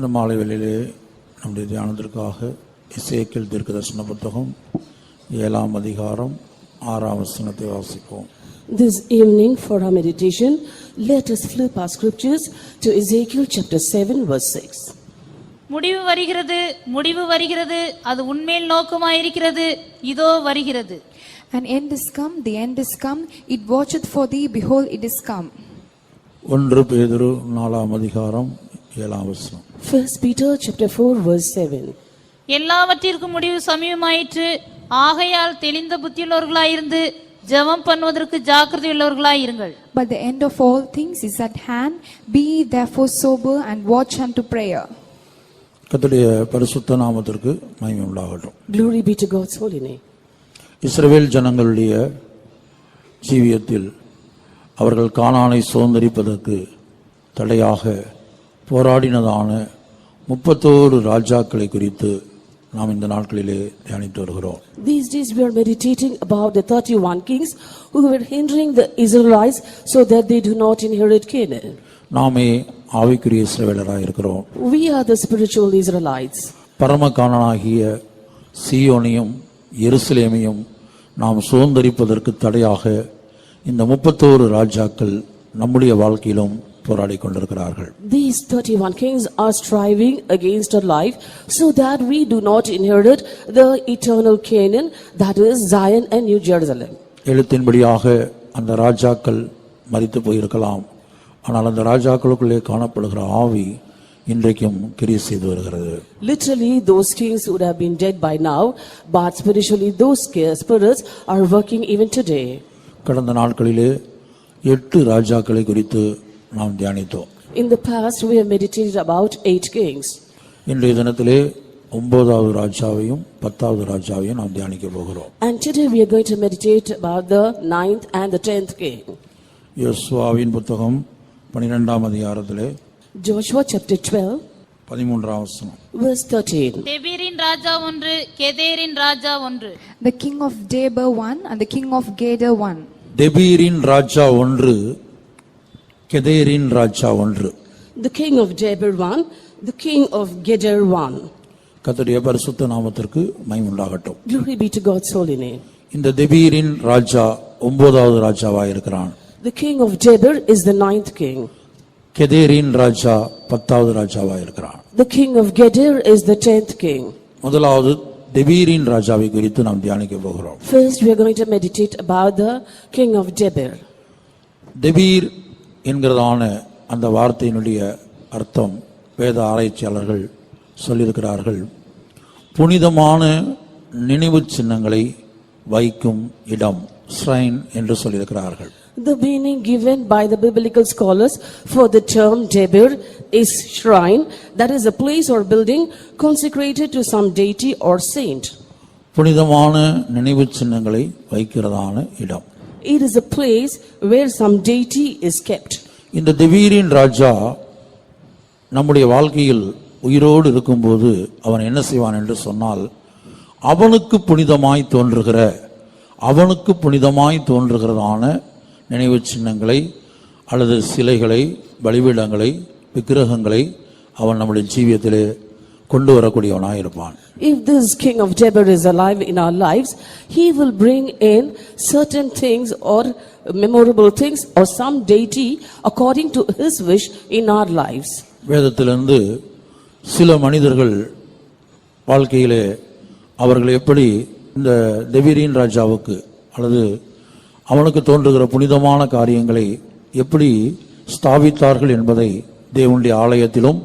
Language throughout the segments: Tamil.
இந்த மாலை வேளையிலே நம்முடைய தியானத்திற்காக எசேக்கியேல் தீர்க்கதரிசன புத்தகம் 7ஆம் அதிகாரம் 6ஆம் வசனத்தை வாசிப்போம். This evening for our meditation, let us flip our scriptures to Ezekiel chapter 7 verse 6. முடிவு வருகிறது, முடிவு வருகிறது, அது உன்மேல் நோக்கமாயிருக்கிறது, இதோ வருகிறது. An end is come, the end is come, it watcheth for thee, behold it is come. 1 பேதுரு 4ஆம் அதிகாரம் 7ஆம் வசனம். 1 Peter chapter 4 verse 7. எல்லாவற்றிற்கும் முடிவு சமீபமாயிற்று, ஆகையால் தெளிந்த புத்தியுள்ளவர்களாயிருந்து ஜெபம் பண்ணுவதற்கு ஜாக்கிரதையுள்ளவர்களாயிருங்கள். But the end of all things is at hand, be ye therefore sober and watch unto prayer. கர்த்தருடைய பரிசுத்த நாமத்திற்கு மகிமை உண்டாகட்டும். Glory be to God's holy name. இஸ்ரவேல் ஜனங்களுடைய ஜீவியத்தில் அவர்கள் கானானை சுதந்தரிப்பதற்கு தடையாக போராடினதான 31 ராஜாக்களை குறித்து நாம் இந்த நாட்களிலே தியானித்து வருகிறோம். These days we are meditating about the 31 kings who were hindering the Israelites so that they do not inherit Canaan. நாமே ஆவிக்குரிய இஸ்ரவேலராய் இருக்கிறோம். We are the spiritual Israelites. பரம கானானாகிய சீயோனையும் எருசலேமையும் நாம் சுதந்தரிப்பதற்கு தடையாக இந்த 31 ராஜாக்கள் நம்முடைய வாழ்க்கையிலும் போராடி கொண்டிருக்கிறார்கள். These 31 kings are striving against our life so that we do not inherit the eternal Canaan, that is Zion and New Jerusalem. எழுத்தின்படியாக அந்த ராஜாக்கள் மரித்து போயிருக்கலாம், ஆனால் அந்த ராஜாக்களுக்குள்ளே காணப்படுகிற ஆவி இன்றைக்கும் கிரியை செய்து வருகிறது. Literally those kings would have been dead by now, but spiritually those spirits are working even today. கடந்த நாட்களிலே 8 ராஜாக்களை குறித்து நாம் தியானித்தோம். In the past we have meditated about 8 kings. இன்றைய தினத்திலே 9வது ராஜாவையும் 10வது ராஜாவையும் நாம் தியானிக்க போகிறோம். And today we are going to meditate about the 9th and the 10th king. யோசுவாவின் புத்தகம் 12ஆம் அதிகாரத்திலே Joshua chapter 12 13ஆம் வசனம். verse 13. தெபீரின் ராஜா ஒன்று, கெதேரின் ராஜா ஒன்று. The king of Debir one and the king of Geder one. தெபீரின் ராஜா ஒன்று, கெதேரின் ராஜா ஒன்று. The king of Debir one, the king of Geder one. கர்த்தருடைய பரிசுத்த நாமத்திற்கு மகிமை உண்டாகட்டும். Glory be to God's holy name. இந்த தெபீரின் ராஜா 9வது ராஜாவாய் இருக்கிறான். The king of Debir is the 9th king. கெதேரின் ராஜா 10வது ராஜாவாய் இருக்கிறான். The king of Geder is the 10th king. முதலாவது தெபீரின் ராஜாவை குறித்து நாம் தியானிக்க போகிறோம். First we are going to meditate about the king of Debir. தெபீர் என்கிறதான அந்த வார்த்தையினுடைய அர்த்தம் வேத ஆராய்ச்சியாளர்கள் சொல்லியிருக்கிறார்கள், புனிதமான நினைவு சின்னங்களை வைக்கும் இடம், ஸ்ரைன் என்று சொல்லியிருக்கிறார்கள். The meaning given by the biblical scholars for the term Debir is shrine, that is a place or building consecrated to some deity or saint. புனிதமான நினைவு சின்னங்களை வைக்கிறதான இடம். It is a place where some deity is kept. இந்த தெபீரின் ராஜா நம்முடைய வாழ்க்கையில் உயிரோடு இருக்கும்போது அவன் என்ன செய்வான் என்று சொன்னால், அவனுக்கு புனிதமாய் தோன்றுகிறதான நினைவு சின்னங்களை அல்லது சிலைகளை, பலிபீடங்களை, விக்கிரகங்களை அவன் நம்முடைய ஜீவியத்திலே கொண்டு வரக்கூடியவனாய் இருப்பான். If this king of Debir is alive in our lives, he will bring in certain things or memorable things or some deity according to his wish in our lives. வேதத்திலிருந்து சில மனிதர்கள் வாழ்க்கையிலே அவர்கள் எப்படி இந்த தெபீரின் ராஜாவுக்கு அல்லது அவனுக்கு தோன்றுகிற புனிதமான காரியங்களை எப்படி ஸ்தாபித்தார்கள் என்பதை தேவனுடைய ஆலயத்திலும்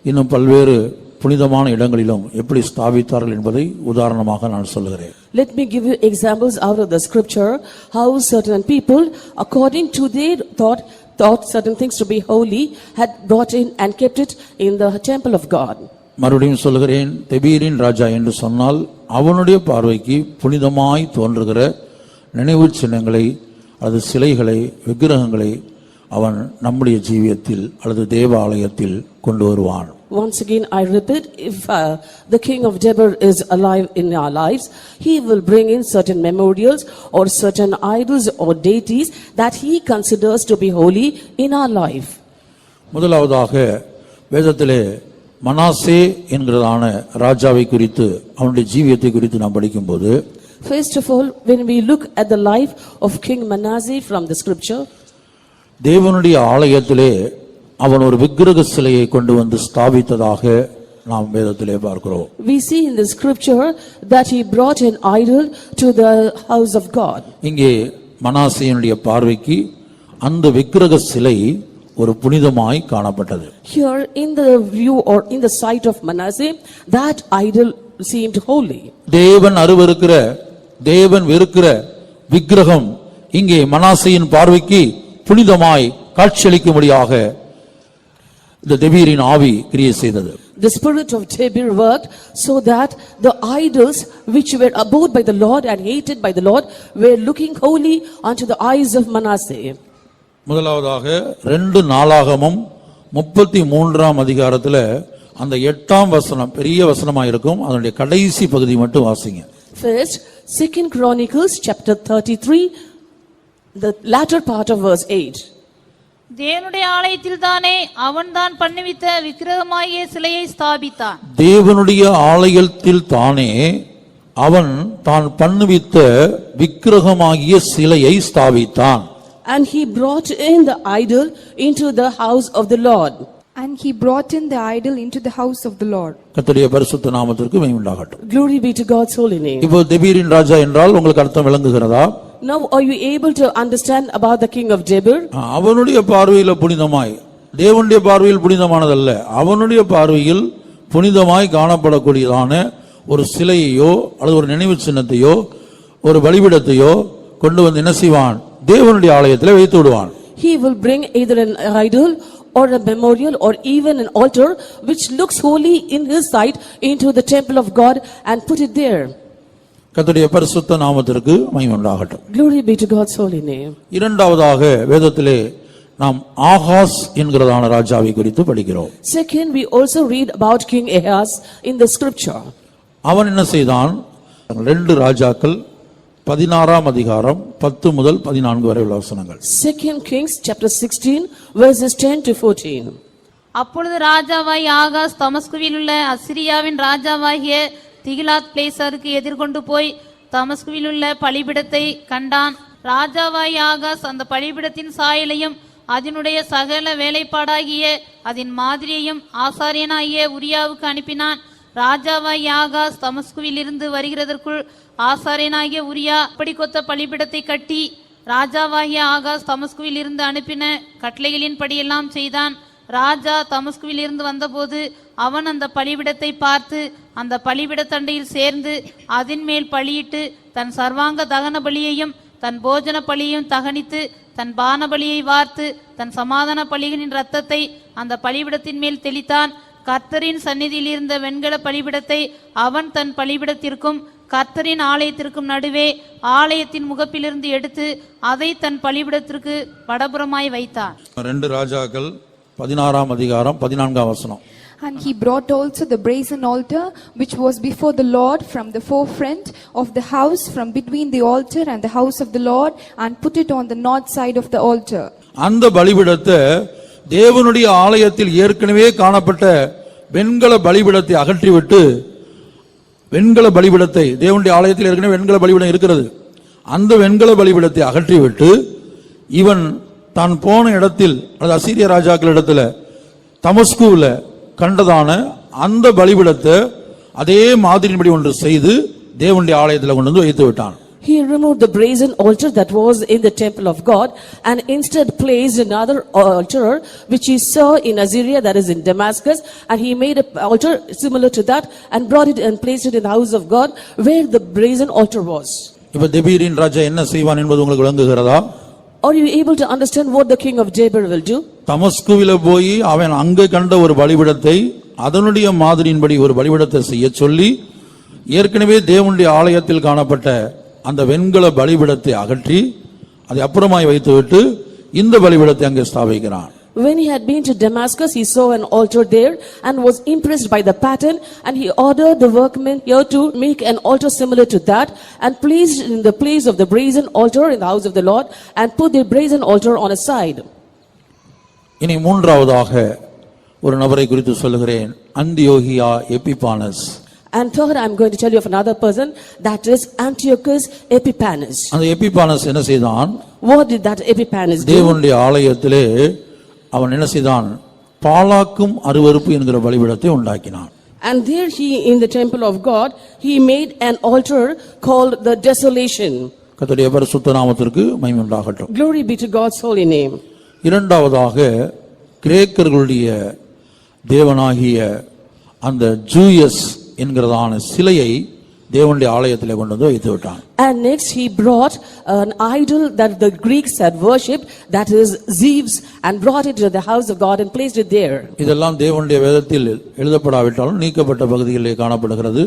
இன்னும் பல்வேறு புனிதமான இடங்களிலும் எப்படி ஸ்தாபித்தார்கள் என்பதை உதாரணமாக நான் சொல்லுகிறேன். Let me give you examples out of the scripture how certain people according to their thought certain things to be holy had brought in and kept it in the temple of God. மறுபடியும் சொல்லுகிறேன், தெபீரின் ராஜா என்று சொன்னால் அவனுடைய பார்வைக்கு புனிதமாய் தோன்றுகிற நினைவு சின்னங்களை அல்லது சிலைகளை, விக்கிரகங்களை அவன் நம்முடைய ஜீவியத்தில் அல்லது தேவ ஆலயத்தில் கொண்டு வருவான். Once again I repeat, if the king of Debir is alive in our lives, he will bring in certain memorials or certain idols or deities that he considers to be holy in our life. முதலாவதாக வேதத்திலே மனாசே என்கிறதான ராஜாவை குறித்து அவனுடைய ஜீவியத்தை குறித்து நாம் படிக்கும்போது, First of all, when we look at the life of King Manasseh from the scripture, தேவனுடைய ஆலயத்திலே அவன் ஒரு விக்கிரக சிலையை கொண்டு வந்து ஸ்தாபித்ததாக நாம் வேதத்திலே பார்க்கிறோம். we see in the scripture that he brought an idol to the house of God. இங்கே மனாசேயனுடைய பார்வைக்கு அந்த விக்கிரக சிலை ஒரு புனிதமாய் காணப்பட்டது. Here in the view or in the sight of Manasseh, that idol seemed holy. தேவன் அருவருக்கிற, தேவன் வெறுக்கிற விக்கிரகம் இங்கே மனாசேயின் பார்வைக்கு புனிதமாய் காட்சியளிக்கும்படியாக இந்த தெபீரின் ஆவி கிரியை செய்தது. The spirit of Debir worked so that the idols which were abhorred by the Lord and hated by the Lord were looking holy unto the eyes of Manasseh. முதலாவதாக 2 நாளாகமம் 33ஆம் அதிகாரத்துல அந்த 8ஆம் வசனம் பெரிய வசனமா இருக்கும். அதனுடைய கடைசி பகுதி மட்டும் வாசிங்க. First, 2 Chronicles chapter 33, the latter part of verse 8. தேவனுடைய ஆலயத்தில் தானே அவன் தான் பண்ணுவித்த விக்கிரகமாகிய சிலையை ஸ்தாபித்தான். தேவனுடைய ஆலயத்தில் தானே அவன் தான் பண்ணுவித்த விக்கிரகமாகிய சிலையை ஸ்தாபித்தான். And he brought in the idol into the house of the Lord. And he brought in the idol into the house of the Lord. கர்த்தருடைய பரிசுத்த நாமத்திற்கு மகிமை உண்டாகட்டும். Glory be to God's holy name. இப்போ தெபீரின் ராஜா என்றால் உங்களுக்கு அர்த்தம் விளங்குகிறதா? Now are you able to understand about the king of Debir? அவனுடைய பார்வையில் புனிதமாய், தேவனுடைய பார்வையில் புனிதமானதல்ல, அவனுடைய பார்வையில் புனிதமாய் காணப்படக்கூடியதான ஒரு சிலையையோ அல்லது ஒரு நினைவு சின்னத்தையோ ஒரு பலிபீடத்தையோ கொண்டு வந்து என்ன செய்வான்? தேவனுடைய ஆலயத்தில் வைத்து விடுவான். He will bring either an idol or a memorial or even an altar which looks holy in his sight into the temple of God and put it there. கர்த்தருடைய பரிசுத்த நாமத்திற்கு மகிமை உண்டாகட்டும். Glory be to God's holy name. இரண்டாவதாக வேதத்திலே நாம் ஆகாஸ் என்கிறதான ராஜாவை குறித்து படிக்கிறோம். Second, we also read about King Ahaz in the scripture. அவன் என்ன செய்தான்? 2 ராஜாக்கள் 16ஆம் அதிகாரம் 10 முதல் 14 வரை உள்ள வசனங்கள். 2 Kings chapter 16 verses 10 to 14. அப்பொழுது ராஜாவாய் ஆகாஸ் தமஸ்குவில் உள்ள அசிரியாவின் ராஜாவாகிய திகிலாத் பிளேசருக்கு எதிர்கொண்டு போய் தமஸ்குவில் உள்ள பலிபீடத்தை கண்டான். ராஜாவாய் ஆகாஸ் அந்த பலிபீடத்தின் சாயலையும் அதனுடைய சகல வேலைப்பாடாகிய அதன் மாதிரியையும் ஆசாரியனாகிய உரியாவுக்கு அனுப்பினான். ராஜாவாய் ஆகாஸ் தமஸ்குவில் இருந்து வருகிறதற்குள் ஆசாரியனாகிய உரியா அப்படி கொத்த பலிபீடத்தை கட்டி ராஜாவாகிய ஆகாஸ் தமஸ்குவில் இருந்து அனுப்பின கட்டளைகளின் படியெல்லாம் செய்தான். ராஜா தமஸ்குவில் இருந்து வந்தபோது அவன் அந்த பலிபீடத்தை பார்த்து அந்த பலிபீடத்தண்டையில் சேர்ந்து அதன் மேல் பலியிட்டு தன் சர்வாங்க தகன பலியையும் தன் போஜன பலியையும் தகனித்து தன் பான பலியை வார்த்து தன் சமாதான பலிகளின் இரத்தத்தை அந்த பலிபீடத்தின் மேல் தெளித்தான். கர்த்தரின் சந்நிதியில் இருந்த வெண்கல பலிபீடத்தை அவன் தன் பலிபீடத்திற்கும் கர்த்தரின் ஆலயத்திற்கும் நடுவே ஆலயத்தின் முகப்பிலிருந்து எடுத்து அதை தன் பலிபீடத்திற்கு வடபுறமாய் வைத்தான். 2 ராஜாக்கள் 16ஆம் அதிகாரம் 14ஆம் வசனம். And he brought also the brazen altar which was before the Lord from the forefront of the house from between the altar and the house of the Lord and put it on the north side of the altar. அந்த பலிபீடத்தை தேவனுடைய ஆலயத்தில் ஏற்கனவே காணப்பட்ட வெண்கல பலிபீடத்தை அகற்றிவிட்டு, வெண்கல பலிபீடத்தை தேவனுடைய ஆலயத்தில் ஏற்கனவே வெண்கல பலிபீடம் இருக்கிறது, அந்த வெண்கல பலிபீடத்தை அகற்றிவிட்டு இவன் தான் போன இடத்தில் அல்லது அசீரிய ராஜாக்கள் இடத்துல தமஸ்குவில் கண்டதான அந்த பலிபீடத்தை அதே மாதிரியின்படி ஒன்று செய்து தேவனுடைய ஆலயத்தில் கொண்டு வந்து வைத்து விட்டான். He removed the brazen altar that was in the temple of God and instead placed another altar which he saw in Assyria, that is in Damascus, and he made an altar similar to that and brought it and placed it in the house of God where the brazen altar was. இப்ப தெபீரின் ராஜா என்ன செய்வான் என்பது உங்களுக்கு விளங்குகிறதா? Are you able to understand what the king of Debir will do? தமஸ்குவில போய் அவன் அங்கே கண்ட ஒரு பலிபீடத்தை அதனுடைய மாதிரியின்படி ஒரு பலிபீடத்தை செய்ய சொல்லி ஏற்கனவே தேவனுடைய ஆலயத்தில் காணப்பட்ட அந்த வெண்கல பலிபீடத்தை அகற்றி அதை அப்புறமாய் வைத்துவிட்டு இந்த பலிபீடத்தை அங்கே ஸ்தாபிக்கிறான். When he had been to Damascus, he saw an altar there and was impressed by the pattern, and he ordered the workmen here to make an altar similar to that and placed in the place of the brazen altar in the house of the Lord and put the brazen altar on a side. இனி மூன்றாவதாக ஒரு நபரை குறித்து சொல்லுகிறேன், அந்தியோகியா எபிபானஸ். And third, I'm going to tell you of another person, that is Antiochus Epiphanes. அந்த எபிபானஸ் என்ன செய்தான்? What did that Epiphanes do? தேவனுடைய ஆலயத்திலே அவன் என்ன செய்தான்? பாலாக்கும் அருவருப்பு என்கிற பலிபீடத்தை உண்டாக்கினான். And there he, in the temple of God, he made an altar called the Desolation. கர்த்தருடைய பரிசுத்த நாமத்திற்கு மகிமை உண்டாகட்டும். Glory be to God's holy name. இரண்டாவதாக கிரேக்கர்களுடைய தேவனாகிய அந்த ஜூயஸ் என்கிறதான சிலையை தேவனுடைய ஆலயத்திலே கொண்டு வந்து வைத்து விட்டான். And next he brought an idol that the Greeks had worshipped, that is Zeus, and brought it to the house of God and placed it there. இதெல்லாம் தேவனுடைய வேதத்தில் எழுதப்படாவிட்டாலும் நீக்கப்பட்ட பகுதிகளிலே காணப்படுகிறது.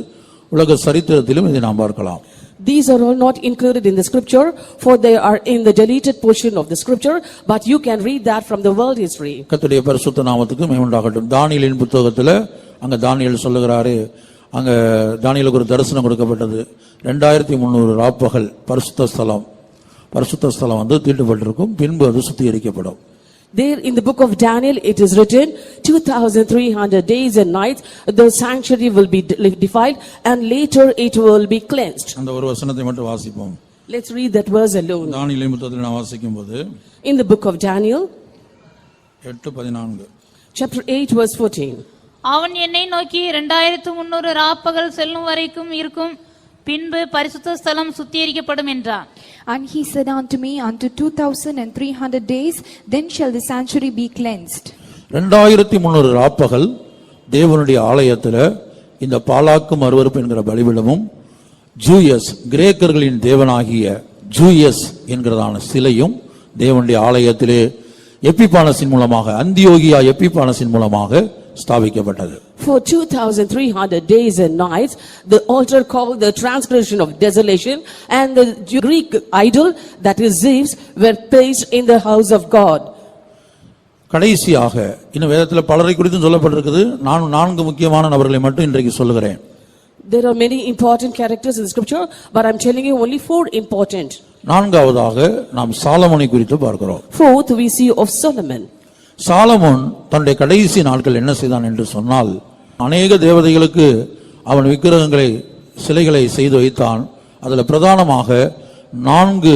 உலக சரித்திரத்திலும் இதை நாம் பார்க்கலாம். These are all not included in the scripture, for they are in the deleted portion of the scripture, but you can read that from the world history. கர்த்தருடைய பரிசுத்த நாமத்துக்கு மகிமை உண்டாகட்டும். தானியேலின் புத்தகத்தில் அங்க தானியேல் சொல்லுகிறாரு, அங்க தானியேலுக்கு ஒரு தரிசனம் கொடுக்கப்பட்டது. 2300 ராப்பகல் பரிசுத்த ஸ்தலம் வந்து தீட்டுப்பட்டிருக்கும், பின்பு அது சுத்திகரிக்கப்படும். There in the book of Daniel it is written 2300 days and nights the sanctuary will be defiled and later it will be cleansed. அந்த ஒரு வசனத்தை மட்டும் வாசிப்போம். Let's read that verse alone. தானியேலின் புத்தகத்தில் நான் வாசிக்கும்போது In the book of Daniel 8:14 chapter 8 verse 14. அவன் என்னை நோக்கி 2300 ராப்பகல் செல்லும் வரைக்கும் இருக்கும், பின்பு பரிசுத்த ஸ்தலம் சுத்திகரிக்கப்படும் என்றான். And he said unto me, unto 2300 days, then shall the sanctuary be cleansed. 2300 ராப்பகல் தேவனுடைய ஆலயத்தில் இந்த பாலாக்கும் அருவருப்பு என்கிற பலிபீடமும் ஜூயஸ் கிரேக்கர்களின் தேவனாகிய ஜூயஸ் என்கிறதான சிலையும் தேவனுடைய ஆலயத்திலே எபிபானஸின் மூலமாக, அந்தியோகியா எபிபானஸின் மூலமாக ஸ்தாபிக்கப்பட்டது. For 2300 days and nights the altar called the transgression of desolation and the Greek idol that is Zeus were placed in the house of God. கடைசியாக இன்னும் வேதத்தில் பலரை குறித்தும் சொல்லப்பட்டிருக்குது. நான் 4 முக்கியமான நபர்களை மட்டும் இன்றைக்கு சொல்லுகிறேன். There are many important characters in the scripture, but I'm telling you only 4 important. நான்காவதாக நாம் சாலமோனை குறித்து பார்க்கிறோம். Fourth, we see of Solomon. Solomon தன்னுடைய கடைசி நாட்கள் என்ன செய்தான் என்று சொன்னால், அநேக தேவதைகளுக்கு அவன் விக்கிரகங்களை சிலைகளை செய்து வைத்தான். அதில் பிரதானமாக 4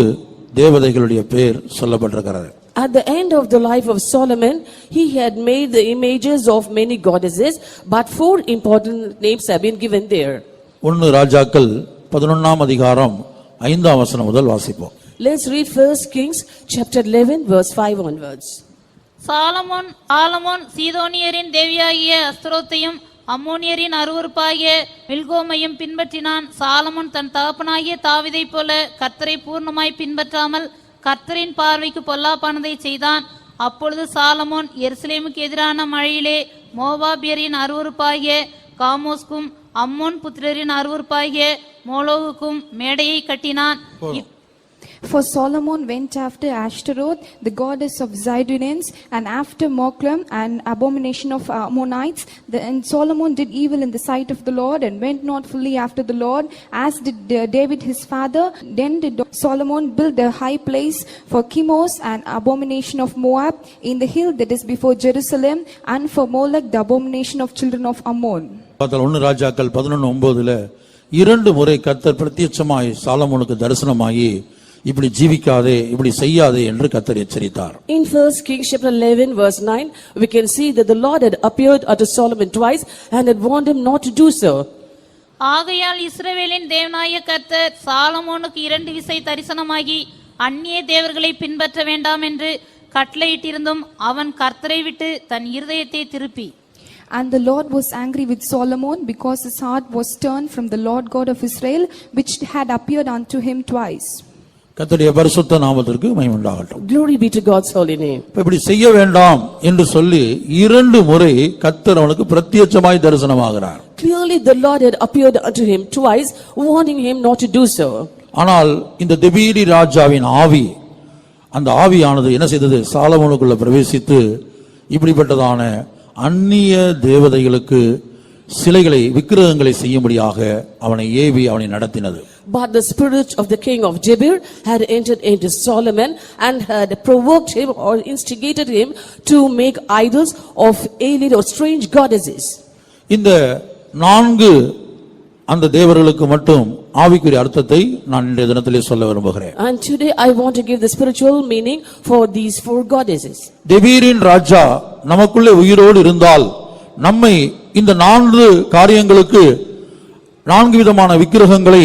தேவதைகளுடைய பெயர் சொல்லப்பட்டிருக்கிறது. At the end of the life of Solomon, he had made the images of many goddesses, but 4 important names have been given there. 1 ராஜாக்கள் 11ஆம் அதிகாரம் 5ஆம் வசனம் முதல் வாசிப்போம். Let's read 1 Kings chapter 11 verse 5 onwards. Solomon சீதோனியரின் தேவியாகிய அஸ்தரோத்தையும் அம்மோனியரின் அருவருப்பாகிய மில்கோமையும் பின்பற்றினான். சாலமோன் தன் தகப்பனாகிய தாவீதைப் போல கர்த்தரை பூர்ணமாய் பின்பற்றாமல் கர்த்தரின் பார்வைக்கு பொல்லாப்பானதை செய்தான். அப்பொழுது சாலமோன் எருசலேமுக்கு எதிரான மழையிலே மோவாபியரின் அருவருப்பாகிய காமோஸ்க்கும் அம்மோன் புத்திரரின் அருவருப்பாகிய மோலோவுக்கும் மேடையை கட்டினான். For Solomon went after Ashtaroth, the goddess of Zidonians, and after Moklam, an abomination of Ammonites. And Solomon did evil in the sight of the Lord, and went not fully after the Lord, as did David his father. Then did Solomon build a high place for Chemos, an abomination of Moab, in the hill that is before Jerusalem, and for Molech, the abomination of children of Ammon. 1 ராஜாக்கள் 11:9 2 முறை கர்த்தர் பிரத்யட்சமாய் சாலமோனுக்கு தரிசனமாகி, இப்படி ஜீவிக்காதே, இப்படி செய்யாதே என்று கர்த்தர் எச்சரித்தார். In 1 Kings chapter 11 verse 9, we can see that the Lord had appeared unto Solomon twice and had warned him not to do so. ஆகையால் இஸ்ரவேலின் தேவனாகிய கர்த்தர் சாலமோனுக்கு 2 விசை தரிசனமாகி அந்நிய தேவர்களை பின்பற்ற வேண்டாம் என்று கட்டளையிட்டிருந்தும் அவன் கர்த்தரை விட்டு தன் இருதயத்தை திருப்பி. And the Lord was angry with Solomon because his heart was turned from the Lord God of Israel, which had appeared unto him twice. கர்த்தருடைய பரிசுத்த நாமத்திற்கு மகிமை உண்டாகட்டும். Glory be to God's holy name. இப்படி செய்ய வேண்டாம் என்று சொல்லி 2 முறை கர்த்தர் அவனுக்கு பிரத்யட்சமாய் தரிசனமாகிறார். Clearly the Lord had appeared unto him twice, warning him not to do so. ஆனால் இந்த தெபீரி ராஜாவின் ஆவி, அந்த ஆவியானது என்ன செய்தது? சாலமோனுக்குள்ள பிரவேசித்து இப்படிப்பட்டதான அந்நிய தேவதைகளுக்கு சிலைகளை விக்கிரகங்களை செய்யும்படியாக அவனை ஏவி அவனை நடத்தினது. But the spirit of the king of Debir had entered into Solomon and had provoked him or instigated him to make idols of alien or strange goddesses. இந்த 4 அந்த தேவர்களுக்கு மட்டும் ஆவிக்குரிய அர்த்தத்தை நான் இன்றைய தினத்திலே சொல்ல விரும்புகிறேன். And today I want to give the spiritual meaning for these 4 goddesses. தெபீரின் ராஜா நமக்குள்ளே உயிரோடு இருந்தால் நம்மை இந்த 4 காரியங்களுக்கு 4 விதமான விக்கிரகங்களை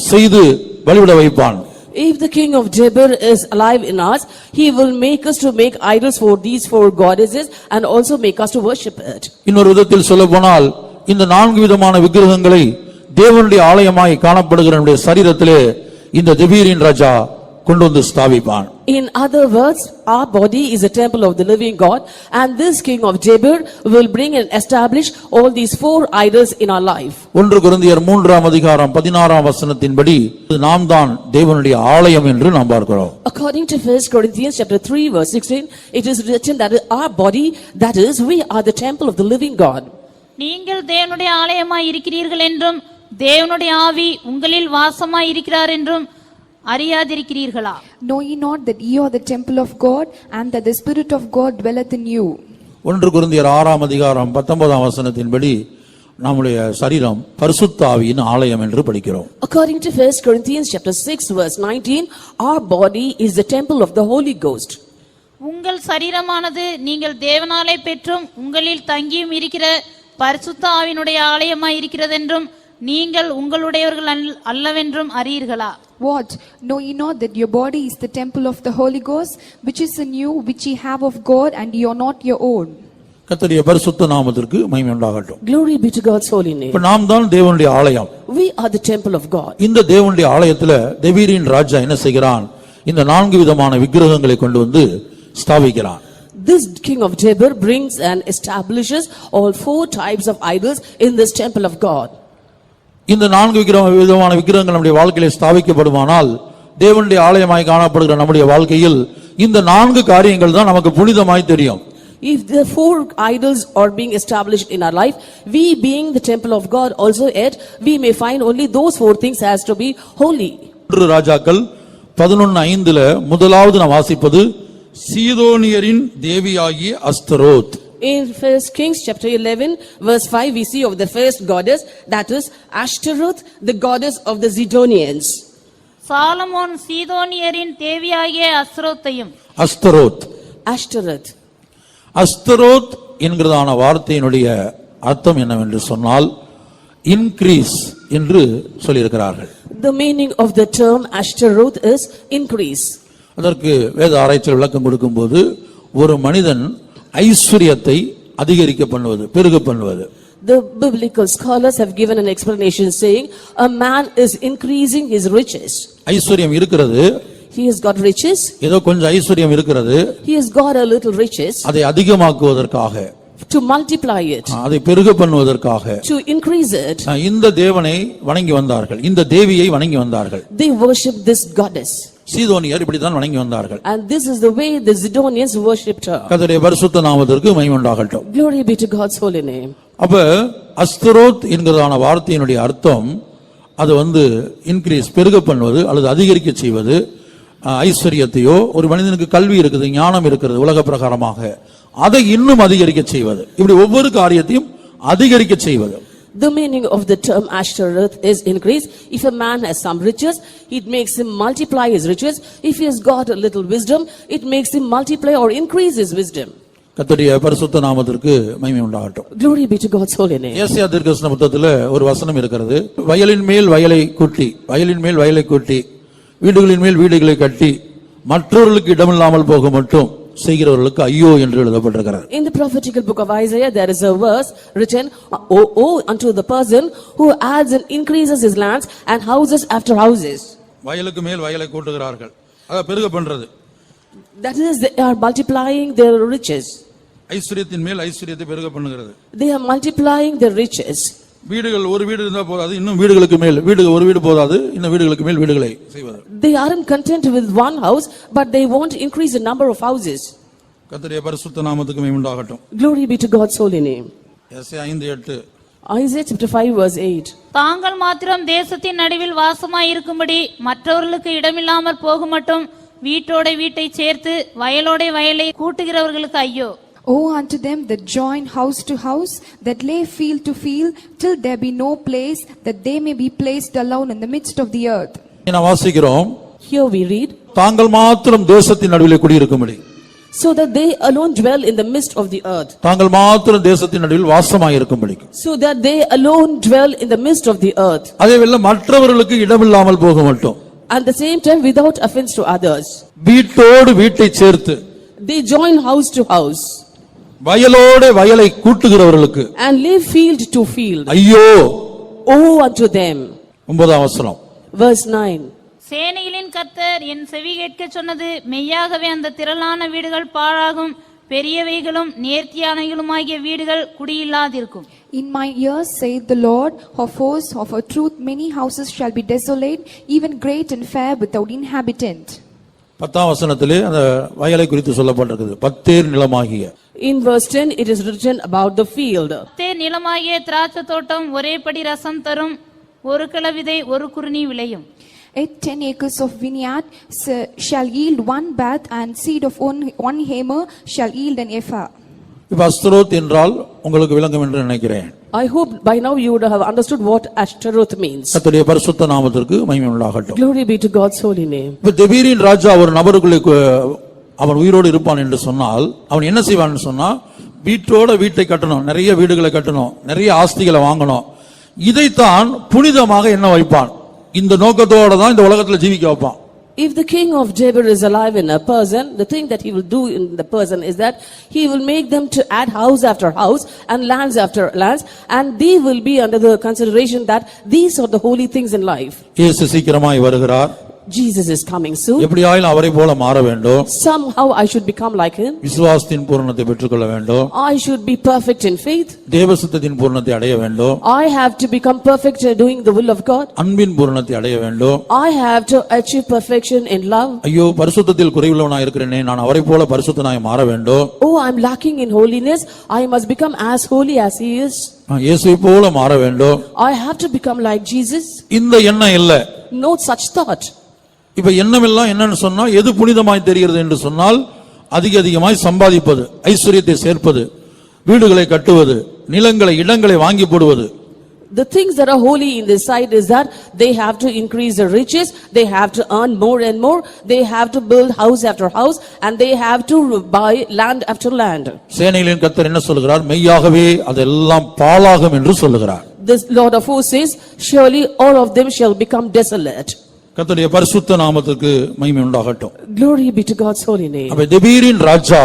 செய்து வழிபட வைப்பான். If the king of Debir is alive in us, he will make us to make idols for these 4 goddesses and also make us to worship it. இன்னொரு விதத்தில் சொல்ல போனால் இந்த 4 விதமான விக்கிரகங்களை தேவனுடைய ஆலயமாய் காணப்படுகிற நம்முடைய சரீரத்திலே இந்த தெபீரின் ராஜா கொண்டு வந்து ஸ்தாபிப்பான். In other words, our body is a temple of the living God, and this king of Debir will bring and establish all these 4 idols in our life. 1 கொரிந்தியர் 3ஆம் அதிகாரம் 16ஆம் வசனத்தின்படி நாம் தான் தேவனுடைய ஆலயம் என்று நாம் பார்க்கிறோம். According to 1 Corinthians chapter 3 verse 16, it is written that our body, that is, we are the temple of the living God. நீங்கள் தேவனுடைய ஆலயமாய் இருக்கிறீர்கள் என்றும் தேவனுடைய ஆவி உங்களில் வாசமாய் இருக்கிறார் என்றும் அறியாதிருக்கிறீர்களா? Know ye not that ye are the temple of God, and that the Spirit of God dwelleth in you? 1 கொரிந்தியர் 6ஆம் அதிகாரம் 19ஆம் வசனத்தின்படி நம்முடைய சரீரம் பரிசுத்த ஆவியின் ஆலயம் என்று படிக்கிறோம். According to 1 Corinthians chapter 6 verse 19, our body is the temple of the Holy Ghost. உங்கள் சரீரமானது நீங்கள் தேவனாலே பெற்றும் உங்களில் தங்கியும் இருக்கிற பரிசுத்த ஆவியினுடைய ஆலயமாய் இருக்கிறதென்றும் நீங்கள் உங்களுடையவர்கள் அல்லவென்றும் அறியீர்களா? What? Know ye not that your body is the temple of the Holy Ghost, which is in you, which ye have of God, and ye are not your own? கர்த்தருடைய பரிசுத்த நாமத்திற்கு மகிமை உண்டாகட்டும். Glory be to God's holy name. இப்ப நாம் தான் தேவனுடைய ஆலயம். We are the temple of God. இந்த தேவனுடைய ஆலயத்துல தெபீரின் ராஜா என்ன செய்கிறான்? இந்த 4 விதமான விக்கிரகங்களை கொண்டு வந்து ஸ்தாபிக்கிறான். This king of Debir brings and establishes all 4 types of idols in this temple of God. இந்த 4 விதமான விக்கிரகங்கள் நம்முடைய வாழ்க்கையிலே ஸ்தாபிக்கப்படுமானால் தேவனுடைய ஆலயமாய் காணப்படுகிற நம்முடைய வாழ்க்கையில் இந்த 4 காரியங்கள் தான் நமக்கு புனிதமாய் தெரியும். If the 4 idols are being established in our life, we being the temple of God also yet, we may find only those 4 things has to be holy. 1 ராஜாக்கள் 11:5 முதலாவது நாம் வாசிப்பது சீதோனியரின் தேவியாகிய அஸ்தரோத். In 1 Kings chapter 11 verse 5 we see of the first goddess, that is Ashtaroth, the goddess of the Zidonians. Solomon சீதோனியரின் தேவியாகிய அஸ்தரோத். Ashtaroth. அஸ்தரோத் என்கிறதான வார்த்தையினுடைய அர்த்தம் என்னவென்று சொன்னால் இன்கிரீஸ் என்று சொல்லியிருக்கிறார்கள். The meaning of the term Ashtaroth is increase. அதற்கு வேத ஆராய்ச்சியில் விளக்கம் கொடுக்கும்போது ஒரு மனிதன் ஐஸ்வரியத்தை அதிகரிக்க பண்ணுவது, பெருக பண்ணுவது. The biblical scholars have given an explanation saying a man is increasing his riches. ஐஸ்வரியம் இருக்கிறது, He has got riches. ஏதோ கொஞ்சம் ஐஸ்வரியம் இருக்கிறது, He has got a little riches. அதை அதிகமாக்குவதற்காக, To multiply it, அதை பெருக பண்ணுவதற்காக to increase it, இந்த தேவனை வணங்கி வந்தார்கள், இந்த தேவியை வணங்கி வந்தார்கள். they worship this goddess. சீதோனியர் இப்படித்தான் வணங்கி வந்தார்கள். And this is the way the Zidonians worshipped her. கர்த்தருடைய பரிசுத்த நாமத்திற்கு மகிமை உண்டாகட்டும். Glory be to God's holy name. அப்ப அஸ்தரோத் என்கிறதான வார்த்தையினுடைய அர்த்தம் அது இன்கிரீஸ், பெருக பண்ணுவது அல்லது அதிகரிக்க செய்வது. ஐஸ்வரியத்தையோ, ஒரு மனிதனுக்கு கல்வி இருக்குது, ஞானம் இருக்கிறது உலக பிரகாரமாக, அதை இன்னும் அதிகரிக்க செய்வது. இப்படி ஒவ்வொரு காரியத்தையும் அதிகரிக்க செய்வது. The meaning of the term Ashtaroth is increase. If a man has some riches, it makes him multiply his riches. If he has got a little wisdom, it makes him multiply or increase his wisdom. கர்த்தருடைய பரிசுத்த நாமத்திற்கு மகிமை உண்டாகட்டும். Glory be to God's holy name. ஏசாயா தீர்க்கதரிசன புத்தகத்திலே ஒரு வசனம் இருக்கிறது. வயலின் மேல் வயலை கூட்டி, வயலின் மேல் வயலை கூட்டி, வீடுகளின் மேல் வீடுகளை கட்டி, மற்றவர்களுக்கு இடமில்லாமல் போக மட்டும் செய்கிறவர்களுக்கு ஐயோ என்று எழுதப்பட்டிருக்கிறது. In the prophetical book of Isaiah there is a verse written, "Oh unto the person who adds and increases his lands and houses after houses." வயலுக்கு மேல் வயலை கூட்டுகிறார்கள், அத பெருக பண்றது. That is, they are multiplying their riches. ஐஸ்வரியத்தின் மேல் ஐஸ்வரியத்தை பெருக பண்ணுகிறது. They are multiplying their riches. வீடுகள், ஒரு வீடு இருந்தா போதாது, இன்னும் வீடுகளுக்கு மேல் வீடு, ஒரு வீடு போதாது, இன்னும் வீடுகளுக்கு மேல் வீடுகளை செய்வது. They aren't content with one house, but they want to increase the number of houses. கர்த்தருடைய பரிசுத்த நாமத்துக்கு மகிமை உண்டாகட்டும். Glory be to God's holy name. எஸ்ஐயா 5:8 Isaiah chapter 5 verse 8. தாங்கள் மாத்திரம் தேசத்தின் நடுவில் வாசமாயிருக்கும்படி மற்றவர்களுக்கு இடமில்லாமற் போகுமட்டும் வீட்டோட வீட்டை சேர்த்து வயலோட வயலை கூட்டுகிறவர்களுக்கு ஐயோ. Woe unto them that join house to house, that lay field to field, till there be no place, that they may be placed alone in the midst of the earth. நான் வாசிக்கிறோம், Here we read, தாங்கள் மாத்திரம் தேசத்தின் நடுவிலே குடியிருக்கும்படி. so that they alone dwell in the midst of the earth. தாங்கள் மாத்திரம் தேசத்தின் நடுவில் வாசமாயிருக்கும்படி. So that they alone dwell in the midst of the earth. அதேவேளை மற்றவர்களுக்கு இடமில்லாமல் போக மாட்டோம். At the same time without offense to others. வீட்டோடு வீட்டை சேர்த்து They join house to house. வயலோடு வயலை கூட்டுகிறவர்களுக்கு And leave field to field. ஐயோ. Woe unto them. 9ஆம் வசனம். Verse 9. சேனைகளின் கர்த்தர் என் செவி கேட்க சொன்னது மெய்யாகவே அந்த திரளான வீடுகள் பாழாகும், பெரியவைகளும் நேர்த்தியானவைகளுமாகிய வீடுகள் குடியில்லாதிருக்கும். In my ears saith the Lord of hosts, of a truth many houses shall be desolate, even great and fair without inhabitant. 10ஆம் வசனத்திலே அந்த வயலை குறித்து சொல்லப்பட்டிருக்கிறது. பத்தேர் நிலமாகிய. In verse 10 it is written about the field. நிலமாகிய திராட்சை தோட்டம் ஒரேபடி ரசம் தரும், ஒரு கிளவிதை ஒரு குறுனி விளையும். 10 acres of vineyard shall yield one bath, and seed of one hammer shall yield an ephah. இப்ப அஸ்தரோத் என்றால் உங்களுக்கு விளங்கும் என்று நினைக்கிறேன். I hope by now you would have understood what Ashtaroth means. கர்த்தருடைய பரிசுத்த நாமத்திற்கு மகிமை உண்டாகட்டும். Glory be to God's holy name. இப்ப தெபீரின் ராஜா ஒரு நபருக்குள்ளே அவன் உயிரோடு இருப்பான் என்று சொன்னால் அவன் என்ன செய்வான்னு சொன்னா, வீட்டோட வீட்டை கட்டணும், நிறைய வீடுகளை கட்டணும், நிறைய ஆஸ்திகளை வாங்கணும். இதைத்தான் புனிதமாக என்ன வைப்பான். இந்த நோக்கத்தோட தான் இந்த உலகத்துல ஜீவிக்க வைப்பான். If the king of Debir is alive in a person, the thing that he will do in the person is that he will make them to add house after house and lands after lands, and they will be under the consideration that these are the holy things in life. இயேசு சீக்கிரமாய் வருகிறார். Jesus is coming soon. எப்படியாயிலும் அவரை போல மாற வேண்டும். Somehow I should become like him. விசுவாசத்தின் பூரணத்தை பெற்றுக்கொள்ள வேண்டும். I should be perfect in faith. தேவசுத்தத்தின் பூரணத்தை அடைய வேண்டும். I have to become perfect doing the will of God. அன்பின் பூரணத்தை அடைய வேண்டும். I have to achieve perfection in love. ஐயோ, பரிசுத்தத்தில் குறைவுள்ளவனாய் இருக்கிறேனே, நான் அவரை போல பரிசுத்தனாய் மாற வேண்டும். Oh, I'm lacking in holiness. I must become as holy as he is. நான் இயேசுவை போல மாற வேண்டும். I have to become like Jesus. இந்த எண்ணம் இல்ல. No such thought. இப்ப எண்ணமெல்லாம் என்னன்னு சொன்னா, எது புனிதமாய் தெரிகிறது என்று சொன்னால், அதிகமாய் சம்பாதிப்பது, ஐஸ்வர்யத்தை சேர்ப்பது, வீடுகளை கட்டுவது, நிலங்களை இடங்களை வாங்கி போடுவது. The things that are holy in this sight is that they have to increase their riches, they have to earn more and more, they have to build house after house, and they have to buy land after land. சேனைகளின் கர்த்தர் என்ன சொல்கிறார்? மெய்யாகவே அதெல்லாம் பாழாகும் என்று சொல்கிறார். This Lord of hosts says, surely all of them shall become desolate. கர்த்தருடைய பரிசுத்த நாமத்துக்கு மகிமை உண்டாகட்டும். Glory be to God's holy name. அப்ப தெபீரின் ராஜா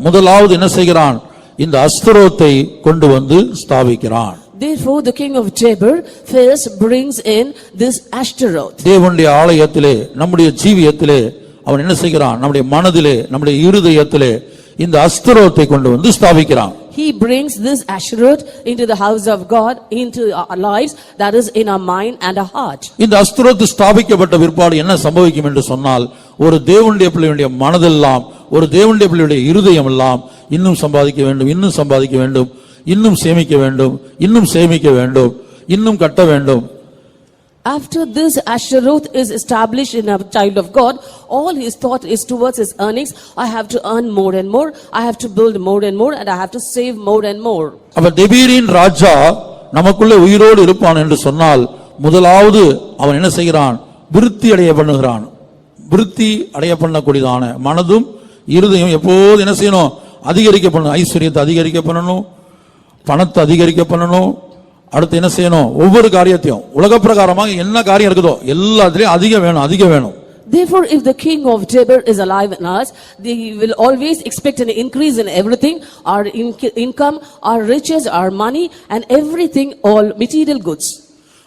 முதலாவது என்ன செய்கிறான்? இந்த அஸ்தரோத்தை கொண்டு வந்து ஸ்தாபிக்கிறான். Therefore the king of Debir first brings in this Ashtaroth. தேவனுடைய ஆலயத்திலே, நம்முடைய ஜீவியத்திலே அவன் என்ன செய்கிறான்? நம்முடைய மனதிலே, நம்முடைய இருதயத்திலே இந்த அஸ்தரோத்தை கொண்டு வந்து ஸ்தாபிக்கிறான். He brings this Ashtaroth into the house of God, into our lives, that is in our mind and our heart. இந்த அஸ்தரோத்து ஸ்தாபிக்கப்பட்ட பிற்பாடு என்ன சம்பவிக்கும் என்று சொன்னால், ஒரு தேவனுடைய பிள்ளையுடைய மனதெல்லாம், ஒரு தேவனுடைய பிள்ளையுடைய இருதயம் எல்லாம் இன்னும் சம்பாதிக்க வேண்டும், இன்னும் சம்பாதிக்க வேண்டும், இன்னும் சேமிக்க வேண்டும், இன்னும் சேமிக்க வேண்டும், இன்னும் கட்ட வேண்டும். After this Ashtaroth is established in a child of God, all his thought is towards his earnings. I have to earn more and more, I have to build more and more, and I have to save more and more. அப்ப தெபீரின் ராஜா நமக்குள்ளே உயிரோடு இருப்பான் என்று சொன்னால், முதலாவது அவன் என்ன செய்கிறான்? விருத்தி அடைய பண்ணுகிறான். விருத்தி அடைய பண்ணக்கூடியதான மனதும் இருதயம் எப்போது என்ன செய்யணும்? அதிகரிக்க பண்ணணும். ஐஸ்வர்யத்தை அதிகரிக்க பண்ணணும், பணத்தை அதிகரிக்க பண்ணணும். அடுத்து என்ன செய்யணும்? ஒவ்வொரு காரியத்தையும் உலக பிரகாரமாக என்ன காரியம் இருக்குதோ எல்லாத்திலையும் அதிகம் வேணும். Therefore, if the king of Debir is alive in us, they will always expect an increase in everything, our income, our riches, our money, and everything, all material goods.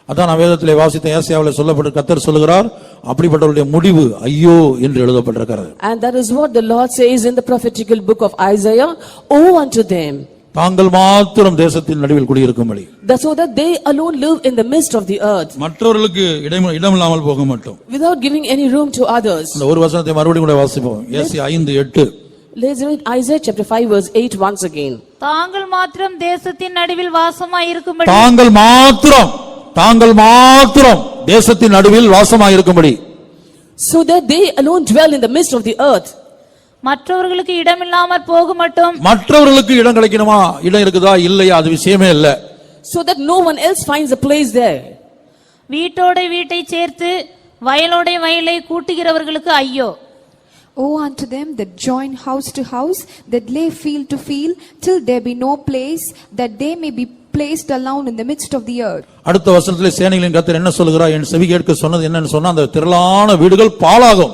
அதான் நான் வேதத்திலே வாசித்த ஏசாயாவிலே சொல்லப்பட்ட கர்த்தர் சொல்கிறார், அப்படிப்பட்டவருடைய முடிவு ஐயோ என்று எழுதப்பட்டிருக்கிறது. And that is what the Lord says in the prophetical book of Isaiah, woe unto them. தாங்கள் மாத்திரம் தேசத்தின் நடுவில் குடியிருக்கும்படி. So that they alone live in the midst of the earth. மற்றவர்களுக்கு இடமில்லாமல் போக மாட்டோம். Without giving any room to others. அந்த ஒரு வசனத்தை மறுபடியும் கூட வாசிப்போம். ஏசாயா 5:8. Let's read Isaiah chapter 5 verse 8 once again. தாங்கள் மாத்திரம் தேசத்தின் நடுவில் வாசமாய் இருக்கும்படி தாங்கள் மாத்திரம் தேசத்தின் நடுவில் வாசமாய் இருக்கும்படி So that they alone dwell in the midst of the earth. மற்றவர்களுக்கு இடமில்லாமற் போக மட்டும். மற்றவர்களுக்கு இடம் கிடைக்கணுமா? இடம் இருக்குதா இல்லையா அது விஷயமே இல்ல. So that no one else finds a place there. வீட்டோட வீட்டை சேர்த்து வயலோட வயலை கூட்டுகிறவர்களுக்கு ஐயோ. Woe unto them that join house to house, that lay field to field, till there be no place, that they may be placed alone in the midst of the earth. அடுத்த வசனத்திலே சேனைகளின் கர்த்தர் என்ன சொல்கிறார்? என் செவி கேட்க சொன்னது என்னன்னு சொன்னா அந்த திரளான வீடுகள் பாழாகும்.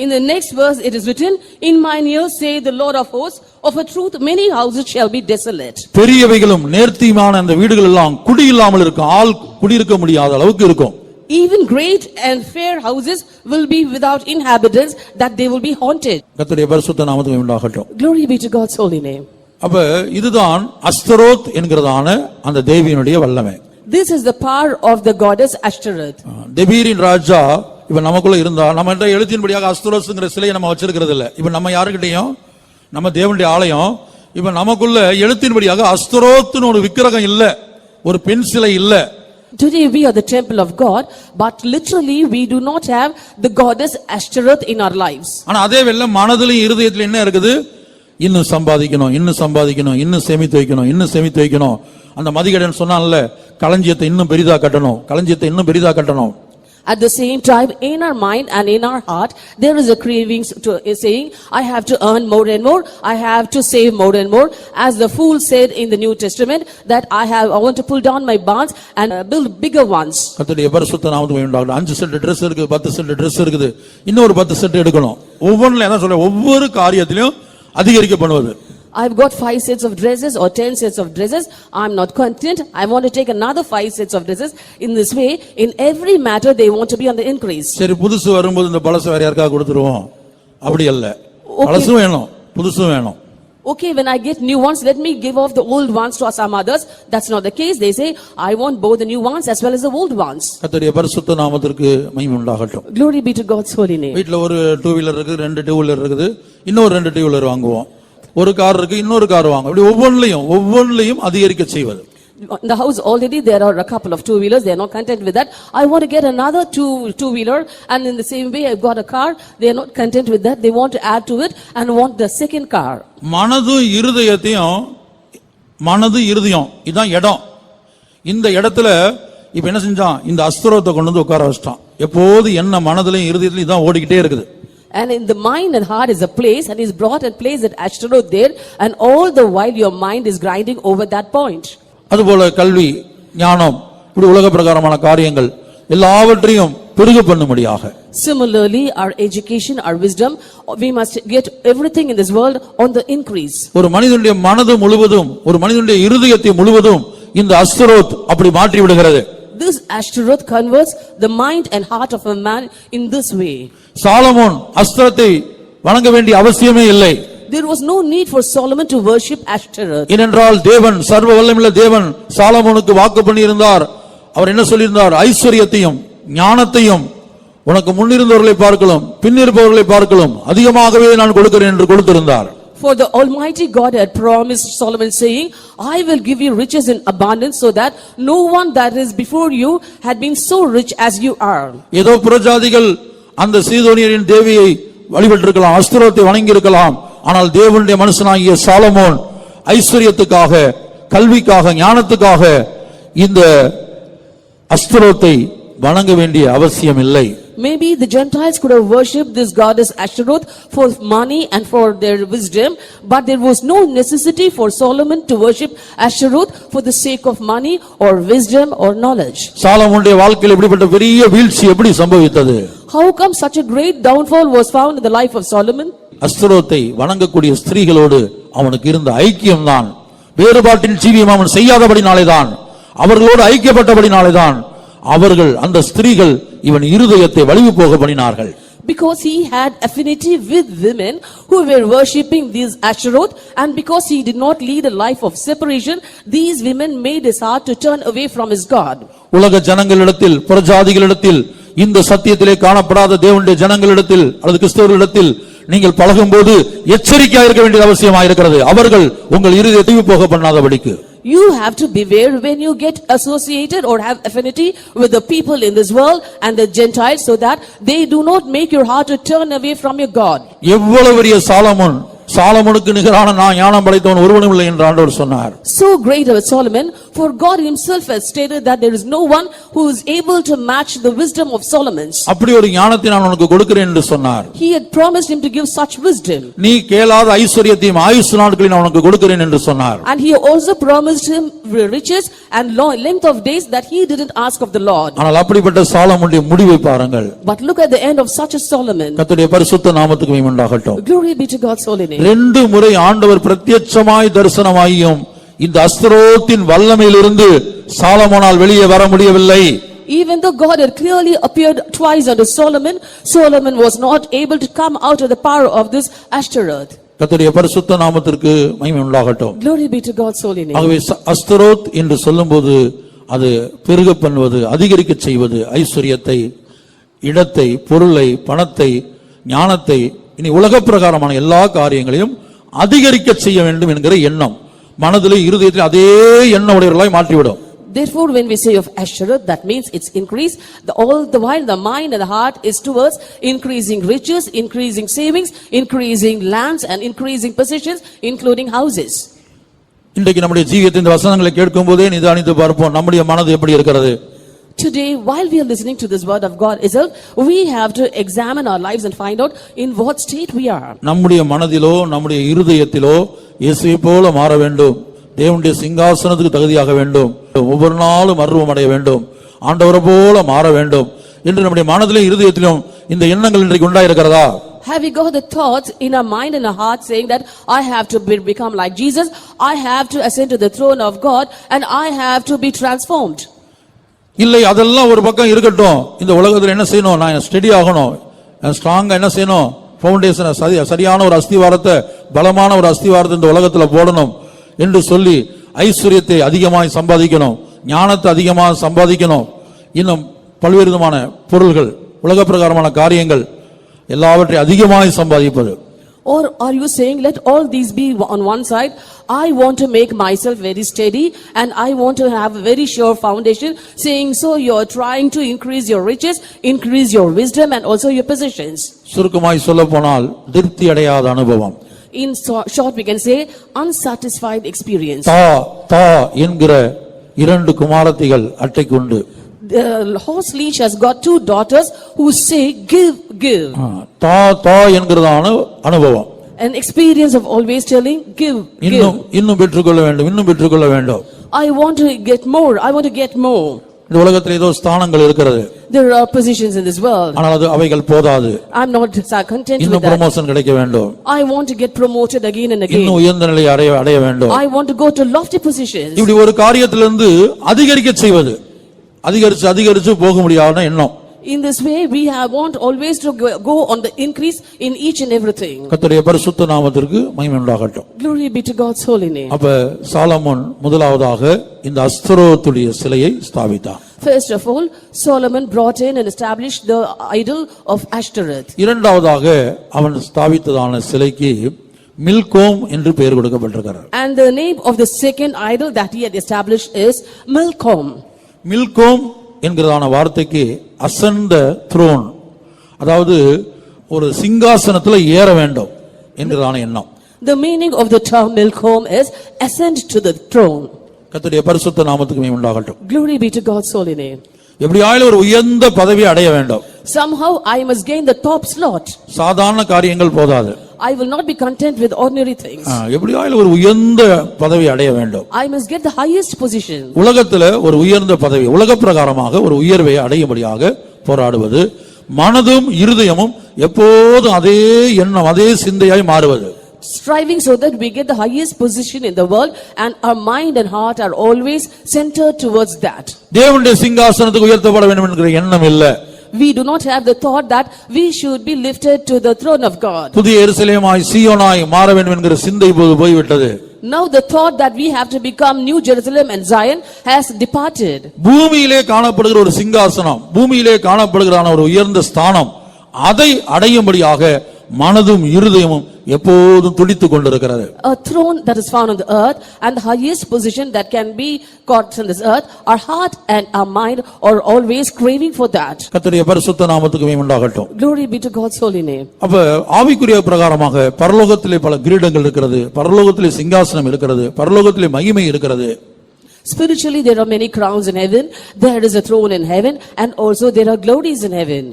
In the next verse it is written, in mine ears say the Lord of hosts, of a truth many houses shall be desolate. பெரியவைகளும் நேர்த்தியான அந்த வீடுகள் எல்லாம் குடியில்லாமல் இருக்கும். ஆள் குடியிருக்க முடியாத அளவுக்கு இருக்கும். Even great and fair houses will be without inhabitants, that they will be haunted. கர்த்தருடைய பரிசுத்த நாமத்துக்கு உண்டாகட்டும். Glory be to God's holy name. அப்ப இதுதான் அஸ்தரோத் என்கிறதான அந்த தேவியினுடைய வல்லமை. This is the power of the goddess Ashtoreth. தெபீரின் ராஜா இப்ப நமக்குள்ள இருந்தா நம்ம எழுத்தின்படியாக அஸ்தரோத்ங்கிற சிலையை நம்ம வச்சிருக்கிறது இல்ல. இப்ப நம்ம யாருக்கிட்டையும் நம்ம தேவனுடைய ஆலயம் இப்ப நமக்குள்ள எழுத்தின்படியாக அஸ்தரோத்னு ஒரு விக்கிரகம் இல்ல, ஒரு பெண் சிலை இல்ல. Today we are the temple of God, but literally we do not have the goddess Ashtoreth in our lives. ஆனா அதே வேளை மனதிலும் இருதயத்திலும் என்ன இருக்குது? இன்னும் சம்பாதிக்கணும், இன்னும் சம்பாதிக்கணும், இன்னும் சேமித்து வைக்கணும், இன்னும் சேமித்து வைக்கணும். அந்த மதிகடன் சொன்னான்ல, களஞ்சியத்தை இன்னும் பெரிதா கட்டணும், களஞ்சியத்தை இன்னும் பெரிதா கட்டணும். At the same time, in our mind and in our heart, there is a craving to saying, I have to earn more and more, I have to save more and more. As the fool said in the New Testament, that I want to pull down my barns and build bigger ones. கர்த்தருடைய பரிசுத்த நாமத்துக்கு உண்டாகட்டும். 5 செட் Dress இருக்குது, 10 செட் Dress இருக்குது, இன்னொரு 10 செட் எடுக்கணும். ஒவ்வொன்றுல என்ன சொல்ற? ஒவ்வொரு காரியத்திலும் அதிகரிக்க பண்ணுவது. I've got 5 sets of dresses or 10 sets of dresses. I'm not content. I want to take another 5 sets of dresses. In this way, in every matter, they want to be on the increase. சரி, புதுசு வரும்போது இந்த பழசு வேற யாருக்கா கொடுத்துருவோம். அப்படி அல்ல. பழசும் வேணும், புதுசும் வேணும். Okay, when I get new ones, let me give off the old ones to some others. That's not the case. They say, I want both the new ones as well as the old ones. கர்த்தருடைய பரிசுத்த நாமத்திற்கு மகிமை உண்டாகட்டும். Glory be to God's holy name. வீட்ல ஒரு 2 வீலர் இருக்குது, 2 2 வீலர் இருக்குது, இன்னொரு 2 2 வீலர் வாங்குவோம். ஒரு கார் இருக்கு, இன்னொரு கார் வாங்க. அப்படி ஒவ்வொன்றையும் அதிகரிக்க செய்வது. In the house already there are a couple of 2 wheelers. They are not content with that. I want to get another 2 wheeler, and in the same way I've got a car. They are not content with that. They want to add to it and want the second car. மனது இருதயம் இதான் இடம். இந்த இடத்துல இப்ப என்ன செஞ்சான்? இந்த அஸ்தரோத்தை கொண்டு வந்து உட்கார வச்சிட்டான். எப்போது என்ன மனதிலும் இருதயத்திலும் இதான் ஓடிக்கிட்டே இருக்குது. And in the mind and heart is a place, and he's brought and placed at Ashtaroth there, and all the while your mind is grinding over that point. அதுபோல கல்வி, ஞானம், இப்படி உலக பிரகாரமான காரியங்கள் எல்லாவற்றையும் பெருக பண்ணும்படியாக. Similarly, our education, our wisdom, we must get everything in this world on the increase. ஒரு மனிதனுடைய மனது முழுவதும், ஒரு மனிதனுடைய இருதயத்தை முழுவதும் இந்த அஸ்தரோத் அப்படி மாற்றி விடுகிறது. This Ashtaroth converts the mind and heart of a man in this way. Solomon அஸ்தரத்தை வணங்க வேண்டிய அவசியமே இல்லை. There was no need for Solomon to worship Ashtaroth. ஏனென்றால் தேவன், சர்வ வல்லமையுள்ள தேவன் சாலமோனுக்கு வாக்கு பண்ணியிருந்தார். அவர் என்ன சொல்லியிருந்தார்? ஐஸ்வரியத்தையும் ஞானத்தையும் உனக்கு முன்னிருந்தவர்களை பார்க்கலாம், பின்னிருப்பவர்களை பார்க்கலாம் அதிகமாகவே நான் கொடுக்கிறேன் என்று கொடுத்திருந்தார். For the Almighty God had promised Solomon saying, I will give you riches in abundance, so that no one that is before you had been so rich as you are. ஏதோ புறஜாதிகள் அந்த சீதோனியரின் தேவியை வழிபட்டிருக்கலாம், அஸ்தரோத்தை வணங்கி இருக்கலாம். ஆனால் தேவனுடைய மனுஷனாகிய சாலமோன் ஐஸ்வரியத்துக்காக, கல்விக்காக, ஞானத்துக்காக இந்த அஸ்தரோத்தை வணங்க வேண்டிய அவசியம் இல்லை. Maybe the Gentiles could have worshipped this goddess Ashtaroth for money and for their wisdom, but there was no necessity for Solomon to worship Ashtaroth for the sake of money or wisdom or knowledge. சாலமோனுடைய வாழ்க்கையில் இப்படிப்பட்ட பெரிய வீழ்ச்சி எப்படி சம்பவித்தது? How come such a great downfall was found in the life of Solomon? அஸ்தரோத்தை வணங்கக்கூடிய ஸ்திரீகளோடு அவனுக்கு இருந்த ஐக்கியம்தான், வேறுபாட்டின் ஜீவியம் அவன் செய்யாதபடினாலேதான், அவர்களோடு ஐக்கியப்பட்டபடினாலேதான் அவர்கள், அந்த ஸ்திரீகள் இவன் இருதயத்தை வலிவு போக பண்ணினார்கள். Because he had affinity with women who were worshipping these Ashtaroth, and because he did not lead a life of separation, these women made his heart to turn away from his God. உலக ஜனங்களிடத்தில், புறஜாதிகளிடத்தில் இந்த சத்தியத்திலே காணப்படாத தேவனுடைய ஜனங்களிடத்தில் அல்லது கிறிஸ்தவர்களிடத்தில் நீங்கள் பழகும்போது எச்சரிக்கையா இருக்க வேண்டியது அவசியமாயிருக்கிறது. அவர்கள் உங்கள் இருதயத்தை போக பண்ணாதபடிக்கு. You have to beware when you get associated or have affinity with the people in this world and the Gentiles, so that they do not make your heart to turn away from your God. எவ்வளவு பெரிய சாலமோனுக்கு நிகரான நான் ஞானம் படைத்தவன் ஒருவனும் இல்லை என்று ஆண்டவர் சொன்னார். So great was Solomon, for God himself has stated that there is no one who is able to match the wisdom of Solomon. அப்படி ஒரு ஞானத்தை நான் உனக்கு கொடுக்கிறேன் என்று சொன்னார். He had promised him to give such wisdom. நீ கேளாத ஐஸ்வரியத்தையும் ஆயுசு நாட்களை நான் உனக்கு கொடுக்கிறேன் என்று சொன்னார். And he also promised him riches and length of days that he didn't ask of the Lord. ஆனால் அப்படிப்பட்ட சாலமோனுடைய முடிவை பாருங்கள். But look at the end of such a Solomon. கர்த்தருடைய பரிசுத்த நாமத்துக்கு மகிமை உண்டாகட்டும். Glory be to God's holy name. 2 முறை ஆண்டவர் பிரத்யட்சமாய் தரிசனமாயும் இந்த அஸ்தரோத்தின் வல்லமையிலிருந்து சாலமோனால் வெளியே வர முடியவில்லை. Even though God had clearly appeared twice unto Solomon, Solomon was not able to come out of the power of this Ashtaroth. கர்த்தருடைய பரிசுத்த நாமத்திற்கு மகிமை உண்டாகட்டும். Glory be to God's holy name. ஆகவே அஸ்தரோத் என்று சொல்லும்போது அது பெருக பண்ணுவது, அதிகரிக்க செய்வது, ஐஸ்வரியத்தை, இடத்தை, பொருளை, பணத்தை, ஞானத்தை, இனி உலக பிரகாரமான எல்லா காரியங்களையும் அதிகரிக்க செய்ய வேண்டும் என்கிற எண்ணம் மனதிலே இருதயத்தில் அதே எண்ண உடையவர்களாய் மாற்றிவிடும். Therefore, when we say of Ashtaroth, that means it's increase. All the while the mind and the heart is towards increasing riches, increasing savings, increasing lands and increasing possessions, including houses. இன்றைக்கு நம்முடைய ஜீவியத்தின் இந்த வசனங்களை கேட்கும் போதே நிதானித்து பார்ப்போம், நம்முடைய மனது எப்படி இருக்கிறது. Today, while we are listening to this word of God itself, we have to examine our lives and find out in what state we are. நம்முடைய மனதிலோ நம்முடைய இருதயத்திலோ இயேசுவை போல மாற வேண்டும், தேவனுடைய சிங்காசனத்துக்கு தகுதியாக வேண்டும், ஒவ்வொரு நாளும் மறுரூபம் அடைய வேண்டும், ஆண்டவரை போல மாற வேண்டும் என்று நம்முடைய மனதிலும் இருதயத்திலும் இந்த எண்ணங்கள் இன்றைக்கு உண்டாயிருக்கிறதா? Have we got the thoughts in our mind and our heart saying that I have to become like Jesus, I have to ascend to the throne of God, and I have to be transformed? இல்லை, அதெல்லாம் ஒரு பக்கம் இருக்கட்டும். இந்த உலகத்தில் என்ன செய்யணும்? நான் ஸ்டெடி ஆகணும், ஸ்ட்ராங்கா என்ன செய்யணும்? பவுண்டேஷன், சரியான ஒரு அஸ்திவாரத்தை, பலமான ஒரு அஸ்திவாரத்தை இந்த உலகத்தில் போடணும் என்று சொல்லி ஐஸ்வர்யத்தை அதிகமாக சம்பாதிக்கணும், ஞானத்தை அதிகமாக சம்பாதிக்கணும், இன்னும் பல்வேறு விதமான பொருள்கள், உலக பிரகாரமான காரியங்கள் எல்லாவற்றையும் அதிகமாக சம்பாதிப்பது. Or are you saying, let all these be on one side, I want to make myself very steady and I want to have a very sure foundation, saying so you are trying to increase your riches, increase your wisdom and also your possessions. சுருக்கமாய் சொல்லப் போனால் திருப்தி அடையாத அனுபவம். In short we can say unsatisfied experience. தா என்கிற 2 குமாரத்திகள் அட்டைக்கு உண்டு. The horse leash has got 2 daughters who say give, give. தா என்கிறதான அனுபவம். An experience of always telling give, give. இன்னும் பெற்றுக்கொள்ள வேண்டும், இன்னும் பெற்றுக்கொள்ள வேண்டும். I want to get more, I want to get more. இந்த உலகத்தில் ஏதோ ஸ்தானங்கள் இருக்கிறது. There are positions in this world. ஆனால் அவைகள் போதாது. I'm not content with இன்னும் that. ப்ரமோஷன் கிடைக்க வேண்டும். I want to get promoted again and again. இன்னும் உயர்ந்த நிலையை அடைய வேண்டும். I want to go to lofty positions. இப்படி ஒரு காரியத்திலிருந்து அதிகரிக்க செய்வது, அதிகரிச்சு போக முடியாத எண்ணம். In this way we want always to go on the increase in each and everything. கர்த்தருடைய பரிசுத்த நாமத்திற்கு மகிமை உண்டாகட்டும். Glory be to God's holy name. அப்ப சாலமோன் முதலாவதாக இந்த அஸ்தரோத்துடைய சிலையை ஸ்தாபித்தான். First of all, Solomon brought in and established the idol of Ashtaroth. இரண்டாவதாக அவன் ஸ்தாபித்ததான சிலைக்கு மில்கோம் என்று பெயர் கொடுக்கப்பட்டிருக்கிறது. And the name of the second idol that he had established is Milcom. மில்கோம் என்கிறதான வார்த்தைக்கு அசெண்ட் த்ரோன், அதாவது ஒரு சிங்காசனத்தில் ஏற வேண்டும் என்கிறதான எண்ணம். The meaning of the term Milcom is ascend to the throne. கர்த்தருடைய பரிசுத்த நாமத்துக்கு மகிமை உண்டாகட்டும். Glory be to God's holy name. எப்படியாயிலும் ஒரு உயர்ந்த பதவியை அடைய வேண்டும். Somehow I must gain the top slot. சாதாரண காரியங்கள் போதாது. I will not be content with ordinary things. எப்படியாயிலும் ஒரு உயர்ந்த பதவி அடைய வேண்டும். I must get the highest position. உலகத்துல ஒரு உயர்ந்த பதவி, உலக பிரகாரமாக ஒரு உயர்வை அடையும்படியாக போராடுவது, மனதும் இருதயமும் எப்போதும் அதே எண்ணம், அதே சிந்தையாய் மாறுவது. Striving so that we get the highest position in the world and our mind and heart are always centered towards that. தேவனுடைய சிங்காசனத்துக்கு உயர்த்தப்பட வேண்டும் என்கிற எண்ணம் இல்லை. We do not have the thought that we should be lifted to the throne of God. புதிய எருசலேமாய் சீயோனாய் மாற வேண்டும் என்கிற சிந்தை போய்விட்டது. Now the thought that we have to become New Jerusalem and Zion has departed. பூமியிலே காணப்படுகிற ஒரு சிங்காசனம், பூமியிலே காணப்படுகிற ஒரு உயர்ந்த ஸ்தானம், அதை அடையும்படியாக மனதும் இருதயமும் எப்போதும் துடித்துக் கொண்டிருக்கிறது. A throne that is found on the earth and the highest position that can be got on this earth, our heart and our mind are always craving for that. கர்த்தருடைய பரிசுத்த நாமத்துக்கு மகிமை உண்டாகட்டும். Glory be to God's holy name. அப்ப ஆவிக்குரிய பிரகாரமாக பரலோகத்திலே பல கிரீடங்கள் இருக்கிறது, பரலோகத்திலே சிங்காசனம் இருக்கிறது, பரலோகத்திலே மகிமை இருக்கிறது. Spiritually there are many crowns in heaven, there is a throne in heaven, and also there are glories in heaven.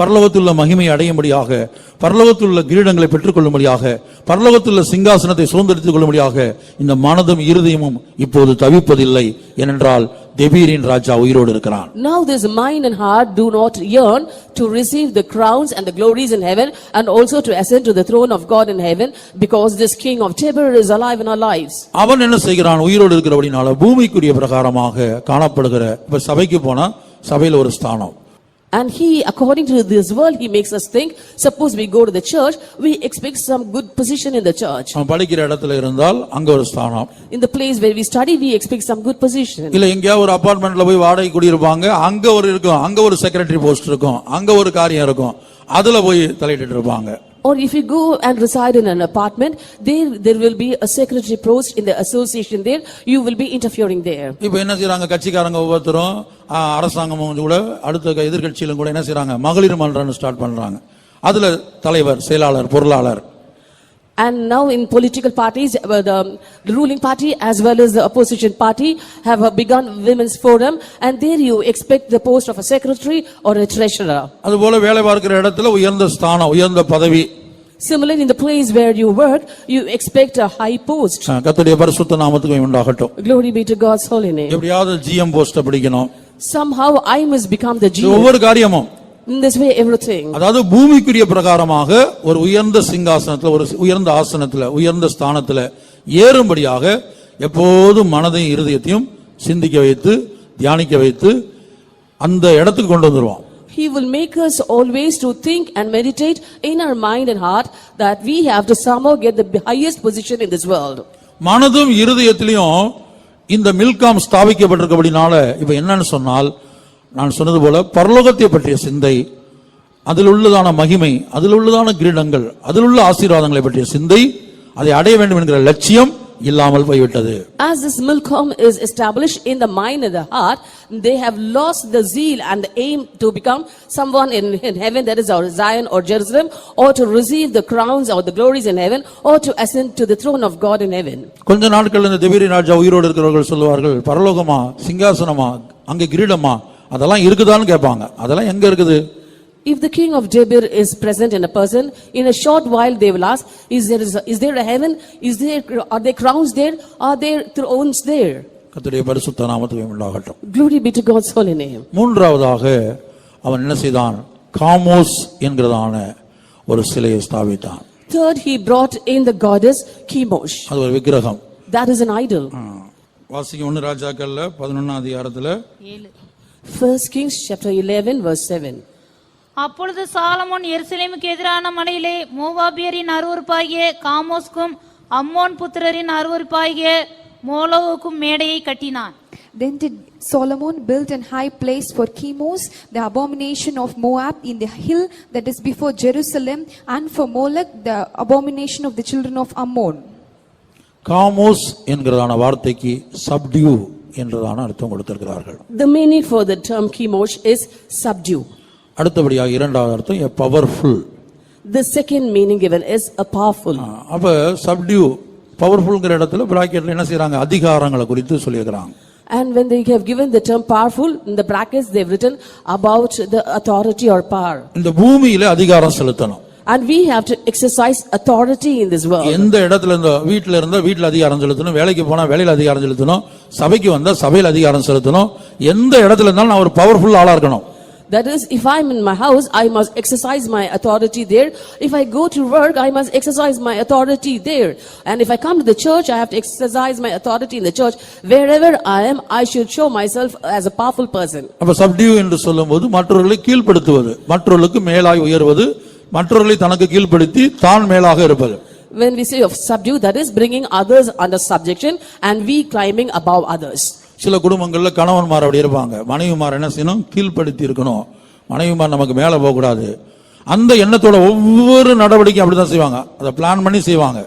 பரலோகத்துள்ள மகிமை அடையும்படியாக, பரலோகத்துள்ள கிரீடங்களை பெற்றுக்கொள்ளும்படியாக, பரலோகத்துள்ள சிங்காசனத்தை சுதந்திரித்துக் கொள்ளும்படியாக இந்த மனதும் இருதயமும் இப்போது தவிப்பதில்லை. ஏனென்றால் தெபீரின் ராஜா உயிரோடு இருக்கிறான். Now this mind and heart do not yearn to receive the crowns and the glories in heaven, and also to ascend to the throne of God in heaven, because this king of Tibur is alive in our lives. அவன் என்ன செய்கிறான்? உயிரோடு இருக்கிறபடினால பூமிக்குரிய பிரகாரமாக காணப்படுகிற, இப்ப சபைக்கு போனா சபையில ஒரு ஸ்தானம். And he, according to this world, he makes us think, suppose we go to the church, we expect some good position in the church. அவன் படிக்கிற இடத்துல இருந்தால் அங்க ஒரு ஸ்தானம். In the place where we study, we expect some good position. இல்ல எங்கயா ஒரு அபார்ட்மெண்ட்ல போய் வாடகை குடியிருப்பாங்க, அங்க ஒரு இருக்கும், அங்க ஒரு செக்ரட்டரி போஸ்ட் இருக்கும், அங்க ஒரு காரியம் இருக்கும், அதுல போய் தலையிட்டு இருப்பாங்க. Or if you go and reside in an apartment, there will be a secretary post in the association there, you will be interfering there. இப்ப என்ன செய்றாங்க? கட்சிக்காரங்க ஒவ்வொருத்தரும் அரசாங்கமும் கூட அடுத்த எதிர்க்கட்சியிலும் கூட என்ன செய்றாங்க? மகளிர் மன்றம்னு ஸ்டார்ட் பண்றாங்க. அதுல தலைவர், செயலாளர், பொருளாளர். And now in political parties, the ruling party as well as the opposition party have begun women's forum, and there you expect the post of a secretary or a treasurer. அதுபோல வேலை பார்க்கிற இடத்துல உயர்ந்த ஸ்தானம், உயர்ந்த பதவி. Similarly, in the place where you work, you expect a high post. கர்த்தருடைய பரிசுத்த நாமத்துக்கு மகிமை உண்டாகட்டும். Glory be to God's holy name. எப்படியாவது ஜிஎம் போஸ்ட பிடிக்கணும். Somehow I must become the GM. ஒவ்வொரு காரியமும் In this way, everything. அதாவது பூமிக்குரிய பிரகாரமாக ஒரு உயர்ந்த சிங்காசனத்துல, ஒரு உயர்ந்த ஆசனத்துல, உயர்ந்த ஸ்தானத்துல ஏறும்படியாக எப்போதும் மனதையும் இருதயத்தையும் சிந்திக்க வைத்து, தியானிக்க வைத்து அந்த இடத்துக்கு கொண்டு வந்துருவான். He will make us always to think and meditate in our mind and heart that we have to somehow get the highest position in this world. மனதும் இருதயத்திலையும் இந்த மில்காம் ஸ்தாபிக்கப்பட்டிருக்கபடினால இப்ப என்னன்னு சொன்னால், நான் சொன்னது போல பரலோகத்தை பற்றிய சிந்தை, அதில் உள்ளதான மகிமை, அதில் உள்ளதான கிரீடங்கள், அதில் உள்ள ஆசீர்வாதங்களை பற்றிய சிந்தை, அதை அடைய வேண்டும் என்கிற லட்சியம் இல்லாமல் போய்விட்டது. As this Milcom is established in the mind and the heart, they have lost the zeal and the aim to become someone in heaven, that is our Zion or Jerusalem, or to receive the crowns or the glories in heaven, or to ascend to the throne of God in heaven. கொஞ்ச நாட்கள் இந்த தெபீரி ராஜா உயிரோடு இருக்கிறவர்கள் சொல்லுவார்கள், பரலோகமா, சிங்காசனமா, அங்கே கிரீடமா, அதெல்லாம் இருக்குதான்னு கேட்பாங்க. அதெல்லாம் எங்க இருக்குது? If the king of Debir is present in a person, in a short while they will ask, is there a heaven? Are there crowns there? Are there thrones there? கர்த்தருடைய பரிசுத்த நாமத்துக்கு மகிமை உண்டாகட்டும். Glory be to God's holy name. மூன்றாவதாக அவன் என்ன செய்தான்? காமோஸ் என்கிறதான ஒரு சிலையை ஸ்தாபித்தான். Third, he brought in the goddess Chemosh. அது ஒரு விக்கிரகம். That is an idol. வாசிங்க 1 ராஜாக்கள்ல 11ஆம் அதிகாரத்துல 1 Kings chapter 11 verse 7. அப்பொழுது சாலமோன் எருசலேமுக்கு எதிரான மலையிலே மோவாபியரின் அருவருப்பாகிய காமோஸ்க்கும் அம்மோன் புத்திரரின் அருவருப்பாகிய மோலோவுக்கும் மேடையை கட்டினான். Then did Solomon build an high place for Chemosh, the abomination of Moab, in the hill that is before Jerusalem, and for Molech, the abomination of the children of Ammon. காமோஸ் என்கிறதான வார்த்தைக்கு சப்டியூ என்றதான அர்த்தம் கொடுத்திருக்கிறார்கள். The meaning for the term Chemosh is subdue. அடுத்தபடியாக இரண்டாவது அர்த்தம் a powerful. The second meaning given is a powerful. அப்ப சப்டியூ பவர்ஃபுல்ங்கிற இடத்துல பிராக்கெட்ல என்ன செய்றாங்க? அதிகாரங்களை குறித்து சொல்லியிருக்கிறாங்க. And when they have given the term powerful, in the brackets they have written about the authority or power. இந்த பூமியில அதிகாரம் செலுத்தணும். And we have to exercise authority in this world. எந்த இடத்துல இந்த வீட்ல இருந்தா வீட்ல அதிகாரம் செலுத்தணும், வேலைக்கு போனா வேலையில அதிகாரம் செலுத்தணும், சபைக்கு வந்தா சபையில அதிகாரம் செலுத்தணும். எந்த இடத்துல இருந்தாலும் நான் ஒரு பவர்ஃபுல் ஆளா இருக்கணும். That is, if I am in my house, I must exercise my authority there. If I go to work, I must exercise my authority there. And if I come to the church, I have to exercise my authority in the church. Wherever I am, I should show myself as a powerful person. அப்ப சப்டியூ என்று சொல்லும்போது மற்றவர்களை கீழ்ப்படுத்துவது, மற்றவர்களுக்கு மேலாய் உயர்வது, மற்றவர்களை தனக்கு கீழ்ப்படுத்தி தான் மேலாக இருப்பது. When we say of subdue, that is bringing others under subjection and we climbing above others. சில குடும்பங்கள்ல கணவன்மார் அப்படி இருப்பாங்க, மனைவிமார் என்ன செய்யணும், கீழ்ப்படுத்தி இருக்கணும், மனைவிமார் நமக்கு மேல போக கூடாது, அந்த எண்ணத்தோட ஒவ்வொரு நடவடிக்கையும் அப்படிதான் செய்வாங்க, அதை பிளான் பண்ணி செய்வாங்க.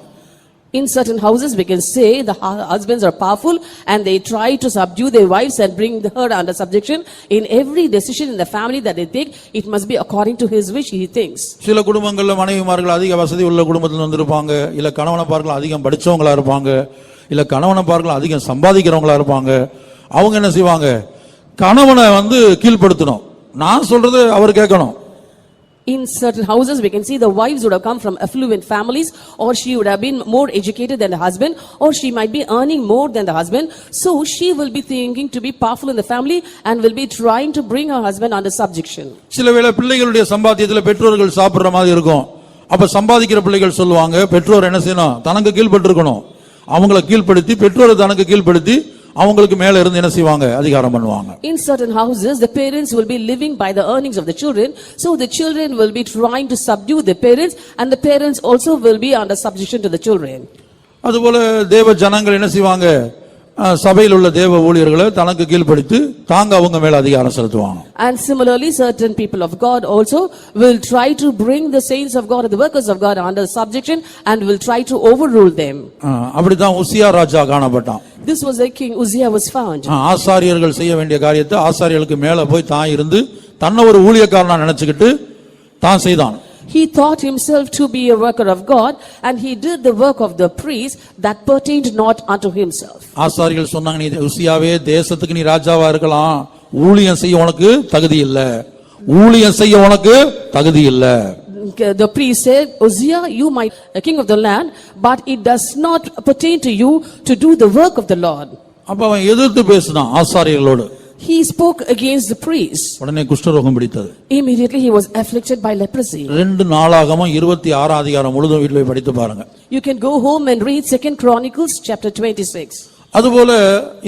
In certain houses we can say the husbands are powerful and they try to subdue their wives and bring her under subjection. In every decision in the family that they take, it must be according to his wish, he thinks. சில குடும்பங்கள்ல மனைவிமார்கள் அதிக வசதி உள்ள குடும்பத்துல வந்திருப்பாங்க, இல்ல கணவனப்பார்கள் அதிகம் படிச்சவங்களா இருப்பாங்க, இல்ல கணவனப்பார்கள் அதிகம் சம்பாதிக்கிறவங்களா இருப்பாங்க. அவங்க என்ன செய்வாங்க, கணவனை கீழ்ப்படுத்தணும், நான் சொல்றது அவர் கேட்கணும். In certain houses we can see the wives would have come from affluent families, or she would have been more educated than the husband, or she might be earning more than the husband, so she will be thinking to be powerful in the family and will be trying to bring her husband under subjection. சில வேளை பிள்ளைகளுடைய சம்பாத்தியத்துல பெற்றோர்கள் சாப்பிடுற மாதிரி இருக்கும், அப்ப சம்பாதிக்கிற பிள்ளைகள் சொல்லுவாங்க, பெற்றோர் என்ன செய்யணும், தனக்கு கீழ்ப்பட்டிருக்கணும், அவங்கள கீழ்ப்படுத்தி பெற்றோரை தனக்கு கீழ்ப்படுத்தி அவங்களுக்கு மேல இருந்து என்ன செய்வாங்க, அதிகாரம் பண்ணுவாங்க. In certain houses the parents will be living by the earnings of the children, so the children will be trying to subdue the parents and the parents also will be under subjection to the children. அதுபோல தேவ ஜனங்கள் என்ன செய்வாங்க, சபையில் உள்ள தேவ ஊழியர்களை தனக்கு கீழ்ப்படுத்தி தாங்க அவங்க மேல அதிகாரம் செலுத்துவாங்க. And similarly certain people of God also will try to bring the saints of God and the workers of God under subjection and will try to overrule them. அப்படிதான் உசியா ராஜா காணப்பட்டான். This was a king Uzziah was found. ஆசாரியர்கள் செய்ய வேண்டிய காரியத்தை ஆசாரியர்களுக்கு மேல போய் தான் இருந்து தன்னை ஒரு ஊழியக்காரனா நினைச்சுக்கிட்டு தான் செய்தான். He thought himself to be a worker of God and he did the work of the priest that pertained not unto himself. ஆசாரியர்கள் சொன்னாங்க, நீ உசியாவே தேசத்துக்கு நீ ராஜாவா இருக்கலாம், ஊழியம் செய்ய உனக்கு தகுதி இல்ல, ஊழியம் செய்ய உனக்கு தகுதி இல்ல. The priest said, Uzziah, you might be king of the land, but it does not pertain to you to do the work of the Lord. அப்ப அவன் எதிர்த்து பேசினான் ஆசாரியர்களோடு. He spoke against the priest. உடனே குஷ்டரோகம் பிடித்தது. Immediately he was afflicted by leprosy. 2 நாளாகமம் 26 அதிகாரம் முழுதும் வீட்டில் போய் படித்து பாருங்க. You can go home and read 2 Chronicles chapter 26. அதுபோல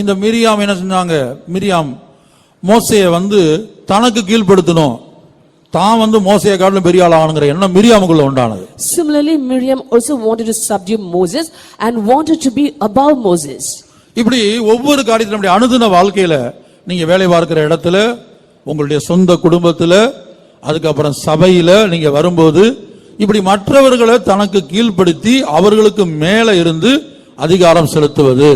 இந்த மிரியாம் என்ன செஞ்சாங்க, மிரியாம் மோசேயை தனக்கு கீழ்ப்படுத்தணும், தான் மோசேயை காட்டிலும் பெரிய ஆள் ஆகணுங்கிற எண்ணம் மிரியாமுக்குள்ள உண்டானது. Similarly Miriam also wanted to subdue Moses and wanted to be above Moses. இப்படி ஒவ்வொரு காரியத்திலும் நம்முடைய அனுதின வாழ்க்கையில நீங்க வேலை பார்க்கிற இடத்துல, உங்களுடைய சொந்த குடும்பத்துல, அதுக்கப்புறம் சபையில நீங்க வரும்போது இப்படி மற்றவர்களை தனக்கு கீழ்ப்படுத்தி அவர்களுக்கு மேல இருந்து அதிகாரம் செலுத்துவது.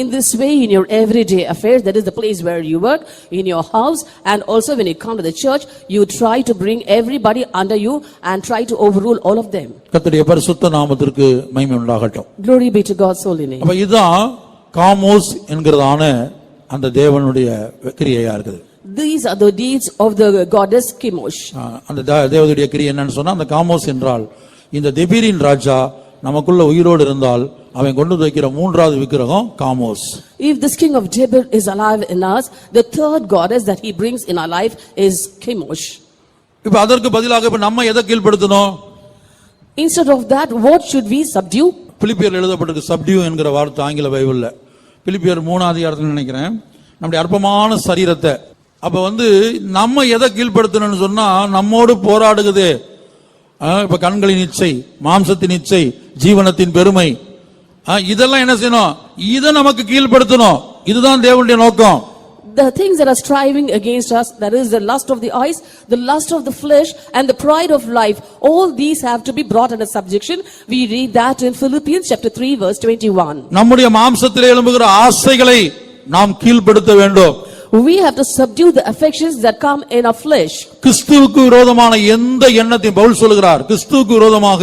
In this way, in your everyday affairs, that is the place where you work, in your house, and also when you come to the church, you try to bring everybody under you and try to overrule all of them. கர்த்தருடைய பரிசுத்த நாமத்திற்கு மகிமை உண்டாகட்டும். Glory be to God's holy name. அப்ப இதுதான் காமோஸ் என்கிறதான அந்த தேவனுடைய கிரியையா இருக்குது. These are the deeds of the goddess Chemosh. அந்த தேவனுடைய கிரியை என்னன்னு சொன்னா, அந்த காமோஸ் என்றால் இந்த தெபீரின் ராஜா நமக்குள்ள உயிரோடு இருந்தால் அவன் கொண்டு வைக்கிற 3வது விக்கிரகம் காமோஸ். If this king of Debir is alive in us, the third goddess that he brings in our life is Chemosh. இப்ப அதற்கு பதிலாக இப்ப நம்ம எதை கீழ்ப்படுத்தணும்? Instead of that, what should we subdue? பிலிப்பியர் எழுதப்பட்டிருக்கு சப்டியூ என்கிற வார்த்தை ஆங்கில பைபிள்ல. பிலிப்பியர் 3வது அதிகாரத்துல நினைக்கிறேன், நம்முடைய அற்பமான சரீரத்தை. அப்ப நம்ம எதை கீழ்ப்படுத்தணும்னு சொன்னா, நம்மோடு போராடுகிறது இப்ப கண்களின் இச்சை, மாம்சத்தின் இச்சை, ஜீவனத்தின் பெருமை, இதெல்லாம் என்ன செய்யணும், இதை நமக்கு கீழ்ப்படுத்தணும். இதுதான் தேவனுடைய நோக்கம். The things that are striving against us, that is the lust of the eyes, the lust of the flesh, and the pride of life, all these have to be brought under subjection. We read that in Philippians chapter 3 verse 21. நம்முடைய மாம்சத்திலே எழும்புகிற ஆசைகளை நாம் கீழ்ப்படுத்த வேண்டும். We have to subdue the affections that come in our flesh. கிறிஸ்துவுக்கு விரோதமான எந்த எண்ணத்தையும் பவுல் சொல்கிறார், கிறிஸ்துவுக்கு விரோதமாக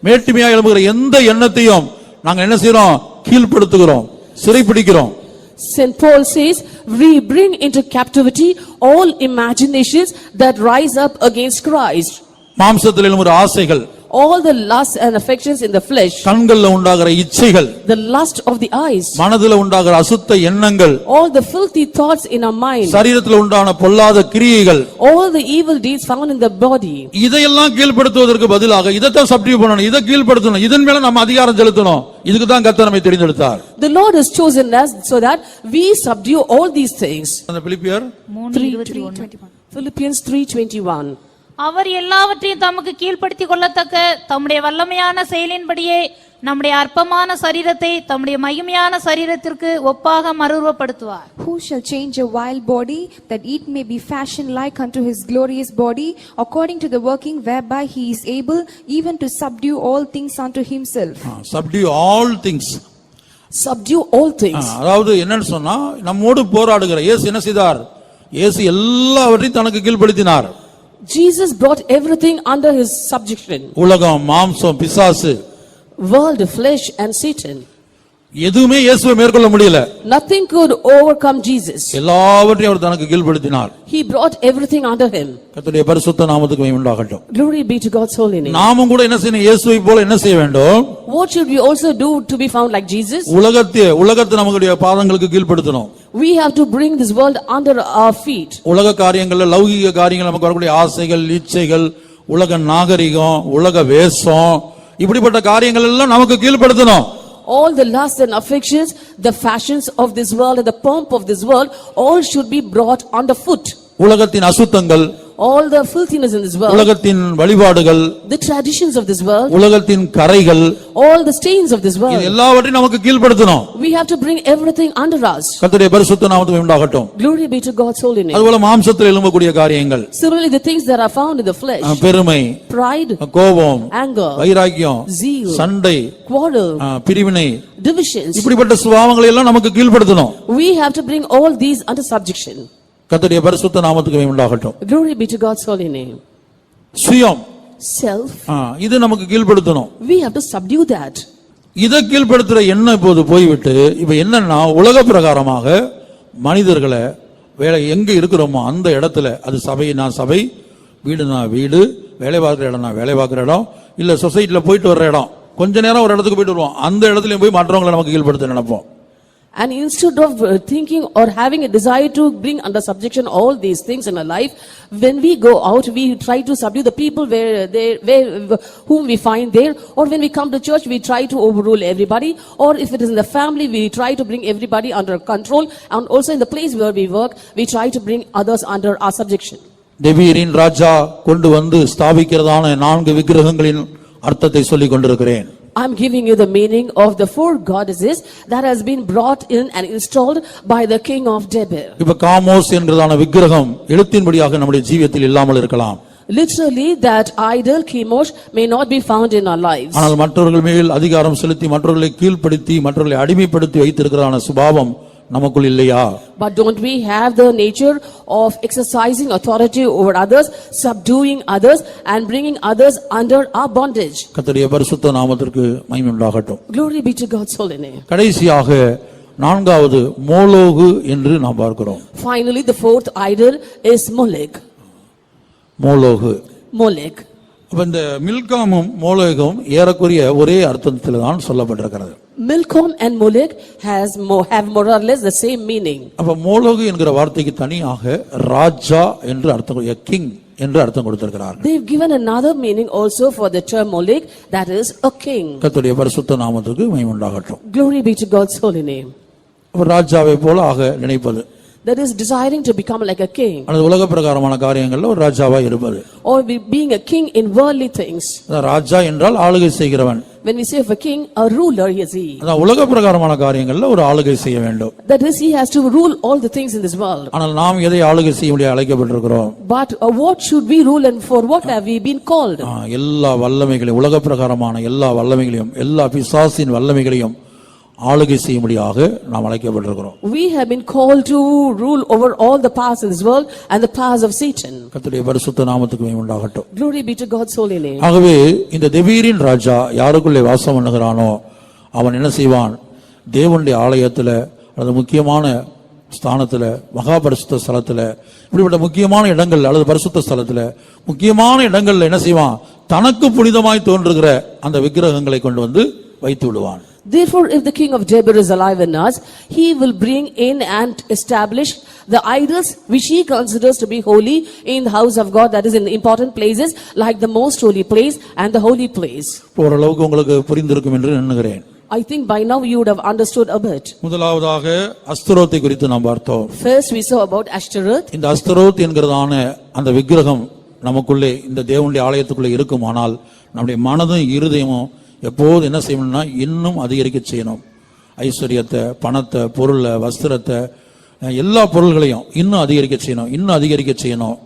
மேட்டிமையாக எழும்புகிற எந்த எண்ணத்தையும் நாங்க என்ன செய்றோம், கீழ்ப்படுத்துகிறோம், சிறைப்பிடிக்கிறோம். St. Paul says, we bring into captivity all imaginations that rise up against Christ. மாம்சத்தில் எழும்புகிற ஆசைகள், all the lusts and affections in the flesh, கண்கள்ல உண்டாகிற இச்சைகள், the lust of the eyes, மனதில உண்டாகிற அசுத்த எண்ணங்கள், all the filthy thoughts in our mind, சரீரத்தில் உண்டான பொல்லாத கிரியைகள், all the evil deeds found in the body. இதையெல்லாம் கீழ்ப்படுத்துவதற்கு பதிலாக இதைத்தான் சப்டியூ பண்ணணும், இதை கீழ்ப்படுத்தணும், இதன் மேல நம்ம அதிகாரம் செலுத்தணும். இதுக்கு தான் கர்த்தர் நம்மை தெரிந்தெடுத்தார். The Lord has chosen us so that we subdue all these things. அந்த பிலிப்பியர் 3:21. Philippians 3:21. அவர் எல்லாவற்றையும் தமக்கு கீழ்ப்படுத்திக் கொள்ளத்தக்க தம்முடைய வல்லமையான செயலின்படியே நம்முடைய அற்பமான சரீரத்தை தம்முடைய மகிமையான சரீரத்திற்கு ஒப்பாக மறுரூபப்படுத்துவார். Who shall change a vile body, that it may be fashioned like unto his glorious body, according to the working whereby he is able even to subdue all things unto himself. subdue all things. Subdue all things. அதாவது என்னன்னு சொன்னா நம்மோடு போராடுகிற இயேசு என்ன செய்தார்? இயேசு எல்லாவற்றையும் தனக்கு கீழ்ப்படுத்தினார். Jesus brought everything under his subjection. உலகம், மாம்சம், பிசாசு, World, flesh and Satan. எதுவுமே இயேசுவை மேற்கொள்ள முடியல. Nothing could overcome Jesus. எல்லாவற்றையும் அவர் தனக்கு கீழ்ப்படுத்தினார். He brought everything under him. கர்த்தருடைய பரிசுத்த நாமத்துக்கு மகிமை உண்டாகட்டும். Glory be to God's holy name. நாமும் கூட என்ன செய்யணும்? இயேசுவை போல என்ன செய்ய வேண்டும்? What should we also do to be found like Jesus? உலகத்தை நம்மளுடைய பாதங்களுக்கு கீழ்ப்படுத்தணும். We have to bring this world under our feet. உலக காரியங்கள்ல லௌகிக காரியங்கள் நமக்கு வரக்கூடிய ஆசைகள், இச்சைகள், உலக நாகரிகம், உலக வேஷம், இப்படிப்பட்ட காரியங்கள் எல்லாம் நமக்கு கீழ்ப்படுத்தணும். All the lusts and affections, the fashions of this world and the pomp of this world, all should be brought underfoot. உலகத்தின் அசுத்தங்கள், all the filthiness in this world, உலகத்தின் வழிபாடுகள், the traditions of this world, உலகத்தின் கரைகள், all the stains of this world, எல்லாவற்றையும் நமக்கு கீழ்ப்படுத்தணும். we have to bring everything under us. கர்த்தருடைய பரிசுத்த நாமத்துக்கு உண்டாகட்டும். Glory be to God's holy name. அதுபோல மாம்சத்தில் எழும்பக்கூடிய காரியங்கள், Similarly, the things that are found in the flesh, பெருமை, pride, கோபம், anger, வைராக்கியம், zeal, சண்டை, quarrel, பிரிவினை, divisions, இப்படிப்பட்ட சுபாவங்களை எல்லாம் நமக்கு கீழ்ப்படுத்தணும். we have to bring all these under subjection. கர்த்தருடைய பரிசுத்த நாமத்துக்கு மகிமை உண்டாகட்டும். Glory be to God's holy name. சுயம், Self, இது நமக்கு கீழ்ப்படுத்தணும். we have to subdue that. இதை கீழ்ப்படுத்துற எண்ணம் இப்போது போய்விட்டு இப்ப என்னன்னா உலக பிரகாரமாக மனிதர்களை வேலை எங்க இருக்கிறோமோ அந்த இடத்துல, அது சபைனா சபை, வீடுனா வீடு, வேலை பார்க்குற இடம்னா வேலை பார்க்குற இடம், இல்ல சொசைட்டில போயிட்டு வர்ற இடம், கொஞ்ச நேரம் ஒரு இடத்துக்கு போயிட்டு வருவோம், அந்த இடத்துலயும் போய் மற்றவங்களை நமக்கு கீழ்ப்படுத்த நினைப்போம். And instead of thinking or having a desire to bring under subjection all these things in our life, when we go out, we try to subdue the people whom we find there, or when we come to church, we try to overrule everybody, or if it is in the family, we try to bring everybody under control, and also in the place where we work, we try to bring others under our subjection. தெபீரின் ராஜா கொண்டு வந்து ஸ்தாபிக்கிறதான 4 விக்கிரகங்களின் அர்த்தத்தை சொல்லிக் கொண்டிருக்கிறேன். I'm giving you the meaning of the 4 goddesses that has been brought in and installed by the king of Debir. இப்ப காமோஸ் என்கிறதான விக்கிரகம் எழுத்தின்படியாக நம்முடைய ஜீவியத்தில் இல்லாமல் இருக்கலாம். Literally, that idol Chemosh may not be found in our lives. ஆனால் மற்றவர்கள் மேல் அதிகாரம் செலுத்தி மற்றவர்களை கீழ்ப்படுத்தி மற்றவர்களை அடிமைப்படுத்தி வைத்திருக்கிறதான சுபாவம் நமக்குள் இல்லையா? But don't we have the nature of exercising authority over others, subduing others and bringing others under our bondage? கர்த்தருடைய பரிசுத்த நாமத்திற்கு மகிமை உண்டாகட்டும். Glory be to God's holy name. கடைசியாக 4வது மோலோகு என்று நாம் பார்க்கிறோம். Finally, the 4th idol is Molech. மோலோகு. Molech. அப்ப இந்த மில்காமும் மோலோகும் ஏறக்குறைய ஒரே அர்த்தத்தில் தான் சொல்லப்பட்டிருக்கிறது. Milcom and Molech have more or less the same meaning. அப்ப மோலோகு என்கிற வார்த்தைக்கு தனியாக ராஜா என்று அர்த்தம், கிங் என்று அர்த்தம் கொடுத்திருக்கிறார்கள். They've given another meaning also for the term Molech, that is a king. கர்த்தருடைய பரிசுத்த நாமத்துக்கு மகிமை உண்டாகட்டும். Glory be to God's holy name. அப்ப ராஜாவை போல ஆக நினைப்பது, that is desiring to become like a king, அல்லது உலக பிரகாரமான காரியங்கள்ல ஒரு ராஜாவா இருப்பது, or being a king in worldly things. ராஜா என்றால் ஆளுகை செய்கிறவன். When we say of a king, a ruler is he. அதான் உலக பிரகாரமான காரியங்கள்ல ஒரு ஆளுகை செய்ய வேண்டும். That is, he has to rule all the things in this world. ஆனால் நாம் எதை ஆளுகை செய்ய முடிய அழைக்கப்பட்டிருக்கிறோம்? But what should we rule and for what have we been called? எல்லா வல்லமைகளையும், உலக பிரகாரமான எல்லா வல்லமைகளையும், எல்லா பிசாசின் வல்லமைகளையும் ஆளுகை செய்யும்படியாக நாம் அழைக்கப்பட்டிருக்கிறோம். We have been called to rule over all the powers in this world and the powers of Satan. கர்த்தருடைய பரிசுத்த நாமத்துக்கு மகிமை உண்டாகட்டும். Glory be to God's holy name. ஆகவே இந்த தெபீரின் ராஜா யாருக்குள்ளே வாசம் பண்ணுகிறானோ அவன் என்ன செய்வான்? தேவனுடைய ஆலயத்துல, அல்லது முக்கியமான ஸ்தானத்துல, மகா பரிசுத்த ஸ்தலத்துல, இப்படிப்பட்ட முக்கியமான இடங்கள் அல்லது பரிசுத்த ஸ்தலத்துல முக்கியமான இடங்கள்ல என்ன செய்வான்? தனக்கு புனிதமாய் தோன்றுகிற அந்த விக்கிரகங்களை கொண்டு வந்து வைத்து விடுவான். Therefore, if the king of Debir is alive in us, he will bring in and establish the idols which he considers to be holy in the house of God, that is in important places like the most holy place and the holy place. ஓரளவுக்கு உங்களுக்கு புரிந்திருக்கும் என்று எண்ணுகிறேன். I think by now you would have understood a bit. முதலாவதாக அஸ்தரோத்தை குறித்து நாம் பார்த்தோம். First we saw about Ashtaroth. இந்த அஸ்தரோத் என்கிறதான அந்த விக்கிரகம் நமக்குள்ளே இந்த தேவனுடைய ஆலயத்துக்குள்ளே இருக்குமானால் நம்முடைய மனதும் இருதயமும் எப்போது என்ன செய்யணும்னா இன்னும் அதிகரிக்க செய்யணும். ஐஸ்வர்யத்தை, பணத்தை, பொருளை, வஸ்திரத்தை, எல்லா பொருள்களையும் இன்னும் அதிகரிக்க செய்யணும், இன்னும் அதிகரிக்க செய்யணும்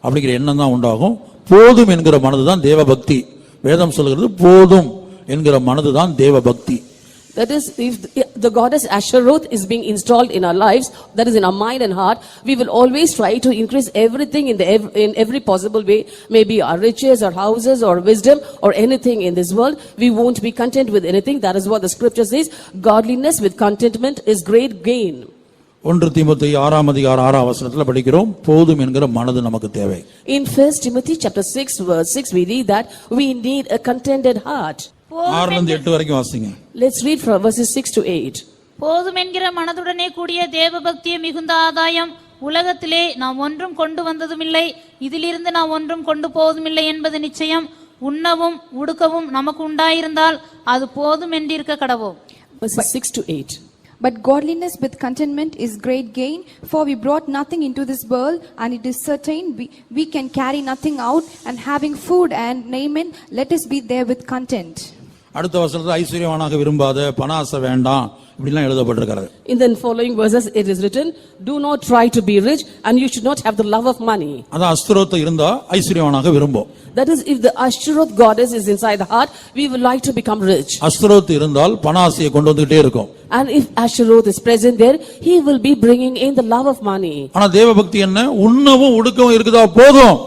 அப்படிங்கிற எண்ணம் தான் உண்டாகும். போதும் என்கிற மனது தான் தேவ பக்தி. வேதம் சொல்கிறது போதும் என்கிற மனது தான் தேவ பக்தி. That is, if the goddess Asheroth is being installed in our lives, that is in our mind and heart, we will always try to increase everything in every possible way, maybe our riches or houses or wisdom or anything in this world. We won't be content with anything. That is what the scripture says. Godliness with contentment is great gain. 1 தீமோத்தேயு 6:6 படிக்கிறோம், போதும் என்கிற மனது நமக்கு தேவை. In 1 Timothy chapter 6 verse 6 we read that we need a contented heart. 6-8 வரைக்கும் வாசிங்க. Let's read from verses 6 to 8. போதும் என்கிற மனதுடனே கூடிய தேவபக்தியே மிகுந்த ஆதாயம். உலகத்திலே நாம் ஒன்றும் கொண்டு வந்ததுமில்லை, இதிலிருந்து நாம் ஒன்றும் கொண்டு போவதுமில்லை என்பது நிச்சயம். உண்ணவும் உடுக்கவும் நமக்கு உண்டாயிருந்தால் அது போதும் என்றிருக்க கடவோம். Verses 6 to 8. But godliness with contentment is great gain, for we brought nothing into this world, and it is certain we can carry nothing out, and having food and raiment, let us be there with content. அடுத்த வசனத்துல ஐஸ்வர்யவானாக விரும்பாத, பண ஆசை வேண்டாம் இப்படிலாம் எழுதப்பட்டிருக்கிறது. In the following verses it is written, do not try to be rich and you should not have the love of money. அதான் அஸ்தரோத்து இருந்தா ஐஸ்வர்யவானாக விரும்பும். That is, if the Ashtaroth goddess is inside the heart, we would like to become rich. அஸ்தரோத்து இருந்தால் பண ஆசையை கொண்டு வந்துட்டே இருக்கும். And if Ashtaroth is present there, he will be bringing in the love of money. ஆனா தேவபக்தி என்ன? உண்ணவும் உடுக்கவும் இருக்குதா போதும்.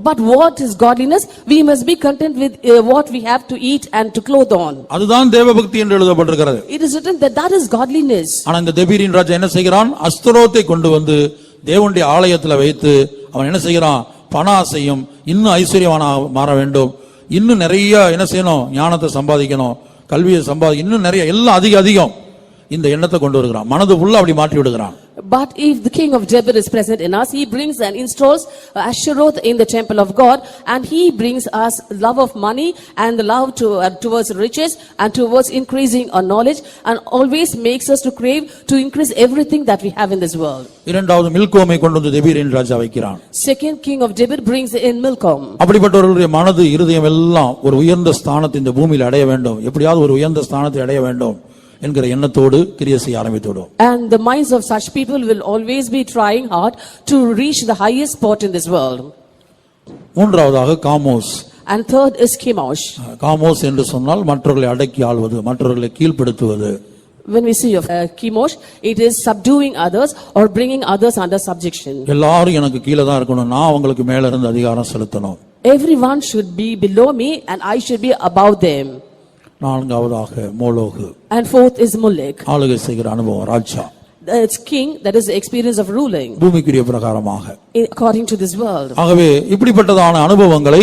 But what is godliness? We must be content with what we have to eat and to clothe on. அதுதான் தேவபக்தி என்று எழுதப்பட்டிருக்கிறது. It is written that that is godliness. ஆனா இந்த தெபீரின் ராஜா என்ன செய்கிறான்? அஸ்தரோத்தை கொண்டு வந்து தேவனுடைய ஆலயத்துல வைத்து அவன் என்ன செய்கிறான்? பண ஆசையும் இன்னும் ஐஸ்வர்யவானாக மாற வேண்டும், இன்னும் நிறைய என்ன செய்யணும்? ஞானத்தை சம்பாதிக்கணும், கல்வியை இன்னும் நிறைய எல்லாம் அதிகம் இந்த எண்ணத்தை கொண்டு வருகிறான். மனது உள்ள அப்படி மாற்றி விடுகிறான். But if the king of Debir is present in us, he brings and installs Asheroth in the temple of God, and he brings us love of money and the love towards riches and towards increasing our knowledge, and always makes us to crave to increase everything that we have in this world. இரண்டாவது மில்கோமை கொண்டு வந்து தெபீரின் ராஜா வைக்கிறான். Second king of Debir brings in Milcom. அப்படிப்பட்டவர்களுடைய மனது இருதயம் எல்லாம் ஒரு உயர்ந்த ஸ்தானத்தை இந்த பூமியில் அடைய வேண்டும், எப்படியாவது ஒரு உயர்ந்த ஸ்தானத்தை அடைய வேண்டும் என்கிற எண்ணத்தோடு கிரியை செய்ய ஆரம்பித்துவிடும். And the minds of such people will always be trying hard to reach the highest spot in this world. மூன்றாவதாக காமோஸ். And third is Chemosh. காமோஸ் என்று சொன்னால் மற்றவர்களை அடக்கி ஆள்வது, மற்றவர்களை கீழ்ப்படுத்துவது. When we see of Chemosh, it is subduing others or bringing others under subjection. எல்லாரும் எனக்கு கீழே தான் இருக்கணும், நான் அவங்களுக்கு மேல இருந்து அதிகாரம் செலுத்தணும். Everyone should be below me and I should be above them. நான்காவதாக மோலோகு. And fourth is Molech. ஆளுகை செய்கிற அனுபவம், ராஜா. It's king, that is the experience of ruling பூமிக்குரிய பிரகாரமாக. according to this world. ஆகவே இப்படிப்பட்டதான அனுபவங்களை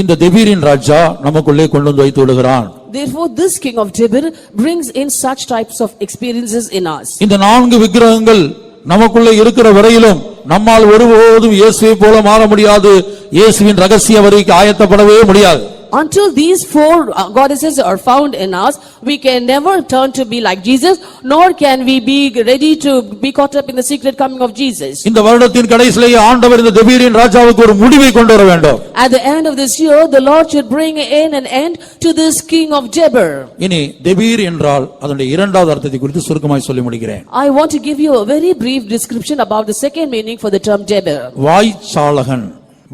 இந்த தெபீரின் ராஜா நமக்குள்ளே கொண்டு வந்து வைத்து விடுகிறான். Therefore this king of Debir brings in such types of experiences in us. இந்த 4 விக்கிரகங்கள் நமக்குள்ளே இருக்கிற வரையிலும் நம்மால் ஒருபோதும் இயேசுவை போல மாற முடியாது, இயேசுவின் ரகசிய வருகைக்கு ஆயத்தப்படவே முடியாது. Until these 4 goddesses are found in us, we can never turn to be like Jesus, nor can we be ready to be caught up in the secret coming of Jesus. இந்த வருடத்தின் கடைசியிலே ஆண்டவர் இந்த தெபீரின் ராஜாவுக்கு ஒரு முடிவை கொண்டு வர வேண்டும். At the end of this year, the Lord should bring in an end to this king of Debir. இனி தெபீர் என்றால் அதனுடைய இரண்டாவது அர்த்தத்தை குறித்து சுருக்கமாய் சொல்லி முடிக்கிறேன். I want to give you a very brief description about the second meaning for the term Debir. வாய்ச்சாலகன்.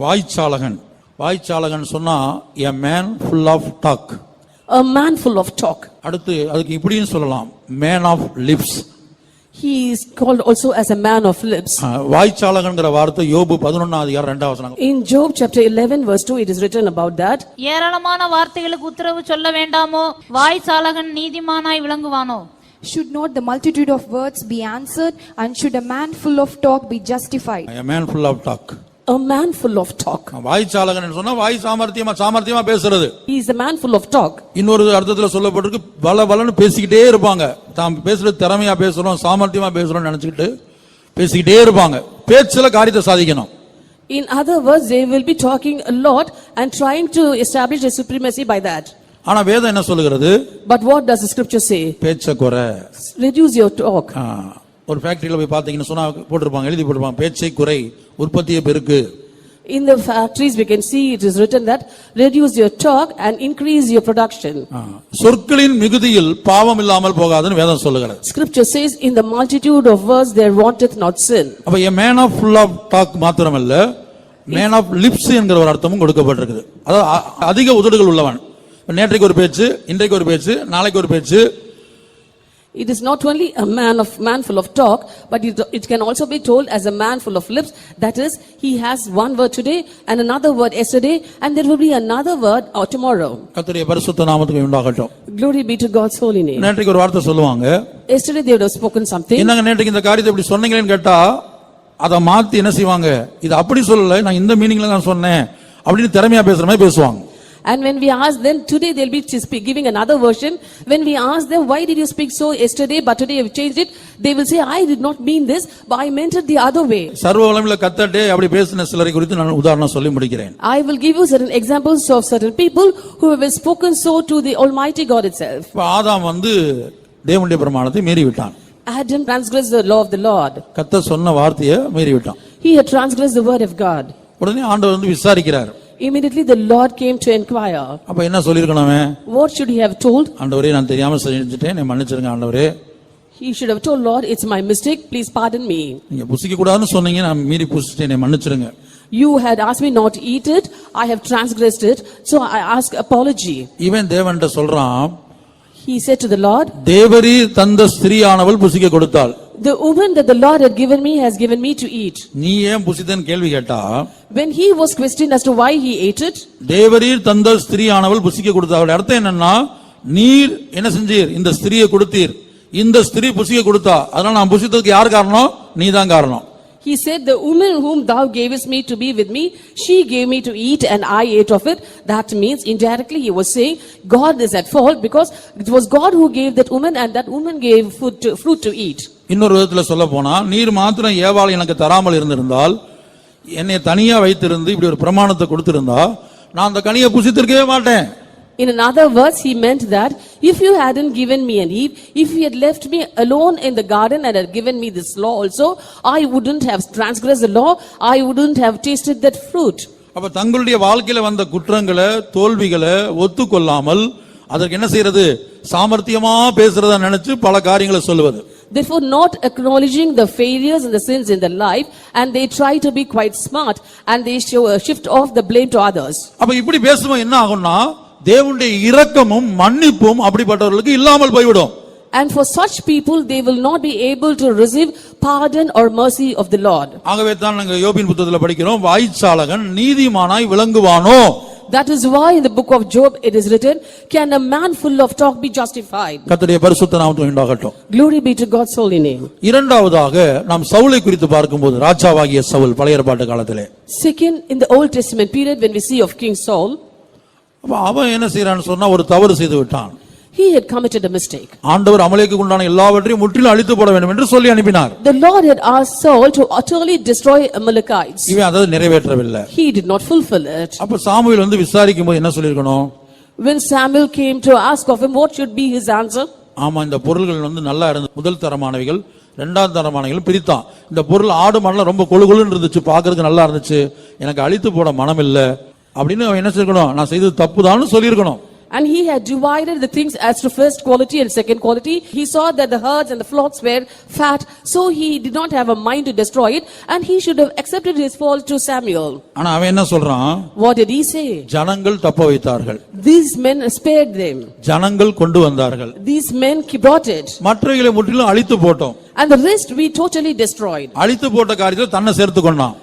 வாய்ச்சாலகன் வாய்ச்சாலகன் சொன்னா a man full of talk. A man full of talk. அடுத்து அதுக்கு இப்படியும் சொல்லலாம், man of lips. He is called also as a man of lips. வாய்ச்சாலகன்ங்கற வார்த்தை யோபு 11:2. In Job chapter 11 verse 2 it is written about that. ஏராளமான வார்த்தைகளுக்கு உத்தரவு சொல்ல வேண்டாமோ, வாய்ச்சாலகன் நீதிமானாய் விளங்குவானோ? Should not the multitude of words be answered, and should a man full of talk be justified? A man full of talk. A man full of talk. வாய்ச்சாலகன் சொன்னா வாய் சாமர்த்தியமா பேசுறது. He is a man full of talk. இன்னொரு அர்த்தத்துல சொல்லப்பட்டிருக்கு, பலன்னு பேசிக்கிட்டே இருப்பாங்க. தாம் பேசுறது திறமையா பேசுறோம், சாமர்த்தியமா பேசுறோம்னு நினைச்சுக்கிட்டு பேசிக்கிட்டே இருப்பாங்க. பேச்சுல காரியத்தை சாதிக்கணும். In other words, they will be talking a lot and trying to establish a supremacy by that. ஆனா வேதம் என்ன சொல்லுகிறது? But what does the scripture say? பேச்ச குறை. Reduce your talk. ஒரு ஃபேக்டரியில போய் பாத்தீங்கன்னா சொன்னா போட்டுருப்பாங்க, எழுதி போட்டுருப்பாங்க, பேச்சை குறை, உற்பத்தியை பெருக்கு. In the factories we can see it is written that reduce your talk and increase your production. சொற்களின் மிகுதியில் பாவம் இல்லாமல் போகாதுன்னு வேதம் சொல்லுகிறது. Scripture says in the multitude of words there wanteth not sin. அப்ப a man of full of talk மாத்திரமல்ல, man of lips என்கிற ஒரு அர்த்தமும் கொடுக்கப்பட்டிருக்குது. அதாவது அதிக உதடுகள் உள்ளவன். நேற்றைக்கு ஒரு பேச்சு, இன்றைக்கு ஒரு பேச்சு, நாளைக்கு ஒரு பேச்சு. It is not only a man full of talk, but it can also be told as a man full of lips. That is, he has one word today and another word yesterday, and there will be another word tomorrow. கர்த்தருடைய பரிசுத்த நாமத்துக்கு உண்டாகட்டும். Glory be to God's holy name. நேற்றைக்கு ஒரு வார்த்தை சொல்லுவாங்க. Yesterday they would have spoken something. என்னங்க நேற்றைக்கு இந்த காரியத்தை இப்படி சொன்னீங்களேன்னு கேட்டா அதை மாத்தி என்ன செய்வாங்க, இது அப்படி சொல்லல, நான் இந்த மீனிங்ல தான் சொன்னேன் அப்படின்னு திறமையா பேசுற மாதிரி பேசுவாங்க. And when we ask them, today they'll be giving another version. When we ask them, why did you speak so yesterday, but today you've changed it? They will say, I did not mean this, but I meant it the other way. சர்வ வல்லமையுள்ள கர்த்தரே அப்படி பேசின சிலரை குறித்து நான் உதாரணம் சொல்லி முடிக்கிறேன். I will give you certain examples of certain people who have spoken so to the Almighty God itself. ஆதாம் வந்து தேவனுடைய பிரமாணத்தை மீறி விட்டான். Adam transgressed the law of the Lord. கர்த்தர் சொன்ன வார்த்தையை மீறி விட்டான். He had transgressed the word of God. உடனே ஆண்டவர் வந்து விசாரிக்கிறார். Immediately the Lord came to inquire. அப்ப என்ன சொல்லிருக்கணுமே? What should he have told? ஆண்டவரே நான் தெரியாம செஞ்சிட்டேன், என்னை மன்னிச்சிடுங்க ஆண்டவரே. He should have told, Lord, it's my mistake, please pardon me. நீங்க புசிக்க கூடாதுன்னு சொன்னீங்க, நான் மீறி புசிச்சிட்டேன், என்னை மன்னிச்சிடுங்க. You had asked me not to eat it, I have transgressed it, so I ask apology. இவன் தேவன்கிட்ட சொல்றான். He said to the Lord, Devri தந்த ஸ்திரீயானவள் புசிக்க கொடுத்தாள். the woman that the Lord had given me has given me to eat. நீ ஏன் புசித்தேன்னு கேள்வி கேட்டா, when he was questioned as to why he ate it, தேவரீர் தந்த ஸ்திரீயானவள் புசிக்க கொடுத்தாள். அர்த்தம் என்னன்னா, நீர் என்ன செஞ்சீர், இந்த ஸ்திரியை கொடுத்தீர், இந்த ஸ்திரீ புசிக்க கொடுத்தா, அதனால நான் புசித்ததுக்கு யார் காரணம்? நீதான் காரணம். he said, the woman whom thou gavest me to be with me, she gave me to eat and I ate of it. That means indirectly he was saying God is at fault because it was God who gave that woman and that woman gave fruit to eat. இன்னொரு விதத்துல சொல்ல போனா, நீர் மாத்திரம் ஏவாள் எனக்கு தராமல் இருந்திருந்தால், என்னை தனியா வைத்திருந்து இப்படி ஒரு பிரமாணத்தை கொடுத்திருந்தா, நான் அந்த கனியை புசித்திருக்கவே மாட்டேன். In another words, he meant that if you hadn't given me an Eve, if you had left me alone in the garden and had given me this law also, I wouldn't have transgressed the law, I wouldn't have tasted that fruit. அப்ப தங்களுடைய வாழ்க்கையில வந்த குற்றங்களை, தோல்விகளை ஒத்துக்கொள்ளாமல் அதற்கு என்ன செய்யறது, சாமர்த்தியமா பேசுறதா நினைச்சு பல காரியங்களை சொல்லுவது. Therefore, not acknowledging the failures and the sins in their life, and they try to be quite smart and they shift off the blame to others. அப்ப இப்படி பேசும்போது என்ன ஆகும்னா, தேவனுடைய இரக்கமும் மன்னிப்பும் அப்படிப்பட்டவர்களுக்கு இல்லாமல் போய்விடும். And for such people, they will not be able to receive pardon or mercy of the Lord. ஆகவே தான் நாங்கள் யோபின் புத்தகத்தில் படிக்கிறோம், வாய்ச்சாலகன் நீதிமானாய் விளங்குவானோ. That is why in the book of Job it is written, can a man full of talk be justified? கர்த்தருடைய பரிசுத்த நாமத்துக்கு உண்டாகட்டும். Glory be to God's holy name. இரண்டாவதாக நாம் சவுலை குறித்து பார்க்கும்போது, ராஜாவாகிய சவுல் பழைய ஏற்பாட்டு காலத்திலே. Second, in the Old Testament period when we see of King Saul, அவன் என்ன செய்யறான்னு சொன்னா, ஒரு தவறு செய்து விட்டான். he had committed a mistake. ஆண்டவர் அமலேக்கு உண்டான எல்லாவற்றையும் முற்றிலும் அழித்து போட வேண்டும் என்று சொல்லி அனுப்பினார். The Lord had asked Saul to utterly destroy Amalekites. இவன் அதை நிறைவேற்றவில்லை. He did not fulfill it. அப்ப சாமுவேல் வந்து விசாரிக்கும் போது என்ன சொல்லிருக்கணும்? When Samuel came to ask of him what should be his answer, ஆமா, இந்த பொருள்கள் வந்து நல்லா இருந்தது, முதல் தரமானவைகள், இரண்டாம் தரமானவைகள் பிரித்தான். இந்த பொருள் ஆடு மாடெல்லாம் ரொம்ப கொழுகொழுன்னு இருந்துச்சு, பாக்குறதுக்கு நல்லா இருந்துச்சு, எனக்கு அழித்து போட மனம் இல்ல அப்படின்னு அவன் என்ன செய்யணும், நான் செய்தது தப்புதான்னு சொல்லியிருக்கணும். and he had divided the things as to first quality and second quality. He saw that the herds and the flocks were fat, so he did not have a mind to destroy it, and he should have accepted his fault to Samuel. ஆனா அவன் என்ன சொல்றான்? What did he say? ஜனங்கள் தப்ப வைத்தார்கள், These men spared them, ஜனங்கள் கொண்டு வந்தார்கள், these men brought it, மற்றவைகளை முற்றிலும் அழித்து போட்டோம், and the rest we totally destroyed. அழித்து போட்ட காரியத்தில் தன்னை சேர்த்து கொண்டான்.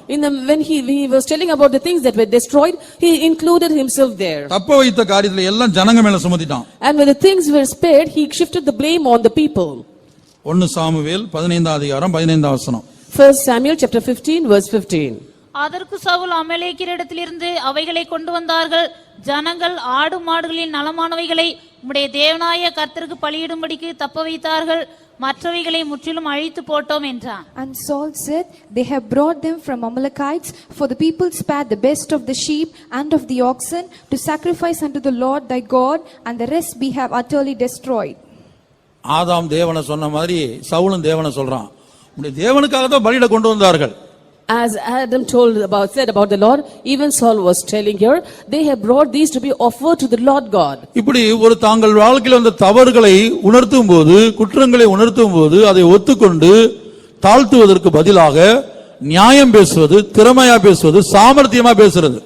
When he was telling about the things that were destroyed, he included himself there. தப்ப வைத்த காரியத்தில் எல்லாம் ஜனங்க மேல சுமத்திட்டான். And when the things were spared, he shifted the blame on the people. 1 Samuel 15 அதிகாரம் 15 வசனம். 1 Samuel chapter 15 verse 15. அதற்கு சவுல் அமலேக்கியரிடத்திலிருந்து அவைகளை கொண்டு வந்தார்கள். ஜனங்கள் ஆடு மாடுகளின் நலமானவைகளை உம்முடைய தேவனாய கர்த்தருக்கு பலியிடும்படிக்கு தப்ப வைத்தார்கள், மற்றவைகளை முற்றிலும் அழித்து போட்டோம் என்றான். And Saul said, they have brought them from Amalekites, for the people spared the best of the sheep and of the oxen to sacrifice unto the Lord thy God, and the rest we have utterly destroyed. ஆதாம் தேவனை சொன்ன மாதிரி சவுலும் தேவனை சொல்றான், உம்முடைய தேவனுக்காக தான் பலியிட கொண்டு வந்தார்கள், As Adam said about the Lord, even Saul was telling here, they have brought these to be offered to the Lord God. இப்படி ஒரு தாங்கள் வாழ்க்கையில் வந்த தவறுகளை உணர்த்தும் போது, குற்றங்களை உணர்த்தும் போது அதை ஒத்துக்கொண்டு தாழ்த்துவதற்கு பதிலாக நியாயம் பேசுவது, திறமையா பேசுவது, சாமர்த்தியமா பேசுறது.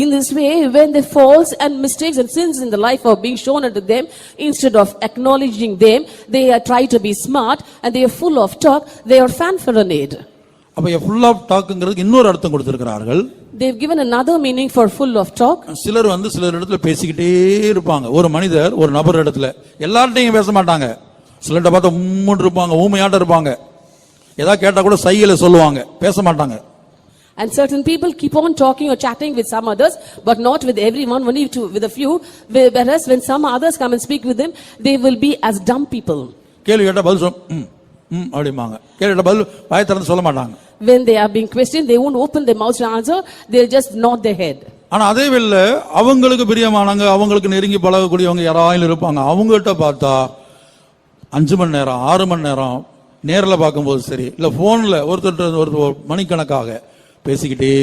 In this way, when the faults and mistakes and sins in the life are being shown unto them, instead of acknowledging them, they are trying to be smart and they are full of talk, they are fanfaronade. அப்ப full of talkங்கிறதுக்கு இன்னொரு அர்த்தம் கொடுத்திருக்கிறார்கள். They've given another meaning for full of talk. சிலர் சிலர் இடத்துல பேசிக்கிட்டே இருப்பாங்க. ஒரு மனிதர் ஒரு நபர் இடத்துல எல்லார்ட்டையும் பேச மாட்டாங்க. சிலர்ட்ட பார்த்தா உம்முன்னு இருப்பாங்க, ஊமையாட்ட இருப்பாங்க. ஏதாவது கேட்டா கூட சைகையில சொல்லுவாங்க, பேச மாட்டாங்க. And certain people keep on talking or chatting with some others, but not with everyone, only with a few. Whereas when some others come and speak with them, they will be as dumb people. கேள்வி கேட்டா பதில் அப்படிம்பாங்க. கேள்வி கேட்டா பதில் வாயை திறந்து சொல்ல மாட்டாங்க. When they are being questioned, they won't open their mouth to answer, they'll just nod their head. ஆனா அதே வேளை அவங்களுக்கு பிரியமானவங்க, அவங்களுக்கு நெருங்கி பழகக்கூடியவங்க யாராயிலும் இருப்பாங்க. அவங்ககிட்ட பார்த்தா 5 மணி நேரம் 6 மணி நேரம் நேரில் பார்க்கும்போது சரி, இல்ல போன்ல ஒரு மணிக்கணக்காக பேசிக்கிட்டே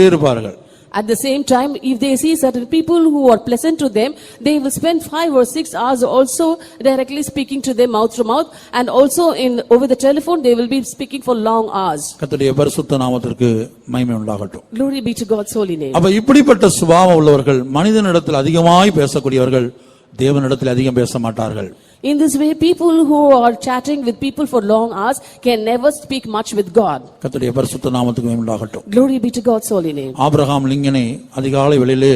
இருப்பார்கள். At the same time, if they see certain people who are pleasant to them, they will spend 5 or 6 hours also directly speaking to them mouth to mouth, and also over the telephone they will be speaking for long hours. கர்த்தருடைய பரிசுத்த நாமத்திற்கு மகிமை உண்டாகட்டும். Glory be to God's holy name. அப்ப இப்படிப்பட்ட சுபாவம் உள்ளவர்கள், மனிதனிடத்தில் அதிகமாய் பேசக்கூடியவர்கள், தேவனிடத்தில் அதிகம் பேச மாட்டார்கள். In this way, people who are chatting with people for long hours can never speak much with God. கர்த்தருடைய பரிசுத்த நாமத்துக்கு மகிமை உண்டாகட்டும். Glory be to God's holy name. Abraham லிங்கனை அதிகாலை வேளையிலே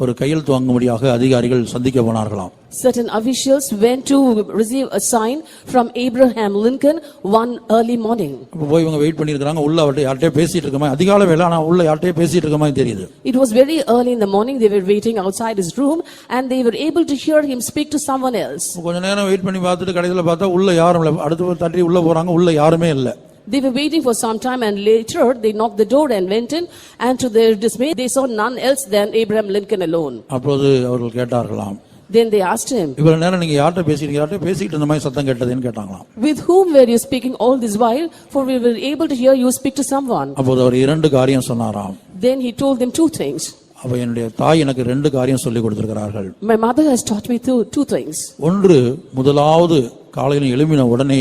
ஒரு கையெழுத்து வாங்கும்படியாக அதிகாரிகள் சந்திக்க போனார்களாம். Certain officials went to receive a sign from Abraham Lincoln one early morning. அப்ப போய் இவங்க வெயிட் பண்ணியிருக்காங்க. உள்ள அவர்கிட்ட யார்கிட்டயே பேசிட்டு இருக்கமா, அதிகாலை வேளை, ஆனா உள்ள யார்கிட்டயே பேசிட்டு இருக்கமா தெரியுது. It was very early in the morning. They were waiting outside his room and they were able to hear him speak to someone else. கொஞ்ச நேரம் வெயிட் பண்ணி பார்த்துட்டு கடைசில பார்த்தா உள்ள யாரும் இல்ல. அடுத்து தட்டி உள்ள போறாங்க, உள்ள யாருமே இல்ல. They were waiting for some time and later they knocked the door and went in, and to their dismay they saw none else than Abraham Lincoln alone. அப்போது அவர்கள் கேட்டார்களாம், Then they asked him, இவ்வளவு நேரம் நீங்க யார்கிட்ட பேசிட்டு இந்த மாதிரி சத்தம் கேட்டதுன்னு கேட்டாங்களாம். with whom were you speaking all this while, for we were able to hear you speak to someone. அப்போது அவர் 2 காரியம் சொன்னாராம். Then he told them 2 things. அப்ப என்னுடைய தாய் எனக்கு 2 காரியம் சொல்லி கொடுத்திருக்கிறார்கள். My mother has taught me two things. ஒன்று, முதலாவது காலையில எழும்பின உடனே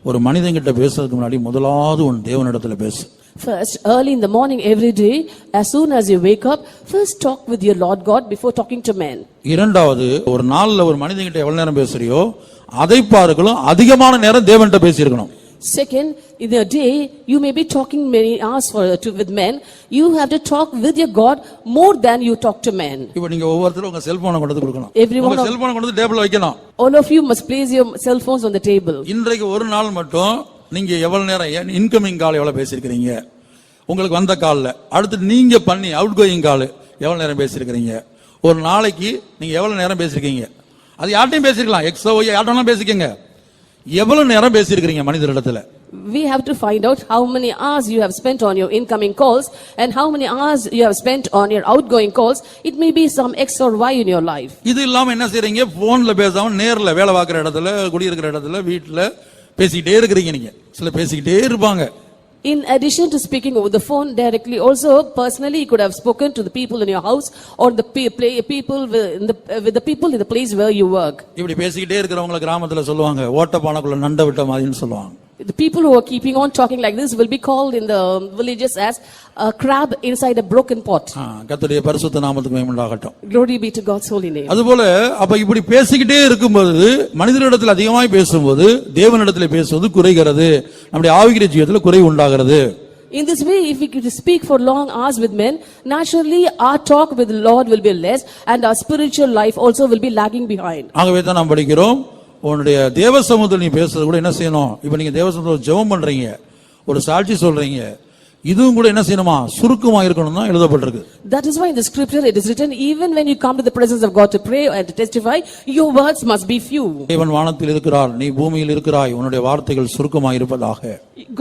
ஒரு மனிதன்கிட்ட பேசுறதுக்கு முன்னாடி முதலாவது உன் தேவனிடத்துல பேசு. First, early in the morning every day, as soon as you wake up, first talk with your Lord God before talking to men. இரண்டாவது, ஒரு நாள்ல ஒரு மனிதன்கிட்ட எவ்வளவு நேரம் பேசுறியோ அதை பார்க்கலாம் அதிகமான நேரம் தேவன்கிட்ட பேசியிருக்கணும். Second, in a day, you may be talking many hours with men. You have to talk with your God more than you talk to men. இப்போ நீங்க ஒவ்வொருத்தரும் உங்க செல்போனை கொண்டு வந்து கொடுக்கணும். Everyone உங்க செல்போனை கொண்டு வந்து டேபிள்ல வைக்கணும். All of you must place your cell phones on the table. இன்றைக்கு ஒரு நாள் மட்டும் நீங்க எவ்வளவு நேரம் இன்கமிங் கால் எவ்வளவு பேசியிருக்கீங்க, உங்களுக்கு வந்த கால்ல அடுத்து நீங்க பண்ணி அவுட் கோயிங் கால் எவ்வளவு நேரம் பேசியிருக்கீங்க, ஒரு நாளைக்கு நீங்க எவ்வளவு நேரம் பேசியிருக்கீங்க, அது யார்ட்டையும் பேசிருக்கலாம், எக்ஸோ யார்ட்டையும் பேசிக்கங்க, எவ்வளவு நேரம் பேசியிருக்கீங்க மனிதரிடத்துல. We have to find out how many hours you have spent on your incoming calls and how many hours you have spent on your outgoing calls. It may be some X or Y in your life. இது இல்லாம என்ன செய்றீங்க, போன்ல பேசாம நேர்ல வேலை பார்க்குற இடத்துல, குடியிருக்கிற இடத்துல, வீட்டுல பேசிக்கிட்டே இருக்கிறீங்க. நீங்க சில பேசிக்கிட்டே இருப்பாங்க. In addition to speaking over the phone directly, also personally you could have spoken to the people in your house or the people with the people in the place where you work. இப்படி பேசிக்கிட்டே இருக்கிறவங்க கிராமத்துல சொல்லுவாங்க, ஓட்டப்பானைக்குள்ள நண்ட விட்ட மாதிரின்னு சொல்லுவாங்க. The people who are keeping on talking like this will be called in the villages as a crab inside a broken pot. கர்த்தருடைய பரிசுத்த நாமத்துக்கு மகிமை உண்டாகட்டும். Glory be to God's holy name. அதுபோல அப்ப இப்படி பேசிக்கிட்டே இருக்கும்போது, மனிதரிடத்தில் அதிகமாய் பேசும்போது தேவனிடத்தில் பேசுவது குறைகிறது, நம்முடைய ஆவிக்குரிய ஜீவிதத்தில் குறைவு உண்டாகிறது. In this way, if we could speak for long hours with men, naturally our talk with the Lord will be less and our spiritual life also will be lagging behind. ஆகவே தான் நாம் படிக்கிறோம், உன்னுடைய தேவ சமூகத்தில் நீ பேசுறது கூட என்ன செய்யணும், இப்ப நீங்க தேவ சமூகத்தில் ஜெபம் பண்றீங்க, ஒரு சாட்சி சொல்றீங்க, இதுவும் கூட என்ன செய்யணுமா, சுருக்கமா இருக்கணும் தான் எழுதப்பட்டிருக்கு. That is why in the scripture it is written, even when you come to the presence of God to pray and to testify, your words must be few. தேவன் வானத்தில் இருக்கிறார், நீ பூமியில் இருக்கிறாய், உன்னுடைய வார்த்தைகள் சுருக்கமா இருப்பதாக.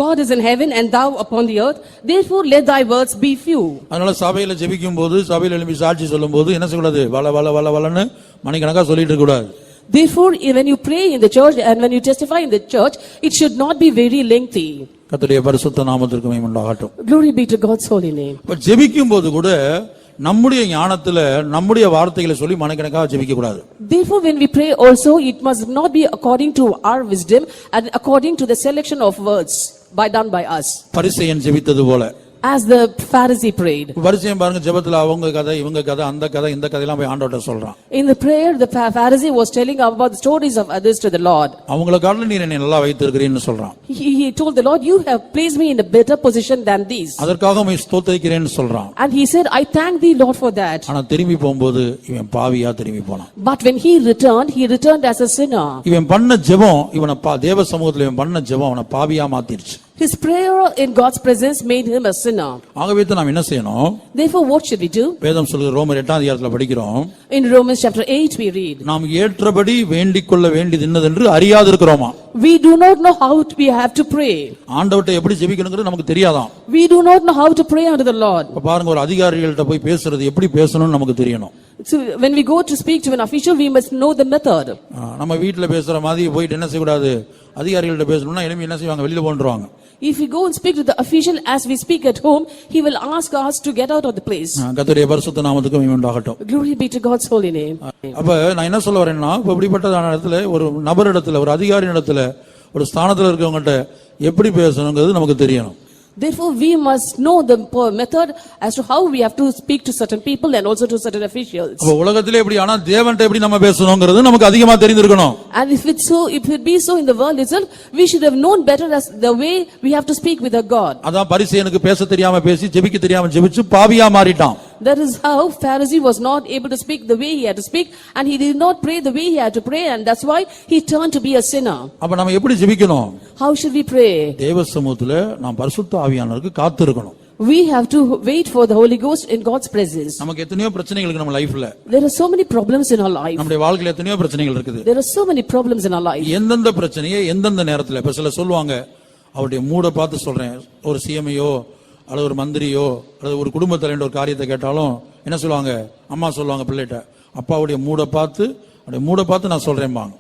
God is in heaven and thou upon the earth, therefore let thy words be few. அதனால சபையில ஜெபிக்கும் போது, சபையில எழுப்பி சாட்சி சொல்லும் போது என்ன செய்யக்கூடாது, வள வள வள வளன்னு மணிக்கணக்கா சொல்லிட்டு இருக்க கூடாது. Therefore, when you pray in the church and when you testify in the church, it should not be very lengthy. கர்த்தருடைய பரிசுத்த நாமத்திற்கு மகிமை உண்டாகட்டும். Glory be to God's holy name. இப்ப ஜெபிக்கும் போது கூட நம்முடைய ஞானத்துல நம்முடைய வார்த்தைகளை சொல்லி மனக்கணக்காக ஜெபிக்க கூடாது. Therefore, when we pray also, it must not be according to our wisdom and according to the selection of words done by us. பரிசேயன் ஜெபித்தது போல. As the Pharisee prayed. பரிசேயன் பாருங்க ஜெபத்துல அவங்க கதை இவங்க கதை அந்த கதை இந்த கதையெல்லாம் போய் ஆண்டவர்ட்ட சொல்றான். In the prayer, the Pharisee was telling about the stories of others to the Lord. அவங்கள காட்டிலும் நீர் என்னை நல்லா வைத்திருக்கிறீன்னு சொல்றான். He told the Lord, you have placed me in a better position than these. அதற்காக உம்மை ஸ்தோத்திரிக்கிறேன்னு சொல்றான். And he said, I thank thee, Lord, for that. ஆனா திரும்பி போகும்போது இவன் பாவியா திரும்பி போனான். But when he returned as a sinner. இவன் பண்ண ஜெபம் இவனை தேவ சமூகத்துல இவன் பண்ண ஜெபம் அவனை பாவியா மாத்திருச்சு. His prayer in God's presence made him a sinner. ஆகவே நாம் என்ன செய்யணும்? Therefore, what should we do? வேதம் சொல்லுகிற ரோமர் 8ஆம் அதிகாரத்துல படிக்கிறோம். In Romans chapter 8 we read. நாம் ஏற்றபடி வேண்டிக் கொள்ள வேண்டியது என்னதென்று அறியாதிருக்கிறோமா? We do not know how we have to pray. ஆண்டவர்ட்ட எப்படி ஜெபிக்கணும்ங்கிறது நமக்கு தெரியாதாம். We do not know how to pray unto the Lord. இப்ப பாருங்க ஒரு அதிகாரிகள்ட்ட போய் பேசுறது எப்படி பேசணும்னு நமக்கு தெரியணும். So when we go to speak to an official, we must know the method. நம்ம வீட்ல பேசுற மாதிரி போயிட்டு என்ன செய்ய கூடாது? அதிகாரிகள்ட்ட பேசணும்னா எனிமி என்ன செய்வாங்க? வெளியில போன்றுவாங்க. If we go and speak to the official as we speak at home, he will ask us to get out of the place. கர்த்தருடைய பரிசுத்த நாமத்துக்கு மகிமை உண்டாகட்டும். Glory be to God's holy name. அப்ப நான் என்ன சொல்ல வரேன்னா இப்படிப்பட்டதான இடத்துல ஒரு நபரிடத்துல ஒரு அதிகாரி இடத்துல ஒரு ஸ்தானத்துல இருக்கவங்ககிட்ட எப்படி பேசணுங்கிறது நமக்கு தெரியணும். Therefore, we must know the method as to how we have to speak to certain people and also to certain officials. அப்ப உலகத்திலே எப்படி ஆனா தேவன்ட்ட எப்படி நம்ம பேசணும்ங்கிறது நமக்கு அதிகமா தெரிந்திருக்கணும். And if it be so in the world itself, we should have known better as the way we have to speak with our God. அதான் பரிசேயனுக்கு பேச தெரியாம பேசி ஜெபிக்க தெரியாம ஜெபிச்சு பாவியா மாறிட்டான். That is how Pharisee was not able to speak the way he had to speak, and he did not pray the way he had to pray, and that's why he turned to be a sinner. அப்ப நம்ம எப்படி ஜெபிக்கணும்? How should we pray? தேவ சமூகத்துல நாம் பரிசுத்த ஆவியானவருக்கு காத்திருக்கணும். We have to wait for the Holy Ghost in God's presence. நமக்கு எத்தனையோ பிரச்சனைகள் இருக்கு நம்ம லைஃப்ல. There are so many problems in our life. நம்முடைய வாழ்க்கையில எத்தனையோ பிரச்சனைகள் இருக்குது. There are so many problems in our life. எந்தெந்த பிரச்சனையை எந்தெந்த நேரத்துல இப்ப சில சொல்லுவாங்க அவருடைய மூட பார்த்து சொல்றேன் ஒரு சிஎம்ஐயோ அல்லது ஒரு மந்திரியோ அல்லது ஒரு குடும்ப தலைவர் ஒரு காரியத்தை கேட்டாலும் என்ன சொல்லுவாங்க? அம்மா சொல்லுவாங்க பிள்ளைகிட்ட அப்பாவுடைய மூட பார்த்து நான் சொல்றேன்பாங்க.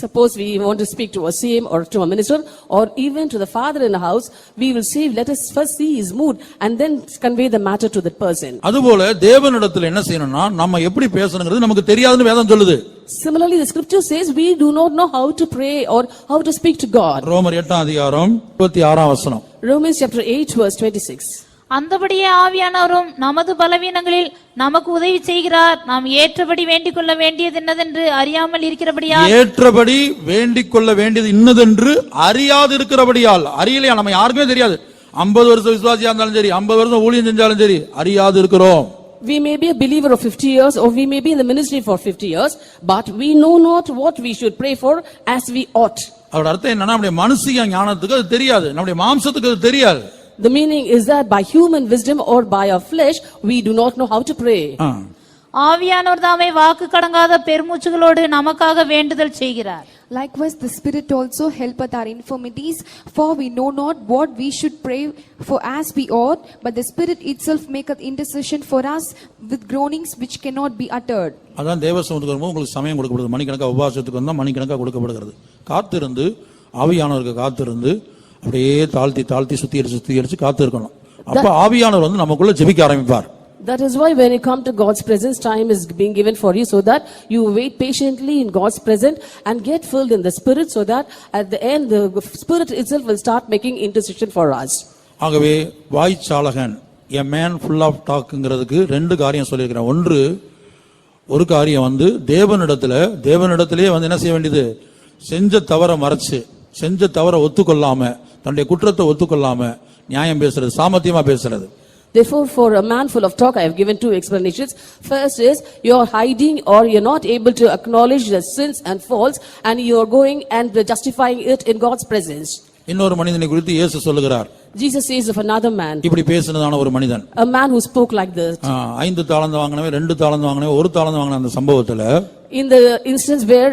Suppose we want to speak to a CM or to a minister or even to the father in the house, we will say, let us first see his mood and then convey the matter to that person. அதுபோல தேவனிடத்தில் என்ன செய்யணும்னா நம்ம எப்படி பேசணும்ங்கிறது நமக்கு தெரியாதுன்னு வேதம் சொல்லுது. Similarly, the scripture says we do not know how to pray or how to speak to God. ரோமர் 8ஆம் அதிகாரம் 26ஆம் வசனம். Romans chapter 8 verse 26. அந்தபடியே ஆவியானவரும் நமது பலவீனங்களில் நமக்கு உதவி செய்கிறார். நாம் ஏற்றபடி வேண்டிக் கொள்ள வேண்டியது என்னதென்று அறியாமல் இருக்கிறபடியால் ஏற்றபடி வேண்டிக் கொள்ள வேண்டியது இன்னதென்று அறியாது இருக்கிறபடியால். அறியலையா? நம்ம யாருக்குமே தெரியாது. 50 வருஷம் விசுவாசியா இருந்தாலும் சரி 50 வருஷம் ஊழியம் செஞ்சாலும் சரி அறியாது இருக்கிறோம். We may be a believer of 50 years or we may be in the ministry for 50 years, but we know not what we should pray for as we ought. அதோட அர்த்தம் என்னன்னா நம்முடைய மனுஷிய ஞானத்துக்கு அது தெரியாது, நம்முடைய மாம்சத்துக்கு அது தெரியாது. The meaning is that by human wisdom or by our flesh, we do not know how to pray. ஆவியானவர் தாமே வாக்கு கடங்காத பெருமூச்சுகளோடு நமக்காக வேண்டுதல் செய்கிறார். Likewise, the Spirit also helpeth our infirmities, for we know not what we should pray for as we ought, but the Spirit itself maketh intercession for us with groanings which cannot be uttered. அதான் தேவ சமூகத்துக்கு வரும்போது உங்களுக்கு சமயம் கொடுக்கப்படுது. மணிக்கணக்கா உபவாசத்துக்கு வந்தா மணிக்கணக்கா கொடுக்கப்படுகிறது. காத்திருந்து ஆவியானவருக்கு காத்திருந்து அப்படியே தாழ்த்தி சுத்திகரிச்சு காத்து இருக்கணும். அப்ப ஆவியானவர் வந்து நமக்குள்ள ஜெபிக்க ஆரம்பிப்பார். That is why when you come to God's presence, time is being given for you so that you wait patiently in God's presence and get filled in the Spirit so that at the end the Spirit itself will start making intercession for us. ஆகவே வாய்ச்சாலகன் a man full of talkங்கிறதுக்கு ரெண்டு காரியம் சொல்லியிருக்கிறேன். ஒரு காரியம் வந்து தேவனிடத்திலே வந்து என்ன செய்ய வேண்டியது? செஞ்ச தவற மறைச்சு செஞ்ச தவற ஒத்துக்கொள்ளாம தன்னுடைய குற்றத்தை ஒத்துக்கொள்ளாம நியாயம் பேசுறது, சாமர்த்தியமா பேசுறது. Therefore, for a man full of talk, I have given two explanations. First is, you are hiding or you are not able to acknowledge the sins and faults and you are going and justifying it in God's presence. இன்னொரு மனிதனை குறித்து இயேசு சொல்லுகிறார். Jesus says of another man. இப்படி பேசினதான ஒரு மனிதன். A man who spoke like this. 5 தாலந்து வாங்கினவன் 2 தாலந்து வாங்கினவன் 1 தாலந்து வாங்கின அந்த சம்பவத்துல in the instance where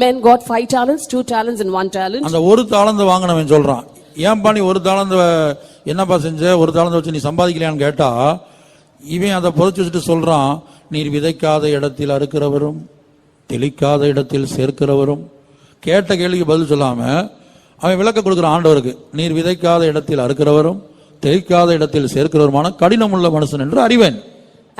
men got 5 talents, 2 talents and 1 talent. அந்த 1 தாலந்து வாங்கினவன் சொல்றான், ஏன்பா நீ 1 தாலந்து என்னப்பா செஞ்ச? 1 தாலந்து வச்சு நீ சம்பாதிக்கலையான்னு கேட்டா இவன் அதை புதைச்சு வச்சுட்டு சொல்றான், நீர் விதைக்காத இடத்தில் அறுக்கிறவரும் தெளிக்காத இடத்தில் சேர்க்கிறவரும், கேட்ட கேள்விக்கு பதில் சொல்லாம அவன் விளக்க கொடுக்கிற ஆண்டவருக்கு, நீர் விதைக்காத இடத்தில் அறுக்கிறவரும் தெளிக்காத இடத்தில் சேர்க்கிறவருமான கடினமுள்ள மனுஷன் என்று அறிவேன்.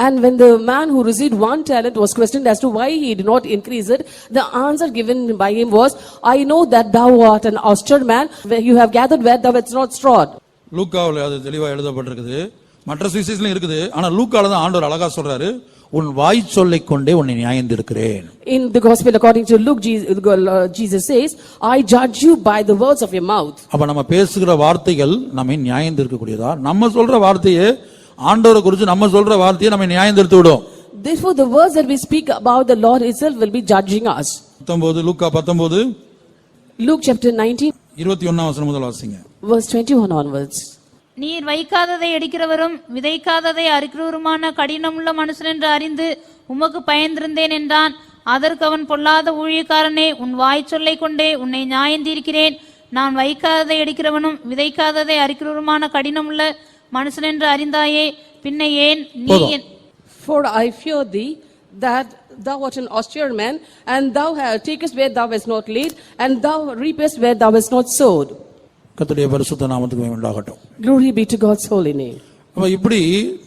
And when the man who received 1 talent was questioned as to why he did not increase it, the answer given by him was, I know that thou art an austere man, where you have gathered where thou hast not strawed. லூக்காவில் அது தெளிவா எழுதப்பட்டிருக்குது, மற்ற சுவிசேஷத்திலும் இருக்குது. ஆனா லூக்கால தான் ஆண்டவர் அழகா சொல்றாரு, உன் வாய் சொல்லை கொண்டே உன்னை நியாயந்திருக்கிறேன். In the gospel according to Luke, Jesus says, I judge you by the words of your mouth. அப்ப நம்ம பேசுகிற வார்த்தைகள் நம்மை நியாயந்திருக்கக்கூடியதா? நம்ம சொல்ற வார்த்தையே, ஆண்டவரை குறித்து நம்ம சொல்ற வார்த்தையை நம்ம நியாயந்திருத்து விடும். Therefore the words that we speak about the Lord itself will be judging us. 19 Luca 19 Luke chapter 19 21 வசனம் முதல் வாசிங்க. verse 21 onwards. நீர் வைக்காததை எடுக்கிறவரும் விதைக்காததை அறுக்கிறவருமான கடினமுள்ள மனுஷன் என்று அறிந்து உமக்கு பயந்திருந்தேன் என்றான். அதற்கு அவன், பொல்லாத ஊழியக்காரனே, உன் வாய் சொல்லை கொண்டே உன்னை நியாயந்தீர்க்கிறேன். நான் வைக்காததை எடுக்கிறவனும் விதைக்காததை அறுக்கிறவருமான கடினமுள்ள மனுஷன் என்று அறிந்தாயே, பின்ன ஏன் நீ For I fear thee that thou art an austere man, and thou takest where thou hast not laid, and thou reapest where thou hast not sowed. கர்த்தருடைய பரிசுத்த நாமத்துக்கு மகிமை உண்டாகட்டும். Glory be to God's holy name. அப்ப இப்படி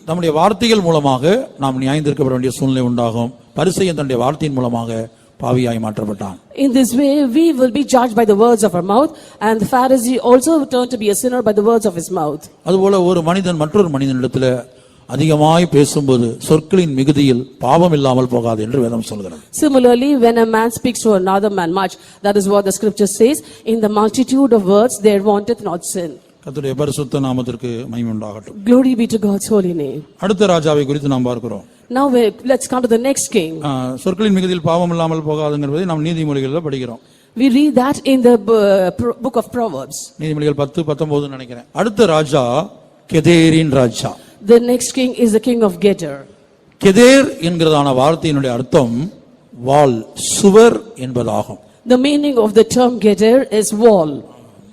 நம்முடைய வார்த்தைகள் மூலமாக நாம் நியாயந்திருக்கப்பட வேண்டிய சூழ்நிலை உண்டாகும். பரிசேயன் தன்னுடைய வார்த்தையின் மூலமாக பாவியாய் மாற்றப்பட்டான். In this way we will be judged by the words of our mouth, and the Pharisee also turned to be a sinner by the words of his mouth. அதுபோல ஒரு மனிதன் மற்றொரு மனிதனிடத்தில் அதிகமாய் பேசும்போது சொற்களின் மிகுதியில் பாவம் இல்லாமல் போகாது என்று வேதம் சொல்கிறது. Similarly, when a man speaks to another man much, that is what the scripture says, in the multitude of words there wanteth not sin. கர்த்தருடைய பரிசுத்த நாமத்திற்கு மகிமை உண்டாகட்டும். Glory be to God's holy name. அடுத்த ராஜாவை குறித்து நாம் பார்க்கிறோம். Now let's come to the next king. சொற்களின் மிகுதியில் பாவம் இல்லாமல் போகாதுங்கிறதை நாம் நீதிமொழிகளில் படிக்கிறோம். We read that in the book of Proverbs. நீதிமொழிகள் 10:19 நினைக்கிறேன். அடுத்த ராஜா கெதேரின் ராஜா. The next king is the king of Geder. கெதேர் என்கிறதான வார்த்தையினுடைய அர்த்தம் வால், சுவர் என்பதாகும். The meaning of the term Geder is wall.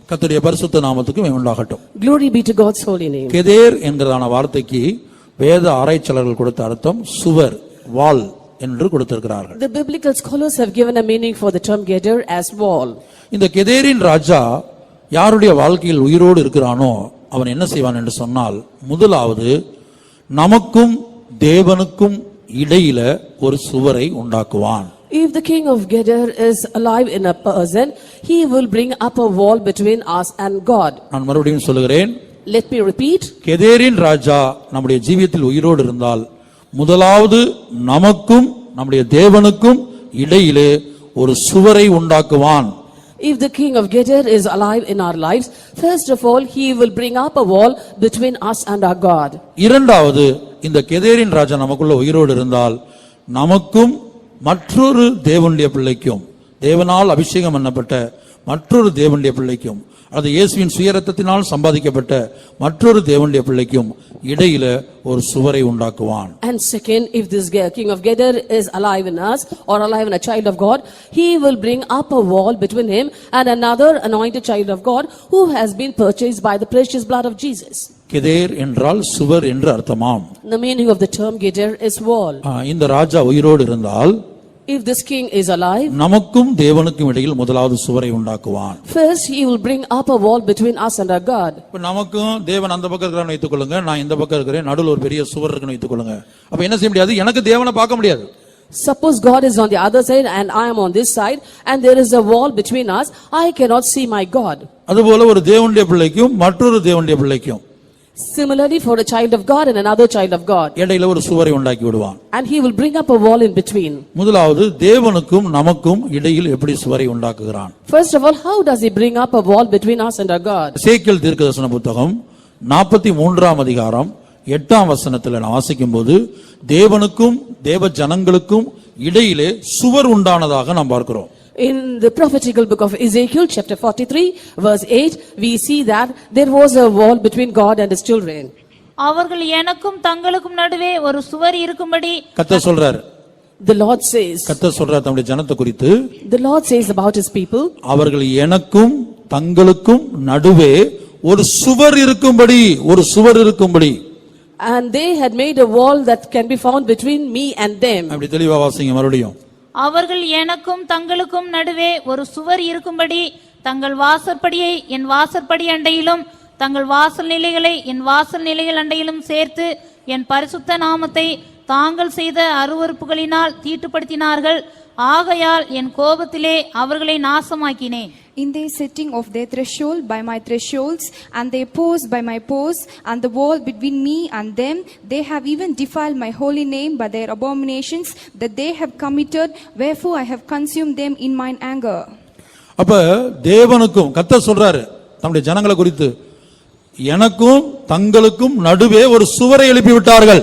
கர்த்தருடைய பரிசுத்த நாமத்துக்கு மகிமை உண்டாகட்டும். Glory be to God's holy name. கெதேர் என்கிறதான வார்த்தைக்கு வேத ஆராய்ச்சியாளர்கள் கொடுத்த அர்த்தம் சுவர், வால் என்று கொடுத்திருக்கிறார்கள். The biblical scholars have given a meaning for the term Geder as wall. இந்த கெதேரின் ராஜா யாருடைய வாழ்க்கையில் உயிரோடு இருக்கிறானோ அவன் என்ன செய்வான் என்று சொன்னால், முதலாவது நமக்கும் தேவனுக்கும் இடையில ஒரு சுவரை உண்டாக்குவான். If the king of Geder is alive in a person, he will bring up a wall between us and God. நான் மறுபடியும் சொல்லுகிறேன், Let me repeat. கெதேரின் ராஜா நம்முடைய ஜீவியத்தில் உயிரோடு இருந்தால் முதலாவது நமக்கும் நம்முடைய தேவனுக்கும் இடையிலே ஒரு சுவரை உண்டாக்குவான். If the king of Geder is alive in our lives, first of all, he will bring up a wall between us and our God. இரண்டாவது, இந்த கெதேரின் ராஜா நமக்குள்ள உயிரோடு இருந்தால் நமக்கும் மற்றொரு தேவனுடைய பிள்ளைக்கும், தேவனால் அபிஷேகம் பண்ணப்பட்ட மற்றொரு தேவனுடைய பிள்ளைக்கும், அது இயேசுவின் சுயரத்தத்தினால் சம்பாதிக்கப்பட்ட மற்றொரு தேவனுடைய பிள்ளைக்கும் இடையில ஒரு சுவரை உண்டாக்குவான். And second, if this king of Geder is alive in us or alive in a child of God, he will bring up a wall between him and another anointed child of God who has been purchased by the precious blood of Jesus. கெதேர் என்றால் சுவர் என்று அர்த்தமாம். The meaning of the term Geder is wall. இந்த ராஜா உயிரோடு இருந்தால், if this king is alive, நமக்கும் தேவனுக்கும் இடையில் முதலாவது சுவரை உண்டாக்குவான். First he will bring up a wall between us and our God. இப்ப நமக்கும் தேவன் அந்த பக்கம் இருக்கிறான்னு வைத்துக்கொள்ளுங்க, நான் இந்த பக்கம் இருக்கிறேன், நடுவில் ஒரு பெரிய சுவர் இருக்குன்னு வைத்துக்கொள்ளுங்க. அப்ப என்ன செய்ய முடியாது? எனக்கு தேவனை பார்க்க முடியாது. Suppose God is on the other side and I am on this side and there is a wall between us, I cannot see my God. அதுபோல ஒரு தேவனுடைய பிள்ளைக்கும் மற்றொரு தேவனுடைய பிள்ளைக்கும், Similarly for a child of God and another child of God, இடையில ஒரு சுவரை உண்டாக்கி விடுவான். and he will bring up a wall in between. முதலாவது தேவனுக்கும் நமக்கும் இடையில் எப்படி சுவரை உண்டாக்குகிறான்? First of all, how does he bring up a wall between us and our God? எசேக்கியேல் தீர்க்கதரிசன புத்தகம் 43ஆம் அதிகாரம் 8ஆம் வசனத்தில் நான் வாசிக்கும்போது, தேவனுக்கும் தேவ ஜனங்களுக்கும் இடையிலே சுவர் உண்டானதாக நாம் பார்க்கிறோம். In the prophetical book of Ezekiel chapter 43 verse 8, we see that there was a wall between God and his children. அவர்கள் எனக்கும் தங்களுக்கும் நடுவே ஒரு சுவர் இருக்கும்படி கர்த்தர் சொல்றார். The Lord says, கர்த்தர் சொல்றார் தம்முடைய ஜனத்தை குறித்து, the Lord says about his people, அவர்கள் எனக்கும் தங்களுக்கும் நடுவே ஒரு சுவர் இருக்கும்படி, ஒரு சுவர் இருக்கும்படி, and they had made a wall that can be found between me and them. அப்படி தெளிவா வாசிங்க மறுபடியும். அவர்கள் எனக்கும் தங்களுக்கும் நடுவே ஒரு சுவர் இருக்கும்படி தங்கள் வாசற்படியை என் வாசற்படி அண்டையிலும் தங்கள் வாசல் நிலைகளை என் வாசல் நிலைகள் அண்டையிலும் சேர்த்து என் பரிசுத்த நாமத்தை தாங்கள் செய்த அருவருப்புகளினால் தீட்டுப்படுத்தினார்கள். ஆகையால் என் கோபத்திலே அவர்களை நாசமாக்கினேன். In their setting of their threshold by my thresholds, and their posts by my posts, and the wall between me and them, they have even defiled my holy name by their abominations that they have committed, wherefore I have consumed them in mine anger. அப்ப தேவனுக்கும் கர்த்தர் சொல்றாரு தம்முடைய ஜனங்களை குறித்து, எனக்கும் தங்களுக்கும் நடுவே ஒரு சுவரை எழுப்பி விட்டார்கள்.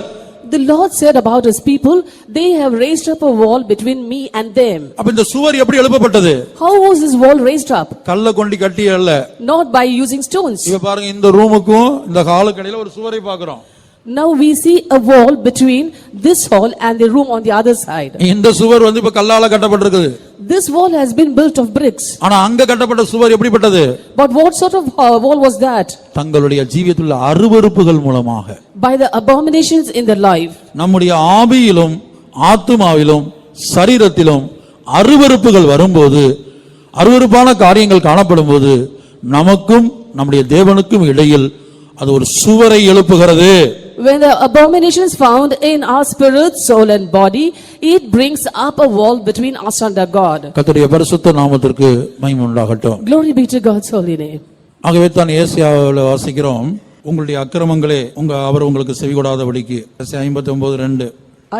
The Lord said about his people, they have raised up a wall between me and them. அப்ப இந்த சுவர் எப்படி எழுப்பப்பட்டது? How was this wall raised up? கல்ல கொண்டு கட்டி அல்ல. Not by using stones. இங்க பாருங்க, இந்த ரூமுக்கும் இந்த ஹாலுக்கு இடையில ஒரு சுவரை பார்க்கிறோம். Now we see a wall between this hall and the room on the other side. இந்த சுவர் வந்து இப்ப கல்லால கட்டப்பட்டிருக்குது. This wall has been built of bricks. ஆனா அங்க கட்டப்பட்ட சுவர் எப்படிப்பட்டது? But what sort of wall was that? தங்களுடைய ஜீவியத்தில் அருவருப்புகள் மூலமாக, By the abominations in their life. நம்முடைய ஆவியிலும் ஆத்துமாவிலும் சரீரத்திலும் அருவருப்புகள் வரும்போது, அருவருப்பான காரியங்கள் காணப்படும் போது, நமக்கும் நம்முடைய தேவனுக்கும் இடையில் அது ஒரு சுவரை எழுப்புகிறது. When the abomination is found in our spirit, soul and body, it brings up a wall between us and our God. கர்த்தருடைய பரிசுத்த நாமத்திற்கு மகிமை உண்டாகட்டும். Glory be to God's holy name. ஆகவே தான் ஏசாயாவில் வாசிக்கிறோம், உங்களுடைய அக்கிரமங்களே அவர் உங்களுக்கு செவிகொடாதபடிக்கு. 59:2.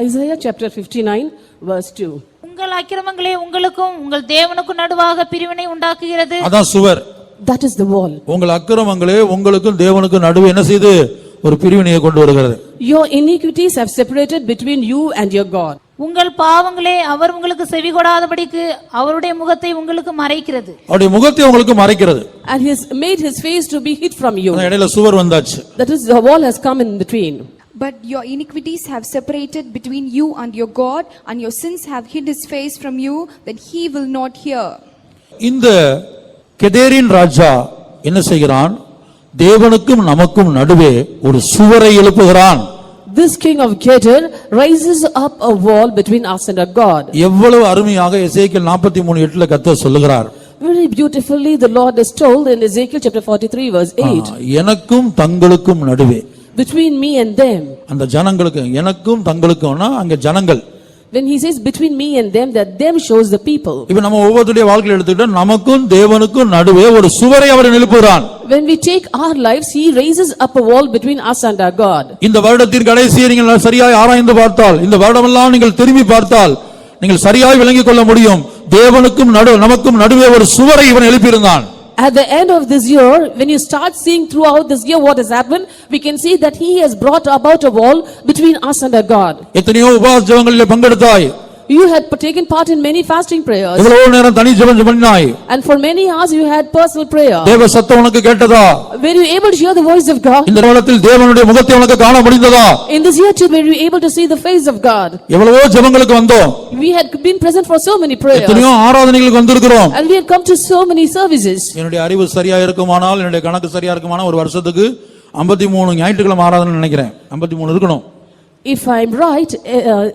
Isaiah chapter 59 verse 2. உங்கள் அக்கிரமங்களே உங்களுக்கும் உங்கள் தேவனுக்கும் நடுவாக பிரிவினை உண்டாக்குகிறது. அதான் சுவர். That is the wall. உங்கள் அக்கிரமங்களே உங்களுக்கும் தேவனுக்கும் நடுவே என்ன செய்து ஒரு பிரிவினையை கொண்டு வருகிறது. Your iniquities have separated between you and your God. உங்கள் பாவங்களே அவர் உங்களுக்கு செவிகொடாதபடிக்கு அவருடைய முகத்தை உங்களுக்கு மறைக்கிறது. அவருடைய முகத்தை உங்களுக்கு மறைக்கிறது. And he has made his face to be hid from you. அந்த இடையில சுவர் வந்தாச்சு. That is, the wall has come in between. But your iniquities have separated between you and your God, and your sins have hid his face from you, that he will not hear. இந்த கெதேரின் ராஜா என்ன செய்கிறான்? தேவனுக்கும் நமக்கும் நடுவே ஒரு சுவரை எழுப்புகிறான். This king of Kedar raises up a wall between us and our God. எவ்வளவு அருமையாக எசேக்கியேல் 43:8 கர்த்தர் சொல்லுகிறார். Very beautifully the Lord is told in Ezekiel chapter 43 verse 8. எனக்கும் தங்களுக்கும் நடுவே. Between me and them. அந்த ஜனங்களுக்கு, எனக்கும் தங்களுக்கும்னா அங்க ஜனங்கள். When he says between me and them, that them shows the people. இப்ப நம்ம ஒவ்வொருடைய வாழ்க்கையில எடுத்துக்கிட்டா நமக்கும் தேவனுக்கும் நடுவே ஒரு சுவரை அவர் எழுப்புகிறான். When we take our lives, he raises up a wall between us and our God. இந்த வருடத்தின் கடைசியை நீங்கள் சரியாய் ஆராய்ந்து பார்த்தால், இந்த வருடமெல்லாம் நீங்கள் திரும்பி பார்த்தால், நீங்கள் சரியாய் விளங்கிக் கொள்ள முடியும், தேவனுக்கும் நமக்கும் நடுவே ஒரு சுவரை இவன் எழுப்பியிருந்தான். At the end of this year, when you start seeing throughout this year what has happened, we can see that he has brought about a wall between us and our God. எத்தனையோ உபவாச ஜெபங்களிலே பங்கெடுத்தாய். You had taken part in many fasting prayers. எவ்வளவு நேரம் தனி ஜெபம் பண்ணினாய். And for many hours you had personal prayer. தேவ சத்தம் உனக்கு கேட்டதா? Were you able to hear the voice of God? இந்த நேரத்தில் தேவனுடைய முகத்தை உனக்கு காண முடிந்ததா? In this year too, were you able to see the face of God? எவ்வளவோ ஜெபங்களுக்கு வந்தோம். We had been present for so many prayers. எத்தனையோ ஆராதனைகளுக்கு வந்திருக்கிறோம். And we had come to so many services. என்னுடைய அறிவு சரியா இருக்குமானால், என்னுடைய கணக்கு சரியா இருக்குமானால், ஒரு வருஷத்துக்கு 53 ஞாயிற்றுக்கிழமை ஆராதனை நினைக்கிறேன். 53 இருக்கணும். If I'm right,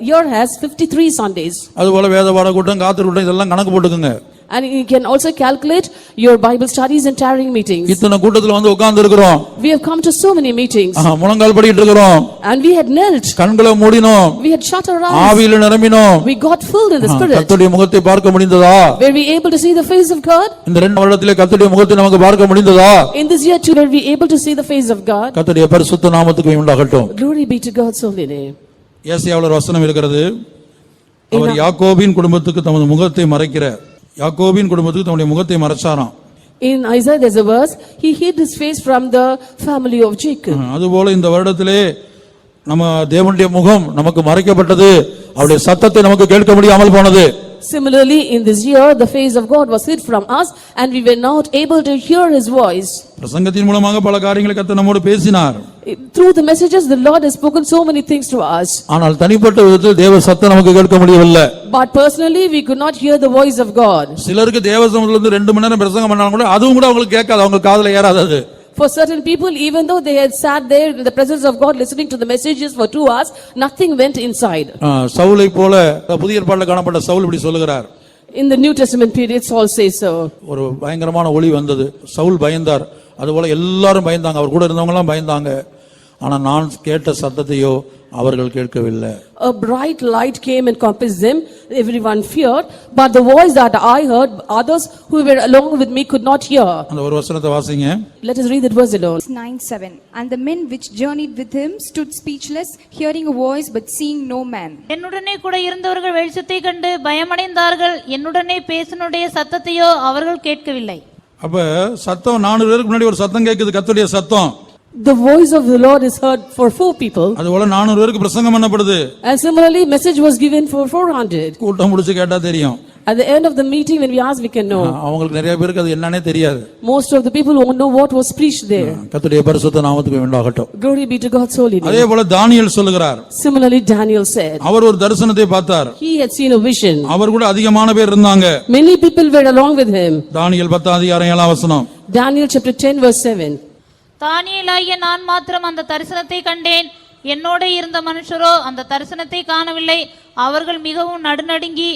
year has 53 Sundays. அதுபோல வேத பாட கூட்டம், காத்திரு கூட்டம், இதெல்லாம் கணக்கு போட்டுக்குங்க. And you can also calculate your Bible studies and tarrying meetings. இத்தனை கூட்டத்துல வந்து உட்கார்ந்து இருக்கிறோம். We have come to so many meetings. முழங்கால் படிட்டு இருக்கிறோம். And we had knelt. கண்களை மூடினோம். We had shut our eyes. ஆவியில நிரம்பினோம். We got filled in the Spirit. கர்த்தருடைய முகத்தை பார்க்க முடிந்ததா? Were we able to see the face of God? இந்த 2 வருடத்திலே கர்த்தருடைய முகத்தை நமக்கு பார்க்க முடிந்ததா? In this year too, were we able to see the face of God? கர்த்தருடைய பரிசுத்த நாமத்துக்கு உண்டாகட்டும். Glory be to God's holy name. ஏசாயாவில் ஒரு வசனம் இருக்கிறது. அவர் யாக்கோபின் குடும்பத்துக்கு தமது முகத்தை மறைக்கிறார். யாக்கோபின் குடும்பத்துக்கு தம்முடைய முகத்தை மறைச்சாராம். In Isaiah there's a verse, he hid his face from the family of Jacob. அதுபோல இந்த வருடத்திலே நம்ம தேவனுடைய முகம் நமக்கு மறைக்கப்பட்டது. அவருடைய சத்தத்தை நமக்கு கேட்க முடியாமல் போனது. Similarly, in this year, the face of God was hid from us and we were not able to hear his voice. பிரசங்கத்தின் மூலமாக பல காரியங்களை கர்த்தர் நம்மோடு பேசினார். Through the messages, the Lord has spoken so many things to us. ஆனால் தனிப்பட்ட விதத்தில் தேவ சத்தம் நமக்கு கேட்க முடியவில்லை. But personally, we could not hear the voice of God. சிலருக்கு தேவ சமூகத்துல இருந்து 2 மணி நேரம் பிரசங்கம் பண்ணாலும் கூட அதுவும் கூட அவங்களுக்கு கேட்காது, அவங்க காதுல ஏறாது. For certain people, even though they had sat there in the presence of God listening to the messages for 2 hours, nothing went inside. சவுலை போல புதிய ஏற்பாட்டில் காணப்பட்ட சவுல் இப்படி சொல்லுகிறார். In the New Testament period, Saul says so. ஒரு பயங்கரமான ஒளி வந்தது, சவுல் பயந்தார். அதுபோல எல்லாரும் பயந்தாங்க, அவர் கூட இருந்தவங்க எல்லாம் பயந்தாங்க. ஆனா நான் கேட்ட சத்தத்தையோ அவர்கள் கேட்கவில்லை. A bright light came and encompassed them, everyone feared, but the voice that I heard, others who were along with me could not hear. அந்த ஒரு வசனத்தை வாசிங்க. Let us read that verse alone. 9:7. And the men which journeyed with him stood speechless, hearing a voice but seeing no man. என்னுடனே கூட இருந்தவர்கள் வெளிச்சத்தை கண்டு பயமடைந்தார்கள். என்னுடனே பேசினுடைய சத்தத்தையோ அவர்கள் கேட்கவில்லை. அப்ப சத்தம் 400 பேருக்கு முன்னாடி ஒரு சத்தம் கேட்குது, கர்த்தருடைய சத்தம். The voice of the Lord is heard for 4 people. அதுபோல 400 பேருக்கு பிரசங்கம் பண்ணப்படுது. And similarly, message was given for 400. கூட்டம் முடிச்சு கேட்டா தெரியும். At the end of the meeting, when we ask, we can know. அவங்களுக்கு நிறைய பேருக்கு அது என்னன்னே தெரியாது. Most of the people won't know what was preached there. கர்த்தருடைய பரிசுத்த நாமத்துக்கு உண்டாகட்டும். Glory be to God's holy name. அதே போல தானியேல் சொல்லுகிறார். Similarly, Daniel said, அவர் ஒரு தரிசனத்தை பார்த்தார். he had seen a vision. அவர் கூட அதிகமான பேர் இருந்தாங்க. Many people were along with him. தானியேல் 10 அதிகாரம் 7 வசனம். Daniel chapter 10 verse 7. தானியேலாகிய நான் மாத்திரம் அந்த தரிசனத்தை கண்டேன். என்னோட இருந்த மனுஷரோ அந்த தரிசனத்தை காணவில்லை. அவர்கள் மிகவும் நடுநடுங்கி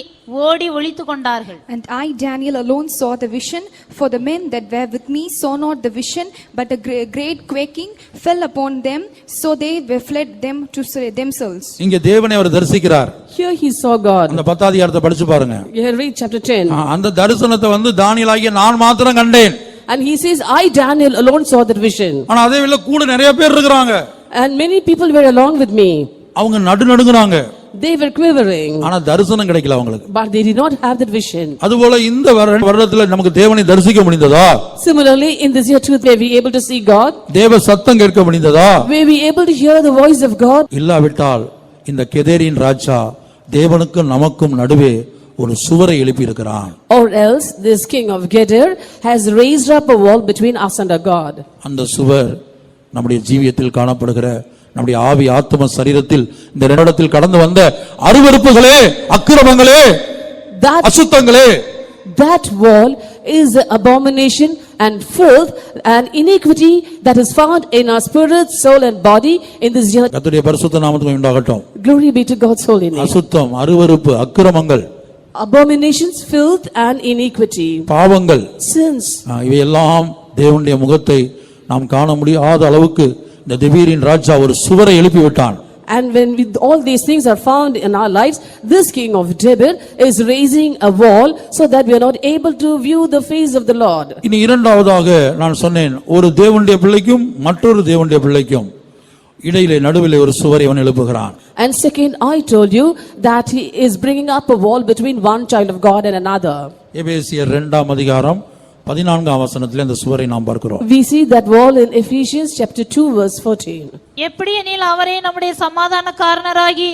ஓடி ஒளித்துக் கொண்டார்கள். And I, Daniel, alone saw the vision, for the men that were with me saw not the vision, but a great quaking fell upon them, so they were fled them to themselves. இங்க தேவனை அவர் தரிசிக்கிறார். Here he saw God. அந்த 10 அதிகாரத்தை படிச்சு பாருங்க. Here read chapter 10. அந்த தரிசனத்தை தானியேலாகிய நான் மாத்திரம் கண்டேன். And he says, I, Daniel, alone saw that vision. ஆனா அதே வேளை கூட நிறைய பேர் இருக்காங்க. And many people were along with me. அவங்க நடுநடுங்கறாங்க. They were quivering. ஆனா தரிசனம் கிடைக்கல அவங்களுக்கு. But they did not have that vision. அதுபோல இந்த வருடத்துல நமக்கு தேவனை தரிசிக்க முடிந்ததா? Similarly, in this year too, were we able to see God? தேவ சத்தம் கேட்க முடிந்ததா? Were we able to hear the voice of God? இல்லாவிட்டால் இந்த கெதேரின் ராஜா தேவனுக்கும் நமக்கும் நடுவே ஒரு சுவரை எழுப்பி இருக்கிறான். Or else this king of Gedar has raised up a wall between us and our God. அந்த சுவர் நம்முடைய ஜீவியத்தில் காணப்படுகிற நம்முடைய ஆவி ஆத்ம சரீரத்தில் இந்த இரண்டிடத்தில் கடந்து வந்த அருவருப்புகளே, அக்கிரமங்களே, அசுத்தங்களே, that wall is abomination and filth and iniquity that is found in our spirit, soul and body in this year. கர்த்தருடைய பரிசுத்த நாமத்துக்கு உண்டாகட்டும். Glory be to God's holy name. அசுத்தம், அருவருப்பு, அக்கிரமங்கள், abominations, filth and iniquity, பாவங்கள், sins, இவையெல்லாம் தேவனுடைய முகத்தை நாம் காண முடியாத அளவுக்கு இந்த திபீரின் ராஜா ஒரு சுவரை எழுப்பி விட்டான். and when all these things are found in our lives, this king of Debir is raising a wall so that we are not able to view the face of the Lord. இனி இரண்டாவதாக நான் சொன்னேன், ஒரு தேவனுடைய பிள்ளைக்கும் மற்றொரு தேவனுடைய பிள்ளைக்கும் இடையிலே நடுவிலே ஒரு சுவரை அவன் எழுப்புகிறான். And second, I told you that he is bringing up a wall between one child of God and another. எபேசியர் 2 அதிகாரம் 14 வசனத்திலே அந்த சுவரை நாம் பார்க்கிறோம். We see that wall in Ephesians chapter 2 verse 14. எப்படியெனில் அவரே நம்முடைய சமாதானக்காரனராகி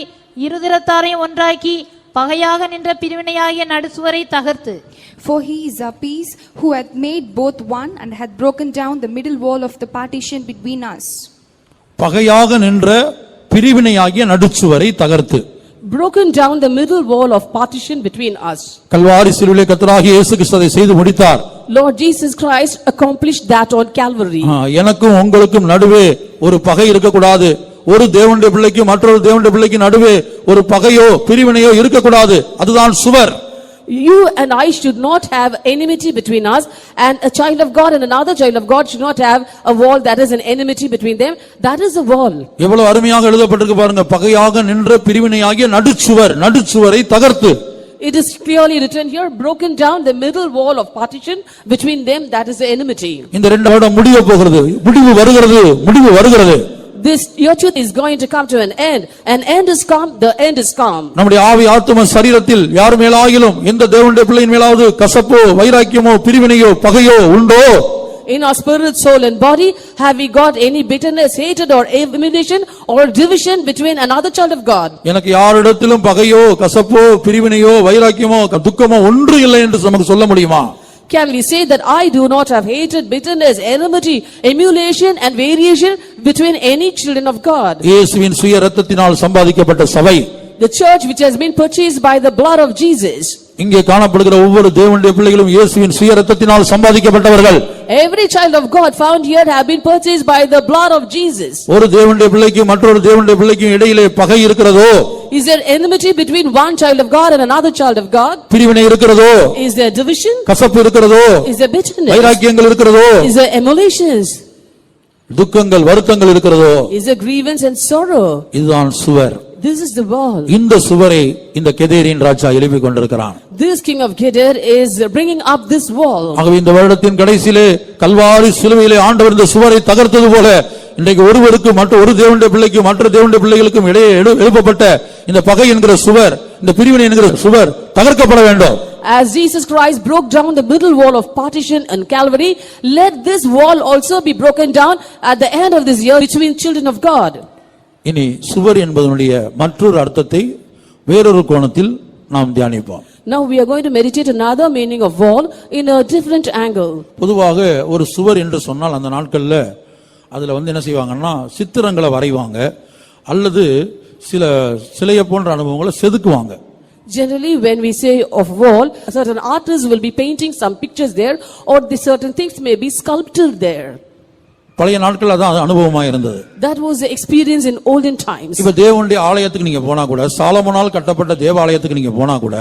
இருதிரத்தாரையும் ஒன்றாக்கி பகையாக நின்ற பிரிவினையாகிய நடுசுவரை தகர்த்து. For he is our peace, who hath made both one and hath broken down the middle wall of the partition between us. பகையாக நின்ற பிரிவினையாகிய நடுச்சுவரை தகர்த்து. Broken down the middle wall of partition between us. Kalvari சிலுவையிலே கர்த்தராகிய இயேசு கிறிஸ்து அதை செய்து முடித்தார். Lord Jesus Christ accomplished that on Calvary. எனக்கும் உங்களுக்கும் நடுவே ஒரு பகை இருக்க கூடாது. ஒரு தேவனுடைய பிள்ளைக்கும் மற்றொரு தேவனுடைய பிள்ளைக்கும் நடுவே ஒரு பகையோ பிரிவினையோ இருக்க கூடாது. அதுதான் சுவர். You and I should not have enmity between us, and a child of God and another child of God should not have a wall that is an enmity between them. That is a wall. எவ்வளவு அருமையாக எழுதப்பட்டிருக்கு பாருங்க. பகையாக நின்ற பிரிவினையாகிய நடுச்சுவரை தகர்த்து. It is clearly written here, broken down the middle wall of partition between them, that is the enmity. இந்த ரெண்டு வருடம் முடிய போகிறது. முடிவு வருகிறது. This year too is going to come to an end is come, the end is come. நம்முடைய ஆவி ஆத்தும சரீரத்தில் யார் மேலாகிலும் எந்த தேவனுடைய பிள்ளையின் மேலாவது கசப்போ வைராக்கியமோ பிரிவினையோ பகையோ உண்டோ? In our spirit, soul and body, have we got any bitterness, hatred or emulation or division between another child of God? எனக்கு யாரிடத்திலும் பகையோ கசப்போ பிரிவினையோ வைராக்கியமோ துக்கமோ ஒன்று இல்லை என்று நமக்கு சொல்ல முடியுமா? Can we say that I do not have hatred, bitterness, enmity, emulation and variation between any children of God? இயேசுவின் சுய இரத்தத்தினால் சம்பாதிக்கப்பட்ட சபை, The church which has been purchased by the blood of Jesus, இங்கே காணப்படுகிற ஒவ்வொரு தேவனுடைய பிள்ளைகளும் இயேசுவின் சுய இரத்தத்தினால் சம்பாதிக்கப்பட்டவர்கள். Every child of God found here have been purchased by the blood of Jesus. ஒரு தேவனுடைய பிள்ளைக்கும் மற்றொரு தேவனுடைய பிள்ளைக்கும் இடையிலே பகை இருக்கிறதோ? Is there enmity between one child of God and another child of God? பிரிவினை இருக்கிறதோ? Is there division? கசப்பு இருக்கிறதோ? Is there bitterness? வைராக்கியங்கள் இருக்கிறதோ? Is there emulations? துக்கங்கள் வருத்தங்கள் இருக்கிறதோ? Is there grievance and sorrow? இதுதான் சுவர். This is the wall. இந்த சுவரை இந்த கெதேரின் ராஜா எழுப்பிக் கொண்டிருக்கிறான். This king of Kedar is bringing up this wall. ஆகவே இந்த வருடத்தின் கடைசியிலே கல்வாரி சிலுவையிலே ஆண்டவர் இந்த சுவரை தகர்த்தது போல இன்றைக்கு ஒருவருக்கு மற்ற ஒரு தேவனுடைய பிள்ளைக்கும் மற்ற தேவனுடைய பிள்ளைகளுக்கும் இடையே எழுப்பப்பட்ட இந்த பகை என்கிற சுவர், இந்த பிரிவினை என்கிற சுவர் தகர்க்கப்பட வேண்டும். As Jesus Christ broke down the middle wall of partition on Calvary, let this wall also be broken down at the end of this year between children of God. இனி சுவர் என்பதனுடைய மற்றொரு அர்த்தத்தை வேறொரு கோணத்தில் நாம் தியானிப்போம். Now we are going to meditate another meaning of wall in a different angle. பொதுவாக ஒரு சுவர் என்று சொன்னால் அந்த நாட்கள்ல அதுல என்ன செய்வாங்கன்னா சித்திரங்களை வரைவாங்க அல்லது சிலையை போன்ற அனுபவங்களை செதுக்குவாங்க. Generally when we say of wall, certain artists will be painting some pictures there or the certain things may be sculpted there. பழைய நாட்கள் அதான் அனுபவமா இருந்தது. That was the experience in olden times. இப்ப தேவனுடைய ஆலயத்துக்கு நீங்க போனா கூட, சாலமோனால் கட்டப்பட்ட தேவாலயத்துக்கு நீங்க போனா கூட,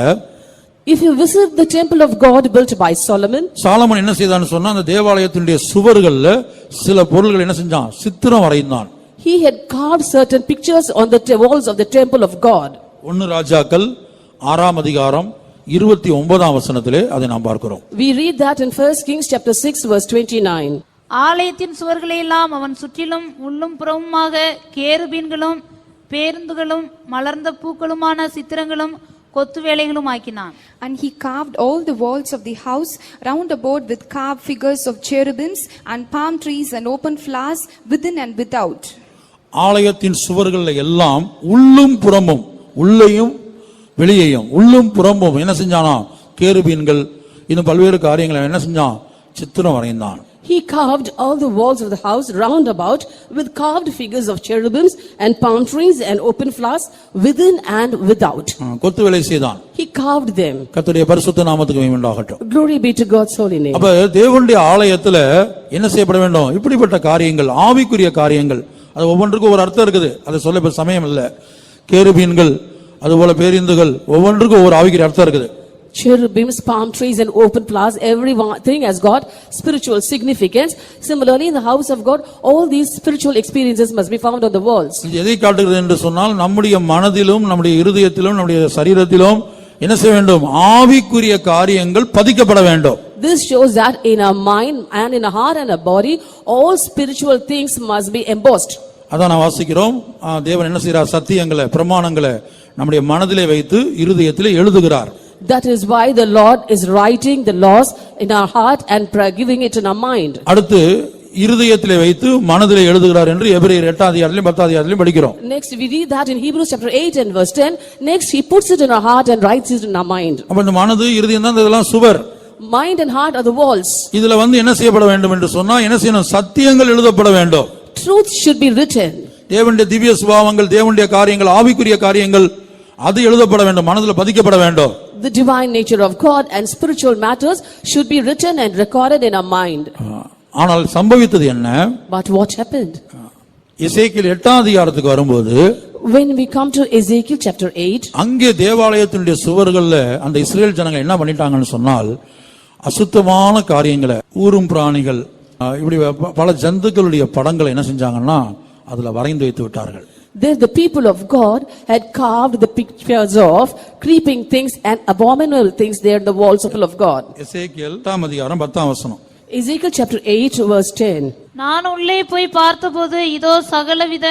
if you visit the temple of God built by Solomon, Solomon என்ன செய்தான்னு சொன்னா அந்த தேவாலயத்தினுடைய சுவர்கள்ல சில பொருள்கள் என்ன செஞ்சான், சித்திரம் வரைந்தான். he had carved certain pictures on the walls of the temple of God. 1 ராஜாக்கள் 6ஆம் அதிகாரம் 29ஆம் வசனத்திலே அதை நாம் பார்க்கிறோம். We read that in 1 Kings chapter 6 verse 29. ஆலயத்தின் சுவர்களை எல்லாம் அவன் சுற்றிலும் உள்ளும் புறமுமாக கேருபீன்களும் பேருந்துகளும் மலர்ந்த பூக்களுமான சித்திரங்களும் கொத்து வேலைகளும் ஆக்கினான். And he carved all the walls of the house round about with carved figures of cherubims and palm trees and open flowers within and without. ஆலயத்தின் சுவர்கள்ல எல்லாம் உள்ளும் புறமும், உள்ளேயும் வெளியேயும், உள்ளும் புறமும் என்ன செஞ்சானா, கேருபீன்கள் இன்னும் பல்வேறு காரியங்களை என்ன செஞ்சான், சித்திரம் வரைந்தான். He carved all the walls of the house round about with carved figures of cherubims and palm trees and open flowers within and without. கொத்து வேலை செய்தான். He carved them. கர்த்தருடைய பரிசுத்த நாமத்துக்கு மகிமை உண்டாகட்டும். Glory be to God's holy name. அப்ப தேவனுடைய ஆலயத்துல என்ன செய்யப்பட வேண்டும், இப்படிப்பட்ட காரியங்கள், ஆவிக்குரிய காரியங்கள், அது ஒவ்வொன்றுக்கும் ஒரு அர்த்தம் இருக்குது, அதை சொல்ல இப்ப சமயம் இல்ல. கேருபீன்கள் அதுபோல பேரிந்துகள் ஒவ்வொன்றுக்கும் ஒவ்வொரு ஆவிக்குரிய அர்த்தம் இருக்குது. Cherubims, palm trees and open flowers, everything has got spiritual significance. Similarly in the house of God, all these spiritual experiences must be found on the walls. எதை காட்டுகிறது என்று சொன்னால் நம்முடைய மனதிலும் நம்முடைய இருதயத்திலும் நம்முடைய சரீரத்திலும் என்ன செய்ய வேண்டும், ஆவிக்குரிய காரியங்கள் பதிக்கப்பட வேண்டும். This shows that in our mind and in our heart and our body, all spiritual things must be embossed. அதான் நான் வாசிக்கிறோம், தேவன் என்ன செய்கிறார், சத்தியங்களை பிரமாணங்களை நம்முடைய மனதிலே வைத்து இருதயத்திலே எழுதுகிறார். That is why the Lord is writing the laws in our heart and giving it in our mind. அடுத்து இருதயத்திலே வைத்து மனதிலே எழுதுகிறார் என்று எபிரேயர் 8ஆம் அதிகாரத்திலும் 10ஆம் அதிகாரத்திலும் படிக்கிறோம். Next we read that in Hebrews chapter 8 and verse 10. Next he puts it in our heart and writes it in our mind. அப்ப இந்த மனது இருதயம் தான் இதெல்லாம் சுவர். Mind and heart are the walls. இதுல என்ன செய்யப்பட வேண்டும் என்று சொன்னா என்ன செய்யணும், சத்தியங்கள் எழுதப்பட வேண்டும். Truth should be written. தேவனுடைய திவ்ய சுபாவங்கள், தேவனுடைய காரியங்கள், ஆவிக்குரிய காரியங்கள் அது எழுதப்பட வேண்டும், மனதில் பதிக்கப்பட வேண்டும். The divine nature of God and spiritual matters should be written and recorded in our mind. ஆனால் சம்பவித்தது என்ன? But what happened? எசேக்கியேல் 8ஆம் அதிகாரத்துக்கு வரும்போது, when we come to Ezekiel chapter 8, அங்கே தேவாலயத்தினுடைய சுவர்கள்ல அந்த இஸ்ரேல் ஜனங்கள் என்ன பண்ணிட்டாங்கன்னு சொன்னால், அசுத்தமான காரியங்களை, ஊரும் பிராணிகள், இப்படி பல ஜந்துக்களுடைய படங்களை என்ன செஞ்சாங்கன்னா அதுல வரைந்து வைத்து விட்டார்கள். There the people of God had carved the pictures of creeping things and abominable things there in the walls of God. எசேக்கியேல் 8ஆம் அதிகாரம் 10ஆம் வசனம். Ezekiel chapter 8 verse 10. நான் உள்ளே போய் பார்த்தபோது இதோ சகலவித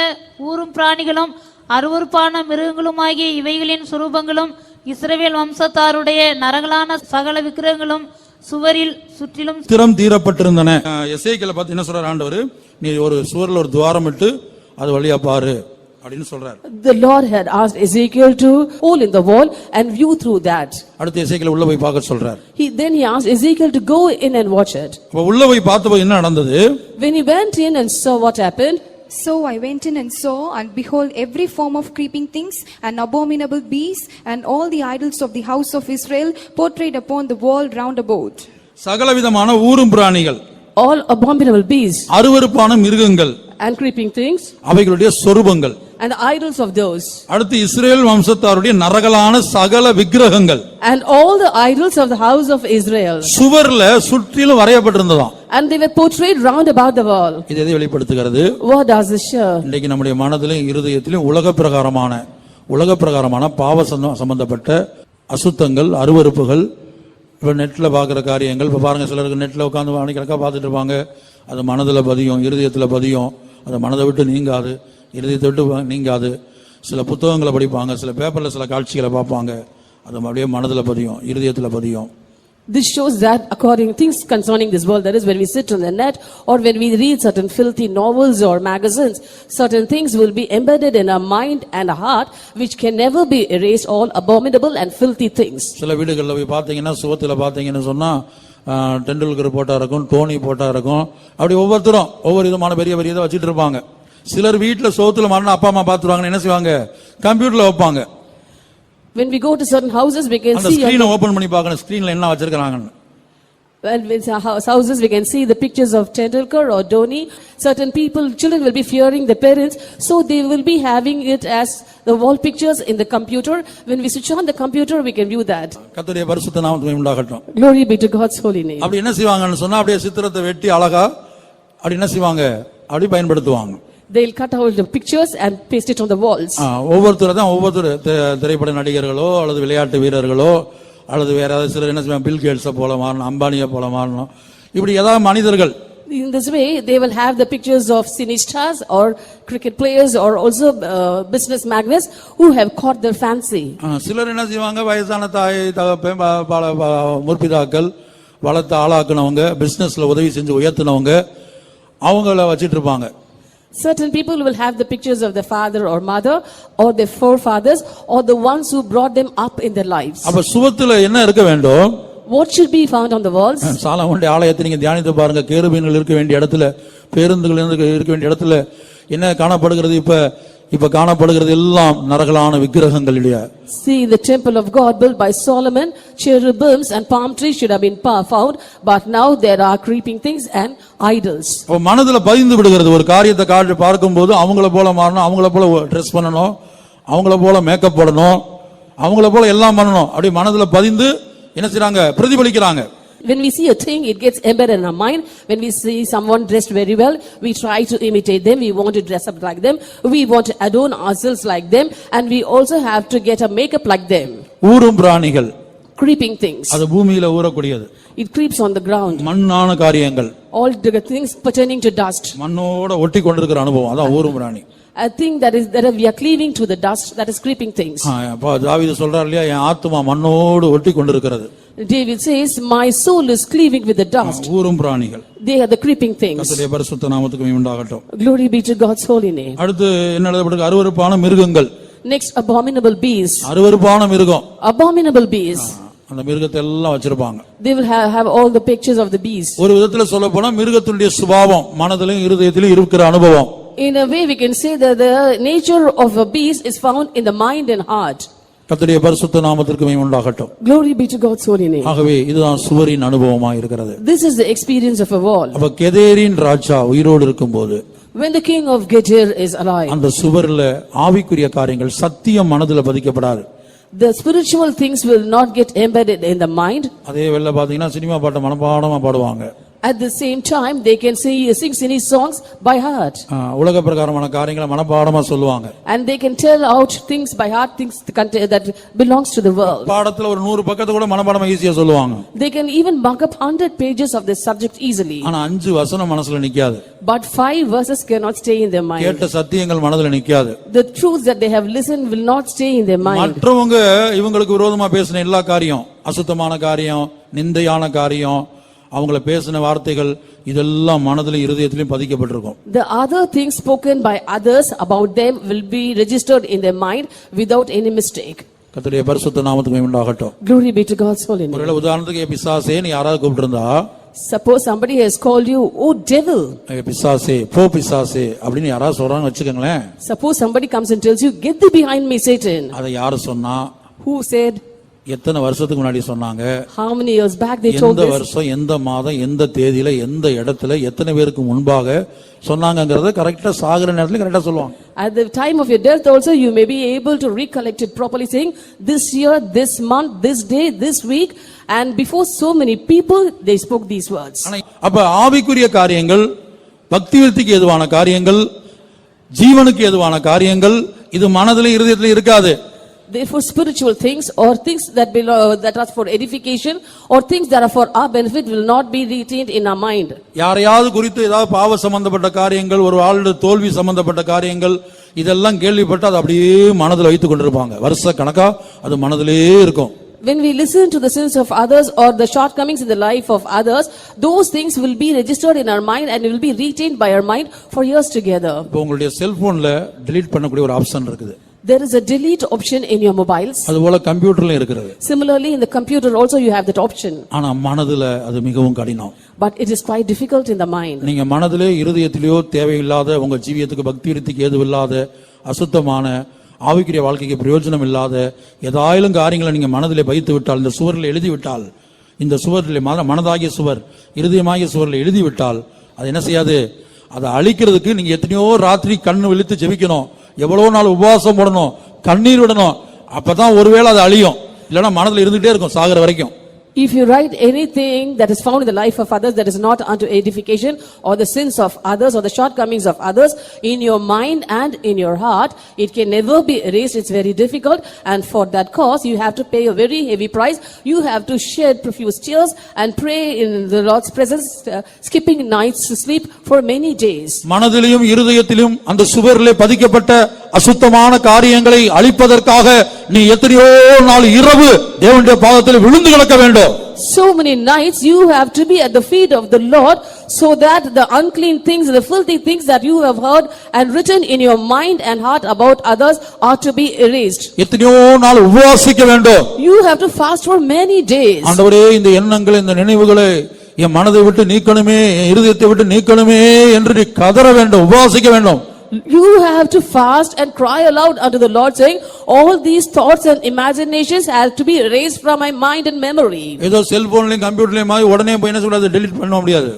ஊரும் பிராணிகளும் அருவருப்பான மிருகங்களுமாகிய இவைகளின் சுரூபங்களும் இஸ்ரவேல் வம்சத்தாருடைய நரகலான சகல விக்கிரகங்களும் சுவரில் சுற்றிலும் திறம் தீரப்பட்டிருந்தன. எசேக்கியேலை பார்த்து என்ன சொல்றார் ஆண்டவர், நீ ஒரு சுவரில் ஒரு துவாரம் இட்டு அது வழியா பாரு அப்படின்னு சொல்றார். The Lord had asked Ezekiel to hole in the wall and view through that. அடுத்து எசேக்கியேல் உள்ள போய் பார்க்க சொல்றார். Then he asked Ezekiel to go in and watch it. அப்ப உள்ள போய் பார்த்தபோது என்ன நடந்தது? When he went in and saw what happened, So I went in and saw, and behold, every form of creeping things, and abominable beasts, and all the idols of the house of Israel portrayed upon the wall round about. சகலவிதமான ஊரும் பிராணிகள், All abominable beasts அருவருப்பான மிருகங்கள், and creeping things, அவைகளுடைய சொரூபங்கள். and the idols of those, அடுத்து இஸ்ரேல் வம்சத்தாருடைய நரகலான சகல விக்கிரகங்கள், and all the idols of the house of Israel, சுவர்ல சுற்றிலும் வரையப்பட்டிருந்ததாம். and they were portrayed round about the wall. இது எதை வெளிப்படுத்துகிறது? What does this show? இன்றைக்கு நம்முடைய மனதிலும் இருதயத்திலும் உலக பிரகாரமான பாவ சம்பந்தப்பட்ட அசுத்தங்கள், அருவருப்புகள், இப்போ நெட்ல பார்க்குற காரியங்கள், இப்போ பாருங்க, சிலருக்கு நெட்ல உட்காந்து மணிக்கணக்காக பார்த்துட்டு இருப்பாங்க. அது மனதில் பதியும், இருதயத்தில் பதியும். அது மனதை விட்டு நீங்காது, இருதயத்தை விட்டு நீங்காது. சில புத்தகங்களை படிப்பாங்க, சில பேப்பரில் சில காட்சிகளை பார்ப்பாங்க. அது அப்படியே மனதில் பதியும், இருதயத்தில் பதியும். This shows that according things concerning this world, that is when we sit on the net or when we read certain filthy novels or magazines, certain things will be embedded in our mind and our heart which can never be erased, all abominable and filthy things. சில வீடுகளில் போய் பார்த்தீங்கன்னா, சுவத்தில் பார்த்தீங்கன்னு சொன்னா டெண்டுல்கர் போட்டா இருக்கும், டோனி போட்டா இருக்கும். அப்படி ஒவ்வொருத்தரும் ஒவ்வொரு விதமான பெரிய பெரிய இதை வச்சுட்டு இருப்பாங்க. சிலர் வீட்டில் சோத்துல மாறினா அப்பா அம்மா பார்த்துருவாங்கன்னு என்ன செய்வாங்க, கம்ப்யூட்டர்ல வைப்பாங்க. When we go to certain houses, we can அந்த see ஸ்கிரீனை ஓபன் பண்ணி பார்க்கணும், ஸ்கிரீன்ல என்ன வச்சிருக்காங்கன்னு. Well, with houses we can see the pictures of Tendulkar or Dhoni. Certain people, children will be fearing the parents, so they will be having it as the wall pictures in the computer. When we switch on the computer, we can view that. கர்த்தருடைய பரிசுத்த நாமத்துக்கு உண்டாகட்டும். Glory be to God's holy name. அப்படி என்ன செய்வாங்கன்னு சொன்னா, அப்படியே சித்திரத்தை வெட்டி அழகா அப்படி என்ன செய்வாங்க, அப்படி பயன்படுத்துவாங்க. They'll cut out the pictures and paste it on the walls. ஒவ்வொரு திரைப்பட நடிகர்களோ அல்லது விளையாட்டு வீரர்களோ அல்லது வேற ஏதாவது சிலர் என்ன செய்வாங்க, பில் கேட்ஸை போல மாறணும், அம்பானியை போல மாறணும், இப்படி ஏதாவது மனிதர்கள். In this way, they will have the pictures of cine stars or cricket players or also business magnates who have caught their fancy. சிலர் என்ன செய்வாங்க, வயசான தாய் தகப்பன் முற்பிதாக்கள் வளர்த்து ஆளாக்குனவங்க, பிசினஸ்ல உதவி செஞ்சு உயர்த்தினவங்க, அவங்கள வச்சிட்டு இருப்பாங்க. Certain people will have the pictures of their father or mother or their forefathers or the ones who brought them up in their lives. அப்ப சுவத்துல என்ன இருக்க வேண்டும்? What should be found on the walls? சாலமோனுடைய ஆலயத்தை நீங்க தியானித்து பாருங்க. கேருபீன்கள் இருக்க வேண்டிய இடத்துல, பேருந்துகள் இருக்க வேண்டிய இடத்துல என்ன காணப்படுகிறது? இப்ப காணப்படுகிறது எல்லாம் நரகலான விக்கிரகங்களுடைய. See the temple of God built by Solomon, cherubims and palm trees should have been found, but now there are creeping things and idols. மனதுல பதிந்து விடுகிறது. ஒரு காரியத்தை பார்க்கும்போது அவங்கள போல மாறணும், அவங்கள போல ட்ரெஸ் பண்ணணும், அவங்கள போல மேக்கப் போடணும், அவங்கள போல எல்லாம் பண்ணணும். அப்படி மனதுல பதிந்து என்ன செய்றாங்க, பிரதிபலிக்கிறாங்க. When we see a thing, it gets embedded in our mind. When we see someone dressed very well, we try to imitate them. We want to dress up like them. We want to adorn ourselves like them. And we also have to get a makeup like them. ஊரும் பிராணிகள், Creeping things. அது பூமியில ஊறக்கூடியது. It creeps on the ground. மண்ணான காரியங்கள், All the things pertaining to dust. மண்ணோட ஒட்டி கொண்டிருக்கிற அனுபவம், அதான் ஊரும் பிராணி. A thing that we are cleaving to the dust, that is creeping things. அப்ப தாவீது சொல்றார் இல்லையா, என் ஆத்துமா மண்ணோடு ஒட்டி கொண்டிருக்கிறது. David says, my soul is cleaving with the dust. ஊரும் பிராணிகள், They are the creeping things. கர்த்தருடைய பரிசுத்த நாமத்துக்கு மகிமை உண்டாகட்டும். Glory be to God's holy name. அடுத்து என்ன எழுதப்பட்டிருக்கு? அருவருப்பான மிருகங்கள். Next, abominable beasts. அருவருப்பான மிருகம், Abominable beasts. அந்த மிருகத்தை எல்லாம் வச்சிருப்பாங்க. They will have all the pictures of the beast. ஒரு விதத்துல சொல்ல போனா மிருகத்தினுடைய சுபாவம் மனதிலும் இருதயத்திலும் இருக்கிற அனுபவம். In a way, we can say that the nature of a beast is found in the mind and heart. கர்த்தருடைய பரிசுத்த நாமத்திற்கு மகிமை உண்டாகட்டும். Glory be to God's holy name. ஆகவே இதுதான் சுவரின் அனுபவமாக இருக்கிறது. This is the experience of a wall. அப்ப கெதேரின் ராஜா உயிரோடு இருக்கும்போது, When the king of Gezer is alive, அந்த சுவர்ல ஆவிக்குரிய காரியங்கள் சத்தியம் மனதில் பதிக்கப்படாது. the spiritual things will not get embedded in the mind. அதே வேளை பாத்தீங்கன்னா சினிமா பாட்டை மனப்பாடமா பாடுவாங்க. At the same time, they can sing any songs by heart. உலக பிரகாரமான காரியங்களை மனப்பாடமா சொல்லுவாங்க. And they can tell out things by heart, things that belongs to the world. பாடத்துல ஒரு 100 பக்கத்தை கூட மனப்பாடமா ஈஸியா சொல்லுவாங்க. They can even mark up 100 pages of this subject easily. ஆனா 5 வசனம் மனசுல நிக்காது. But 5 verses cannot stay in their mind. கேட்ட சத்தியங்கள் மனதுல நிக்காது. The truths that they have listened will not stay in their mind. மற்றவங்க இவங்களுக்கு விரோதமா பேசின எல்லா காரியம், அசுத்தமான காரியம், நிந்தையான காரியம், அவங்கள பேசின வார்த்தைகள் இதெல்லாம் மனதிலும் இருதயத்திலும் பதிக்கப்பட்டிருக்கும். The other things spoken by others about them will be registered in their mind without any mistake. கர்த்தருடைய பரிசுத்த நாமத்துக்கு மகிமை உண்டாகட்டும். Glory be to God's holy name. ஒருவேளை உதாரணத்துக்கு பிசாசேன்னு யாராவது கூப்பிட்டிருந்தா, Suppose somebody has called you, oh devil. பிசாசே போ பிசாசே அப்படின்னு யாராவது சொல்றான்னு வச்சுக்கோங்களேன். Suppose somebody comes and tells you, get thee behind me, Satan. அதை யாரு சொன்னா? Who said? எத்தனை வருஷத்துக்கு முன்னாடி சொன்னாங்க? How many years back they told எந்த this? வருஷம், எந்த மாதம், எந்த தேதியில, எந்த இடத்துல, எத்தனை பேருக்கு முன்பாக சொன்னாங்கங்கறத கரெக்ட்டா சாகுற நேரத்துல கரெக்ட்டா சொல்லுவாங்க. At the time of your death also you may be able to recollect it properly, saying this year, this month, this day, this week, and before so many people they spoke these words. அப்ப ஆவிக்குரிய காரியங்கள், பக்தி விருத்திக்கு ஏதுவான காரியங்கள், ஜீவனுக்கு ஏதுவான காரியங்கள் இது மனதிலே இருதயத்திலே இருக்காது. Therefore spiritual things or things that belong, that are for edification or things that are for our benefit will not be retained in our mind. யாரையாவது குறித்து ஏதாவது பாவ சம்பந்தப்பட்ட காரியங்கள், ஒரு ஆளுடைய தோல்வி சம்பந்தப்பட்ட காரியங்கள் இதெல்லாம் கேள்விப்பட்டு அது அப்படியே மனதில் வைத்துக் கொண்டிருப்பாங்க. வருஷ கணக்கா அது மனதிலே இருக்கும். When we listen to the sins of others or the shortcomings in the life of others, those things will be registered in our mind and will be retained by our mind for years together. இப்போ உங்களுடைய செல்போன்ல delete பண்ணக்கூடிய ஒரு ஆப்ஷன் இருக்குது. There is a delete option in your mobiles. அதுபோல கம்ப்யூட்டர்ல இருக்குது. Similarly in the computer also you have that option. ஆனா மனதில அது மிகவும் கடினம். But it is quite difficult in the mind. நீங்க மனதிலே இருதயத்திலேயோ தேவையில்லாத, உங்க ஜீவியத்துக்கு பக்தி விருத்திக்கு ஏதுவில்லாத, அசுத்தமான, ஆவிக்குரிய வாழ்க்கைக்கு பிரயோஜனம் இல்லாத ஏதாயிலும் காரியங்களை நீங்க மனதிலே வைத்து விட்டால், இந்த சுவரில் எழுதி விட்டால், இந்த சுவரில் மனதாகிய சுவர், இருதயமாகிய சுவரில் எழுதி விட்டால் அது என்ன செய்யாது? அதை அழிக்கிறதுக்கு நீங்க எத்தனையோ ராத்திரி கண்ணு விழித்து ஜெபிக்கணும், எவ்வளவு நாள் உபவாசம் போடணும், கண்ணீர் விடணும், அப்பதான் ஒருவேளை அது அழியும். இல்லைன்னா மனதில் இருந்துகிட்டே இருக்கும் சாகிற வரைக்கும். If you write anything that is found in the life of others that is not unto edification, or the sins of others or the shortcomings of others in your mind and in your heart, it can never be erased. It's very difficult, and for that cause you have to pay a very heavy price. You have to shed profuse tears and pray in the Lord's presence, skipping nights to sleep for many days. மனதிலும் இருதயத்திலும் அந்த சுவரிலே பதிக்கப்பட்ட அசுத்தமான காரியங்களை அழிப்பதற்காக நீ எத்தனையோ நாள் இரவு தேவனுடைய பாதத்தில் விழுந்து கிடக்க வேண்டும். So many nights you have to be at the feet of the Lord, so that the unclean things, the filthy things that you have heard and written in your mind and heart about others are to be erased. எத்தனையோ நாள் உபவாசிக்க வேண்டும். You have to fast for many days. ஆண்டவரே, இந்த எண்ணங்களை, இந்த நினைவுகளை என் மனதை விட்டு நீக்கணுமே, என் இருதயத்தை விட்டு நீக்கணுமே என்று நீ கதற வேண்டும், உபவாசிக்க வேண்டும். You have to fast and cry aloud unto the Lord, saying, all these thoughts and imaginations have to be erased from my mind and memory. ஏதோ செல்போன்லயும் கம்ப்யூட்டர்லயும் உடனே போய் என்ன சொல்றது, delete பண்ண முடியாது.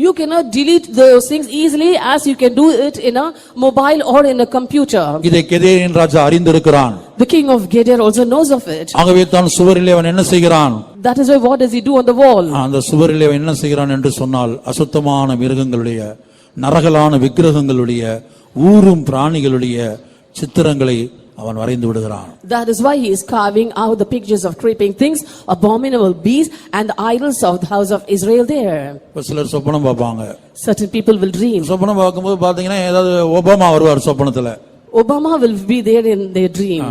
You cannot delete those things easily as you can do it in a mobile or in a computer. இதை கெதேரின் ராஜா அறிந்திருக்கிறான். The king of Gedar also knows of it. ஆகவே தான் சுவரிலே அவன் என்ன செய்கிறான்? That is why what does he do on the wall? அந்த சுவரிலே அவன் என்ன செய்கிறான் என்று சொன்னால், அசுத்தமான மிருகங்களுடைய, நரகலான விக்கிரகங்களுடைய, ஊரும் பிராணிகளுடைய சித்திரங்களை அவன் வரைந்து விடுகிறான். That is why he is carving out the pictures of creeping things, abominable beasts, and the idols of the house of Israel there. சிலர் சொப்பனம் பார்ப்பாங்க. Certain people will dream. சொப்பனம் பார்க்கும்போது பாத்தீங்கன்னா ஏதாவது ஒபாமா வருவார் சொப்பனத்துல. Obama will be there in their dream.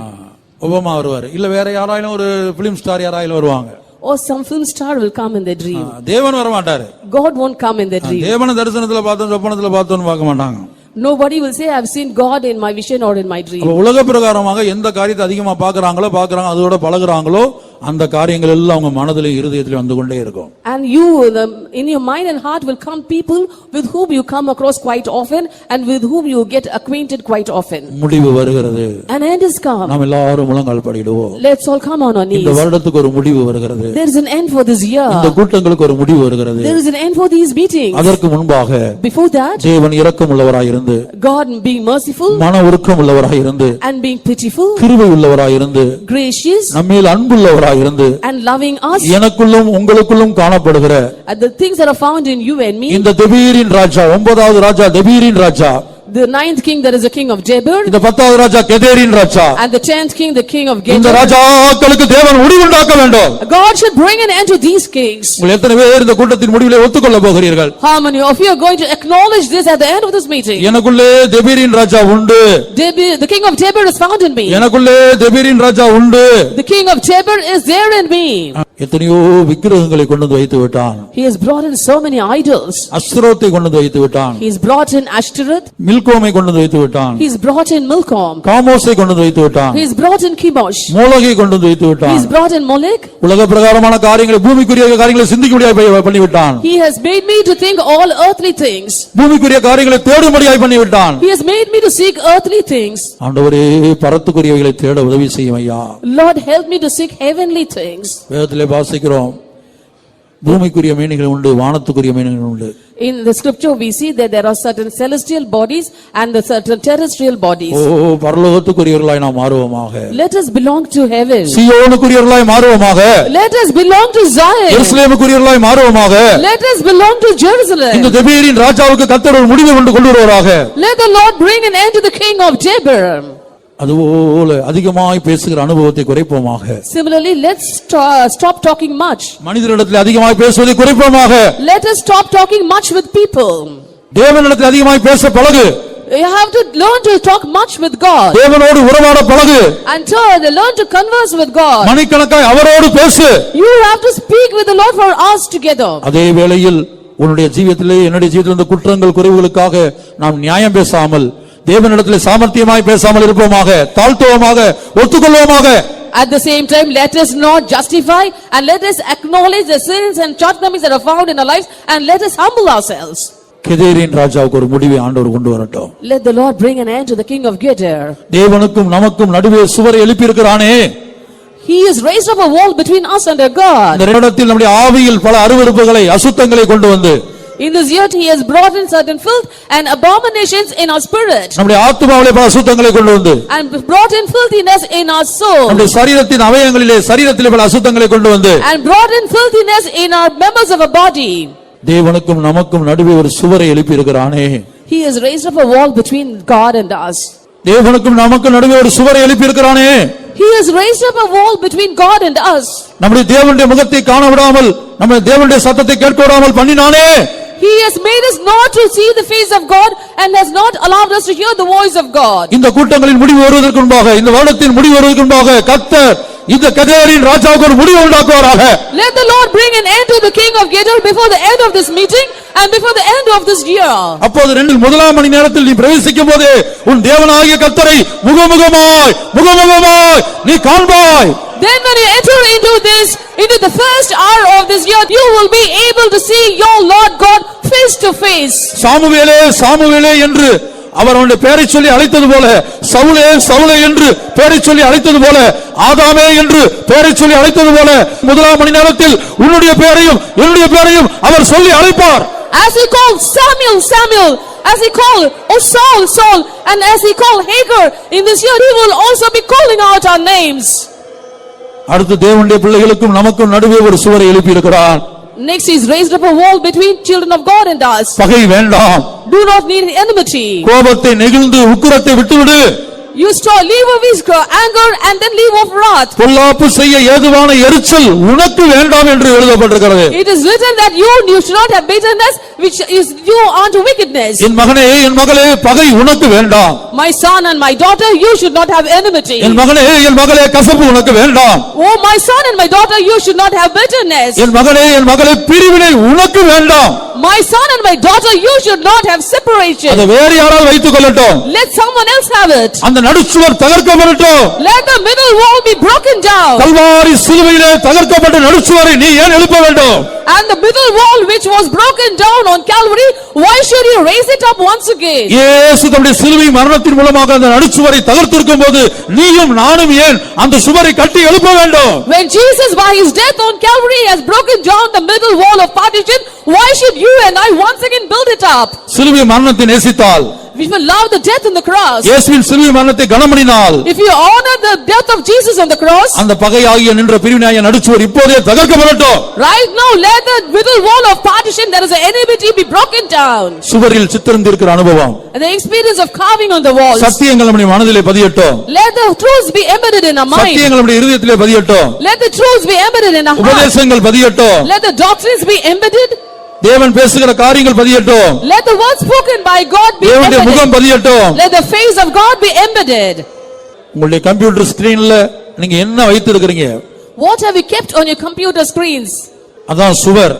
Obama வருவார், இல்ல வேற யாராயிலும் ஒரு பிலிம் ஸ்டார் யாராயிலும் வருவாங்க. Or some film star will come in their dream. தேவன் வர மாட்டாரு. God won't come in their dream. தேவனை தரிசனத்துல பார்த்தோம், சொப்பனத்துல பார்த்தோம்னு பார்க்க மாட்டாங்க. Nobody will say I have seen God in my vision or in my dream. உலக பிரகாரமாக எந்த காரியத்தை அதிகமா பார்க்கறாங்களோ அதோட பழகுறாங்களோ அந்த காரியங்கள் எல்லாம் அவங்க மனதிலே இருதயத்திலே வந்து கொண்டே இருக்கும். And you in your mind and heart will come people with whom you come across quite often and with whom you get acquainted quite often. முடிவு வருகிறது. An end is come. நாம் எல்லாரும் முழங்கால் படிடுவோம். Let's all come on our knees. இந்த வருடத்துக்கு ஒரு முடிவு வருகிறது. There is an end for this year. இந்த கூட்டங்களுக்கு ஒரு முடிவு வருகிறது. There is an end for these meetings. அதற்கு முன்பாக Before that, தேவன் இரக்கமுள்ளவராய் இருந்து, God being merciful, மன உருக்கமுள்ளவராய் இருந்து, and being pitiful, கிருபை உள்ளவராய் இருந்து, gracious, நம்மேல் அன்புள்ளவராய் இருந்து, and loving us, எனக்குள்ளும் உங்களுக்குள்ளும் காணப்படுகிற and the things that are found in you and me. இந்த தெபீரின் ராஜா, 9வது ராஜா தெபீரின் ராஜா, The 9th king, that is the king of Debir, இந்த 10வது ராஜா கெதேரின் ராஜா, and the 10th king, the king of இந்த Gedar. ராஜாக்களுக்கு தேவன் முடிவுண்டாக்க வேண்டும். God should bring an end to these kings. உங்கள் எத்தனை பேர் இந்த கூட்டத்தின் முடிவிலே ஒத்துக்கொள்ள போகிறீர்கள்? How many of you are going to acknowledge this at the end of this meeting? எனக்குள்ளே தெபீரின் ராஜா உண்டு. Debir, the king of Debir is found in me. எனக்குள்ளே தெபீரின் ராஜா உண்டு. The king of Debir is there in me. எத்தனையோ விக்கிரகங்களை கொண்டு வந்து வைத்து விட்டான். He has brought in so many idols. அஸ்ரோத்தை கொண்டு வந்து வைத்து விட்டான். He has brought in Ashtoreth. மில்கோமை கொண்டு வந்து வைத்து விட்டான். He's brought in Milcom. காமோஸை கொண்டு வந்து வைத்து விட்டான். He's brought in Chemosh. மோலோகை கொண்டு வந்து வைத்து விட்டான். He's brought in Molech. உலக பிரகாரமான காரியங்களை பூமிக்குரிய காரியங்களை சிந்திக்கும்படியாய் பண்ணி விட்டான். He has made me to think all earthly things. பூமிக்குரிய காரியங்களை தேடும்படியாய் பண்ணி விட்டான். He has made me to seek earthly things. ஆண்டவரே பரத்துக்குரியவைகளை தேட உதவி செய்யும் ஐயா. Lord, help me to seek heavenly things. வேதத்திலே வாசிக்கிறோம், பூமிக்குரிய மீன்கள் உண்டு, வானத்துக்குரிய மீன்கள் உண்டு. In the scripture we see that there are certain celestial bodies and the certain terrestrial bodies. பரலோகத்துக்குரியவர்களாய் நாம் மாறுவோமாக. Let us belong to heaven. சீயோனுக்குரியவர்களாய் மாறுவோமாக. Let us belong to Zion. எருசலேமுக்குரியவர்களாய் மாறுவோமாக. Let us belong to Jerusalem. இந்த தெபீரின் ராஜாவுக்கு கர்த்தர் ஒரு முடிவை கொண்டு வருவாராக. Let the Lord bring an end to the king of Debir. அதுபோல அதிகமாய் பேசுகிற அனுபவத்தை குறைப்போமாக. Similarly, let's stop talking much. மனிதரிடத்தில் அதிகமாய் பேசுவதை குறைப்போமாக. Let us stop talking much with people. தேவனிடத்தில் அதிகமாய் பேச பழகு. You have to learn to talk much with God. தேவனோடு உறவாட பழகு. And learn to converse with God. மணிக்கணக்காய் அவரோடு பேசு. You have to speak with the Lord for hours together. அதே வேளையில் உன்னுடைய ஜீவியத்திலே என்னுடைய ஜீவியத்தில் இருந்த குற்றங்கள் குறைவுகளுக்காக நாம் நியாயம் பேசாமல் தேவனிடத்தில் சாமர்த்தியமாய் பேசாமல் இருப்போமாக, தாழ்த்துவோமாக, ஒத்துக்கொள்வோமாக. At the same time, let us not justify and let us acknowledge the sins and shortcomings that are found in our lives and let us humble ourselves. கெதேரின் ராஜாவுக்கு ஒரு முடிவை ஆண்டவர் கொண்டு வரட்டும். Let the Lord bring an end to the king of Gezer. தேவனுக்கும் நமக்கும் நடுவே சுவரை எழுப்பி இருக்கிறானே. He has raised up a wall between us and our God. இந்த இடத்தில் நம்முடைய ஆவியில் பல அருவருப்புகளை அசுத்தங்களை கொண்டு வந்து In this year he has brought in certain filth and abominations in our spirit. நம்முடைய ஆத்துமாவிலே பல அசுத்தங்களை கொண்டு வந்து And brought in filthiness in our soul. நம்முடைய சரீரத்தின் அவயவங்களிலே சரீரத்திலே பல அசுத்தங்களை கொண்டு வந்து And brought in filthiness in our members of our body. தேவனுக்கும் நமக்கும் நடுவே ஒரு சுவரை எழுப்பி இருக்கிறானே. He has raised up a wall between God and us. தேவனுக்கும் நமக்கும் நடுவே ஒரு சுவரை எழுப்பி இருக்கிறானே. He has raised up a wall between God and us. நம்முடைய தேவனுடைய முகத்தை காண விடாமல், நம்முடைய தேவனுடைய சத்தத்தை கேட்க விடாமல் பண்ணினானே. He has made us not to see the face of God and has not allowed us to hear the voice of God. இந்த கூட்டங்களின் முடிவு வருவதற்கு முன்பாக, இந்த வருடத்தின் முடிவு வருவதற்கு முன்பாக கர்த்தர் இந்த கெதேரின் ராஜாவுக்கு ஒரு முடிவு உண்டாக்குவாராக. Let the Lord bring an end to the king of Gezer before the end of this meeting and before the end of this year. அப்போது முதலாம் மணி நேரத்தில் நீ பிரவேசிக்கும் போது உன் தேவனாகிய கர்த்தரை முகமுகமாய் நீ காண்பாய். Then when you enter into the first hour of this year, you will be able to see your Lord God face to face. சாமுவேலே சாமுவேலே என்று அவர் அவனுடைய பெயரை சொல்லி அழைத்தது போல, சவுலே சவுலே என்று பெயரை சொல்லி அழைத்தது போல, ஆதாமே என்று பெயரை சொல்லி அழைத்தது போல, முதலாம் மணி நேரத்தில் உன்னுடைய பெயரையும் என்னுடைய பெயரையும் அவர் சொல்லி அழைப்பார். As he called Samuel, Samuel, as he called, oh Saul, Saul, and as he called Hagar, in this year he will also be calling out our names. அடுத்து தேவனுடைய பிள்ளைகளுக்கும் நமக்கும் நடுவே ஒரு சுவரை எழுப்பி இருக்கிறார். Next he's raised up a wall between children of God and us. பகை வேண்டாம். Do not need enmity. கோபத்தை நெகிழ்ந்து உக்கிரத்தை விட்டுவிடு. You leave of his anger and then leave of wrath. பொல்லாப்பு செய்ய ஏதுவான எரிச்சல் உனக்கு வேண்டாம் என்று எழுதப்பட்டிருக்கிறது. It is written that you should not have bitterness which is due unto wickedness. என் மகனே என் மகளே பகை உனக்கு வேண்டாம். My son and my daughter, you should not have enmity. என் மகனே என் மகளே கசப்பு உனக்கு வேண்டாம். Oh my son and my daughter, you should not have bitterness. என் மகனே என் மகளே பிரிவினை உனக்கு வேண்டாம். My son and my daughter, you should not have separation. அதை வேறு யாராவது வைத்துக் கொள்ளட்டும். Let someone else have it. அந்த நடுச்சுவர் தகர்க்கப்படட்டும். Let the middle wall be broken down. Kalvari சிலுவையிலே தகர்க்கப்பட்ட நடுச்சுவரை நீ ஏன் எழுப்ப வேண்டும்? And the middle wall which was broken down on Calvary, why should you raise it up once again? இயேசு தம்முடைய சிலுவை மரணத்தின் மூலமாக அந்த நடுச்சுவரை தகர்த்திருக்கும் போது நீயும் நானும் ஏன் அந்த சுவரை கட்டி எழுப்ப வேண்டும்? When Jesus by his death on Calvary has broken down the middle wall of partition, why should you and I once again build it up? சிலுவை மரணத்தை நேசித்தால், We will love the death on the cross. இயேசுவின் சிலுவை மரணத்தை கனமணினால், If you honor the death of Jesus on the cross, அந்த பகையாகிய நின்ற பிரிவினையாகிய நடுச்சுவர் இப்போதே தகர்க்கப்படட்டும். right now let the middle wall of partition, that is the enmity, be broken down. சுவரில் சித்திரந்திருக்கிற அனுபவம், And the experience of carving on the walls, சத்தியங்கள் நம்முடைய மனதிலே பதியட்டும். let the truths be embedded in our mind. சத்தியங்கள் நம்முடைய இருதயத்திலே பதியட்டும். Let the truths be embedded in our heart. உபதேசங்கள் பதியட்டும். Let the doctrines be embedded. தேவன் பேசுகிற காரியங்கள் பதியட்டும். Let the words spoken by God be தேவனுடைய முகம் embedded. பதியட்டும். Let the face of God be embedded. உங்களுடைய கம்ப்யூட்டர் ஸ்கிரீன்ல நீங்க என்ன வைத்து இருக்கீங்க? What have you kept on your computer screens? அதான் சுவர்.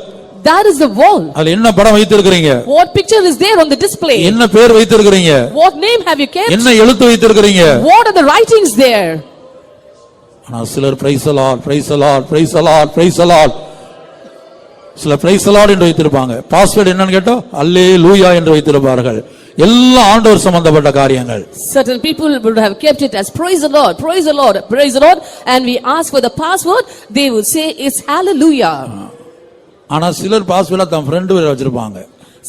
That is the wall. அதுல என்ன படம் வைத்திருக்கிறீங்க? What picture is there on the display? என்ன பேர் வைத்திருக்கிறீங்க? What name have you kept? என்ன எழுத்து வைத்திருக்கிறீங்க? What are the writings there? ஆனா சிலர் praise the Lord, praise the Lord, praise the Lord, praise the Lord, சில பிரைஸ் தி லார்ட் என்று வைத்திருப்பாங்க. பாஸ்வேர்ட் என்னன்னு கேட்டா அல்லேலூயா என்று வைத்திருப்பார்கள். எல்லாம் ஆண்டவர் சம்பந்தப்பட்ட காரியங்கள். Certain people would have kept it as praise the Lord, praise the Lord, praise the Lord, and we ask for the password, they would say it's hallelujah. ஆனா சிலர் பாஸ்வேர்டா தம் ஃப்ரெண்ட் பேர் வச்சிருப்பாங்க.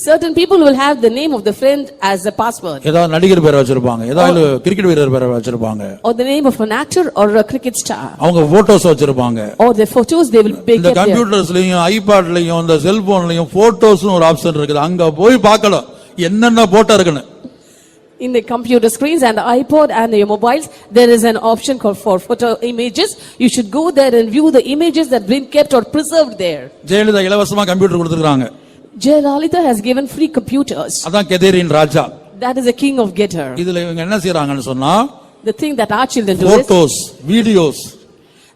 Certain people will have the name of the friend as the password, ஏதாவது நடிகர் பேர் வச்சிருப்பாங்க, ஏதாவது கிரிக்கெட் வீரர் பேர் வச்சிருப்பாங்க, or the name of an actor or a cricket star, அவங்க போட்டோஸ் வச்சிருப்பாங்க. or their photos they will be இந்த kept there. கம்ப்யூட்டர்ஸ்லயும் ஐபாட்லயும் இந்த செல்போன்லயும் போட்டோஸ்னு ஒரு ஆப்ஷன் இருக்குது. அங்க போய் பார்க்கலாம் என்னென்ன போட்டோ இருக்குன்னு. In the computer screens and the iPod and your mobiles, there is an option called for photo images. You should go there and view the images that been kept or preserved there. Jayalalithaa இலவசமா கம்ப்யூட்டர் கொடுத்திருக்காங்க. Jayalalitha has given free computers. அதான் கெதேரின் ராஜா. That is the king of Gedar. இதுல இவங்க என்ன செய்றாங்கன்னு சொன்னா The thing that our children do is photos, videos,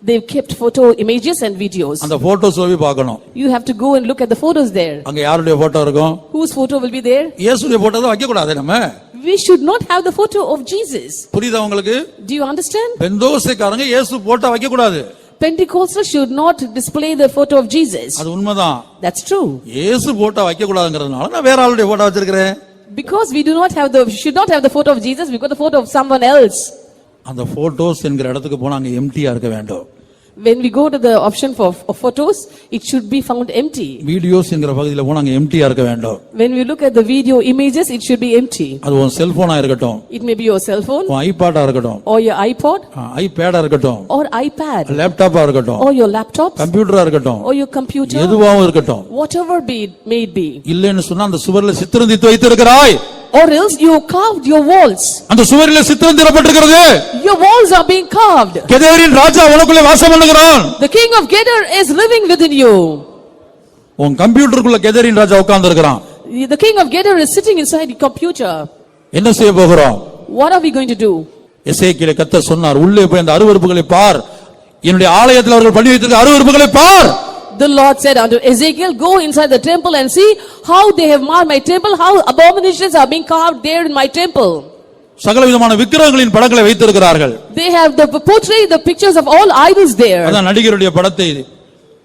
they've kept photo images and videos. அந்த போட்டோஸ் போய் பார்க்கணும். You have to go and look at the photos there. அங்க யாருடைய போட்டோ இருக்கும்? Whose photo will be there? இயேசுடைய போட்டோ தான் வைக்க கூடாது நம்ம. We should not have the photo of Jesus. புரியுதா உங்களுக்கு? Do you understand? பெந்தோஸ்தேக்காரங்க இயேசு போட்டோ வைக்க கூடாது. Pentecostals should not display the photo of Jesus. அது உண்மைதான். That's true. இயேசு போட்டோ வைக்க கூடாதுங்கிறதுனால நான் வேற ஆளுடைய போட்டோ வச்சிருக்கிறேன். Because we should not have the photo of Jesus, we got the photo of someone else. அந்த போட்டோஸ் என்கிற இடத்துக்கு போனா அங்க எம்டியா இருக்க வேண்டும். When we go to the option for photos, it should be found empty. Videos என்கிற பகுதியில போனா அங்க எம்டியா இருக்க வேண்டும். When we look at the video images, it should be empty. அது உன் செல்போனா இருக்கட்டும், It may be your cell phone, உன் ஐபாடா இருக்கட்டும், or your iPod, ஐபேடா இருக்கட்டும், or iPad, லேப்டாப்பா இருக்கட்டும், or your laptop, கம்ப்யூட்டரா இருக்கட்டும், or your computer, எதுவாகவும் இருக்கட்டும். whatever be it may be. இல்லைன்னு சொன்னா அந்த சுவர்ல சித்திரந்தித்து வைத்திருக்கிறாய். Or else you carved your walls. அந்த சுவரிலே சித்திரந்திடப்பட்டிருக்கிறது. Your walls are being carved. கெதேரின் ராஜா உனக்குள்ளே வாசம் பண்ணுகிறான். The king of Gedar is living within you. உன் கம்ப்யூட்டருக்குள்ள கெதேரின் ராஜா உட்கார்ந்து இருக்கிறான். The king of Gedar is sitting inside the computer. என்ன செய்ய போகிறோம்? What are we going to do? எசேக்கியேலே கர்த்தர் சொன்னார், உள்ளே போய் அந்த அருவருப்புகளை பார், என்னுடைய ஆலயத்தில் அவர்கள் பண்ணி வைத்திருக்கிற அருவருப்புகளை பார். The Lord said unto Ezekiel, go inside the temple and see how they have marred my temple, how abominations are being carved there in my temple. சகலவிதமான விக்கிரகங்களின் படங்களை வைத்திருக்கிறார்கள். They have portrayed the pictures of all idols there. அதான் நடிகருடைய படத்தை,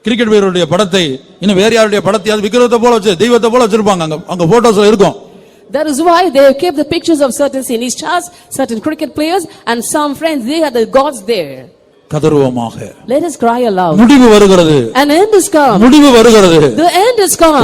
கிரிக்கெட் வீரருடைய படத்தை, இன்னும் வேற யாருடைய படத்தை அது விக்கிரகத்தை போல வச்சு தெய்வத்தை போல வச்சிருப்பாங்க. அங்க போட்டோஸ்ல இருக்கும். That is why they have kept the pictures of certain cine stars, certain cricket players, and some friends. They are the gods there. கதறுவோமாக. Let us cry aloud. முடிவு வருகிறது. An end is come. முடிவு வருகிறது. The end is come.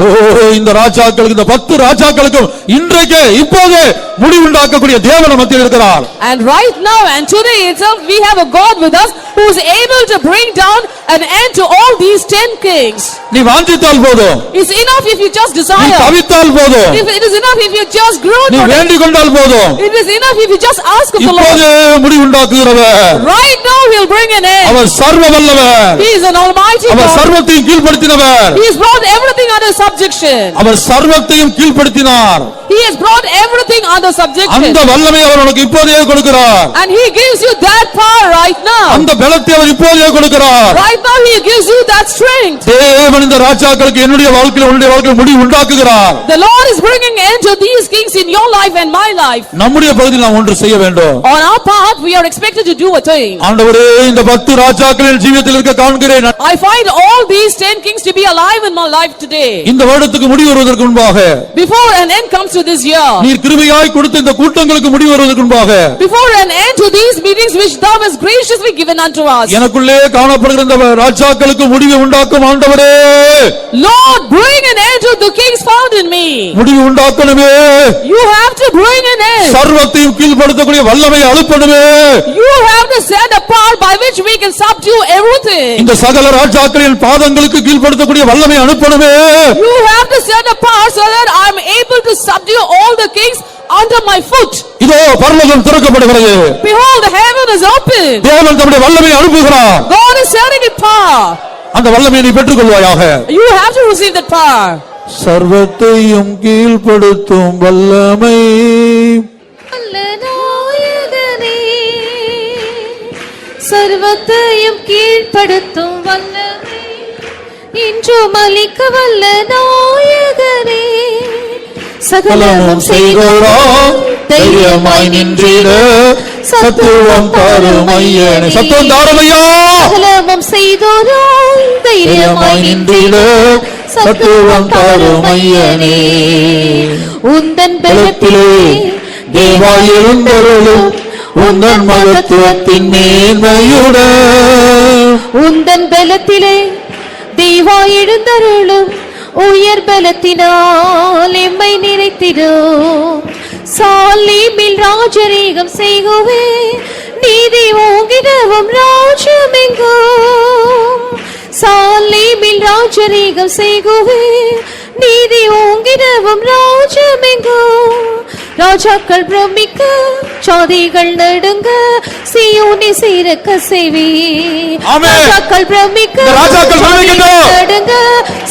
இந்த ராஜாக்களுக்கு, இந்த 10 ராஜாக்களுக்கும் இன்றைக்கே இப்போதே முடிவு உண்டாக்கக்கூடிய தேவன் மத்தியில் இருக்கிறார். And right now and today itself we have a God with us who is able to bring down an end to all these 10 kings. நீ வாஞ்சித்தால் போதும். It's enough if you just நீ desire. தவித்தால் போதும். It is enough if you just groan. நீ வேண்டிக் கொண்டால் போதும். It is enough if you just ask of the Lord. இப்போதே முடிவு உண்டாக்குகிறவர். Right now he'll bring an end. அவர் சர்வ வல்லவர். He is an almighty our God. சர்வத்தையும் கீழ்ப்படுத்தினவர். He has brought everything under subjection. அவர் சர்வத்தையும் கீழ்ப்படுத்தினார். He has brought everything under subjection. அந்த வல்லமை அவர் உனக்கு இப்போதே கொடுக்கிறார். And he gives you that power right now. அந்த பலத்தை அவர் இப்போதே கொடுக்கிறார். Right now he gives you that strength. தேவன் இந்த ராஜாக்களுக்கு என்னுடைய வாழ்க்கையில் உன்னுடைய வாழ்க்கையில் முடிவு உண்டாக்குகிறார். The Lord is bringing end to these kings in your life and my life. நம்முடைய பகுதியில் நாம் ஒன்று செய்ய வேண்டும். On our part we are expected to do a thing. ஆண்டவரே, இந்த 10 ராஜாக்களின் ஜீவியத்தில் இருக்க காண்கிறேன். I find all these 10 kings to be alive in my life today. இந்த வருடத்துக்கு முடிவு வருவதற்கு முன்பாக, Before an end comes to this year, நீர் கிருபையாய் கொடுத்த இந்த கூட்டங்களுக்கு முடிவு வருவதற்கு முன்பாக, before an end to these meetings which thou hast graciously given unto us, எனக்குள்ளே காணப்படுகிற இந்த ராஜாக்களுக்கு முடிவு உண்டாக்கும் ஆண்டவரே, Lord, bring an end to the kings found in me. முடிவு உண்டாக்கணுமே. You have to bring an end. சர்வத்தையும் கீழ்ப்படுத்தக்கூடிய வல்லமையை அழுப்பணுமே. You have to send a power by which we can subdue everything. இந்த சகல ராஜாக்களின் பாதங்களுக்கு கீழ்ப்படுத்தக்கூடிய வல்லமையை அனுப்பணுமே. You have to send a power so that I am able to subdue all the kings under my foot. இதோ பரலோகம் திறக்கப்படுகிறது. Behold, the heaven is open. தேவன் தம்முடைய வல்லமையை அனுப்புகிறார். God is sending a power. அந்த வல்லமையை நீ பெற்றுக்கொள்வாயாக. You have to receive that power. சர்வத்தையும் கீழ்ப்படுத்தும் வல்லமை, சர்வத்தையும் கீழ்ப்படுத்தும் வல்லமை, இன்றும் அளிக்க வல்ல நாயகனே சகலமும் செய்தோராம் தைரியமாய் நின்றிட சத்துவம் தாரும் ஐயனே. சத்துவம் தாரும் ஐயா. சகலமும் செய்தோராம் தைரியமாய் நின்றிட சத்துவம் தாரும் ஐயனே. உந்தன் பலத்திலே தேவா எழுந்தருளும் உந்தன் மகத்துவத்தின் மேன்மையுடன் உந்தன் பலத்திலே தெய்வா எழுந்தருளும் உயர் பலத்தினால் எம்மை நிறைத்திடும் சாலிமில் ராஜரீகம் செய்குவே நீதி ஓங்கிடவும் ராஜமெங்கும் சாலிமில் ராஜரீகம் செய்குவே நீதி ஓங்கிடவும் ராஜமெங்கும் ராஜாக்கள் பிரமிக்க சாதிகள் நடுங்க சீயோனை சீரக்க செய்வே ராஜாக்கள் பிரமிக்க நடுங்க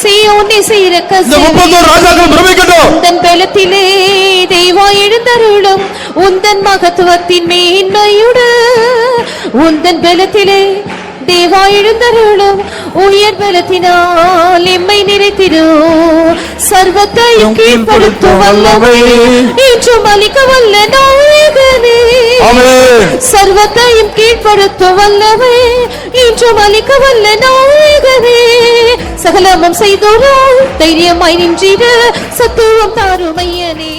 சீயோனை சீரக்க உந்தன் பலத்திலே தெய்வா எழுந்தருளும் உந்தன் மகத்துவத்தின் மேன்மையுடன் உந்தன் பலத்திலே தேவா எழுந்தருளும் உயர் பலத்தினால் எம்மை நிறைத்திடும் சர்வத்தையும் கீழ்ப்படுத்தும் வல்லமை இன்றும் அளிக்க வல்ல நாயகனே சர்வத்தையும் கீழ்ப்படுத்தும் வல்லமை இன்றும் அளிக்க வல்ல நாயகனே சகலமும் செய்தோரால் தைரியமாய் நின்றிட சத்துவம் தாரும் ஐயனே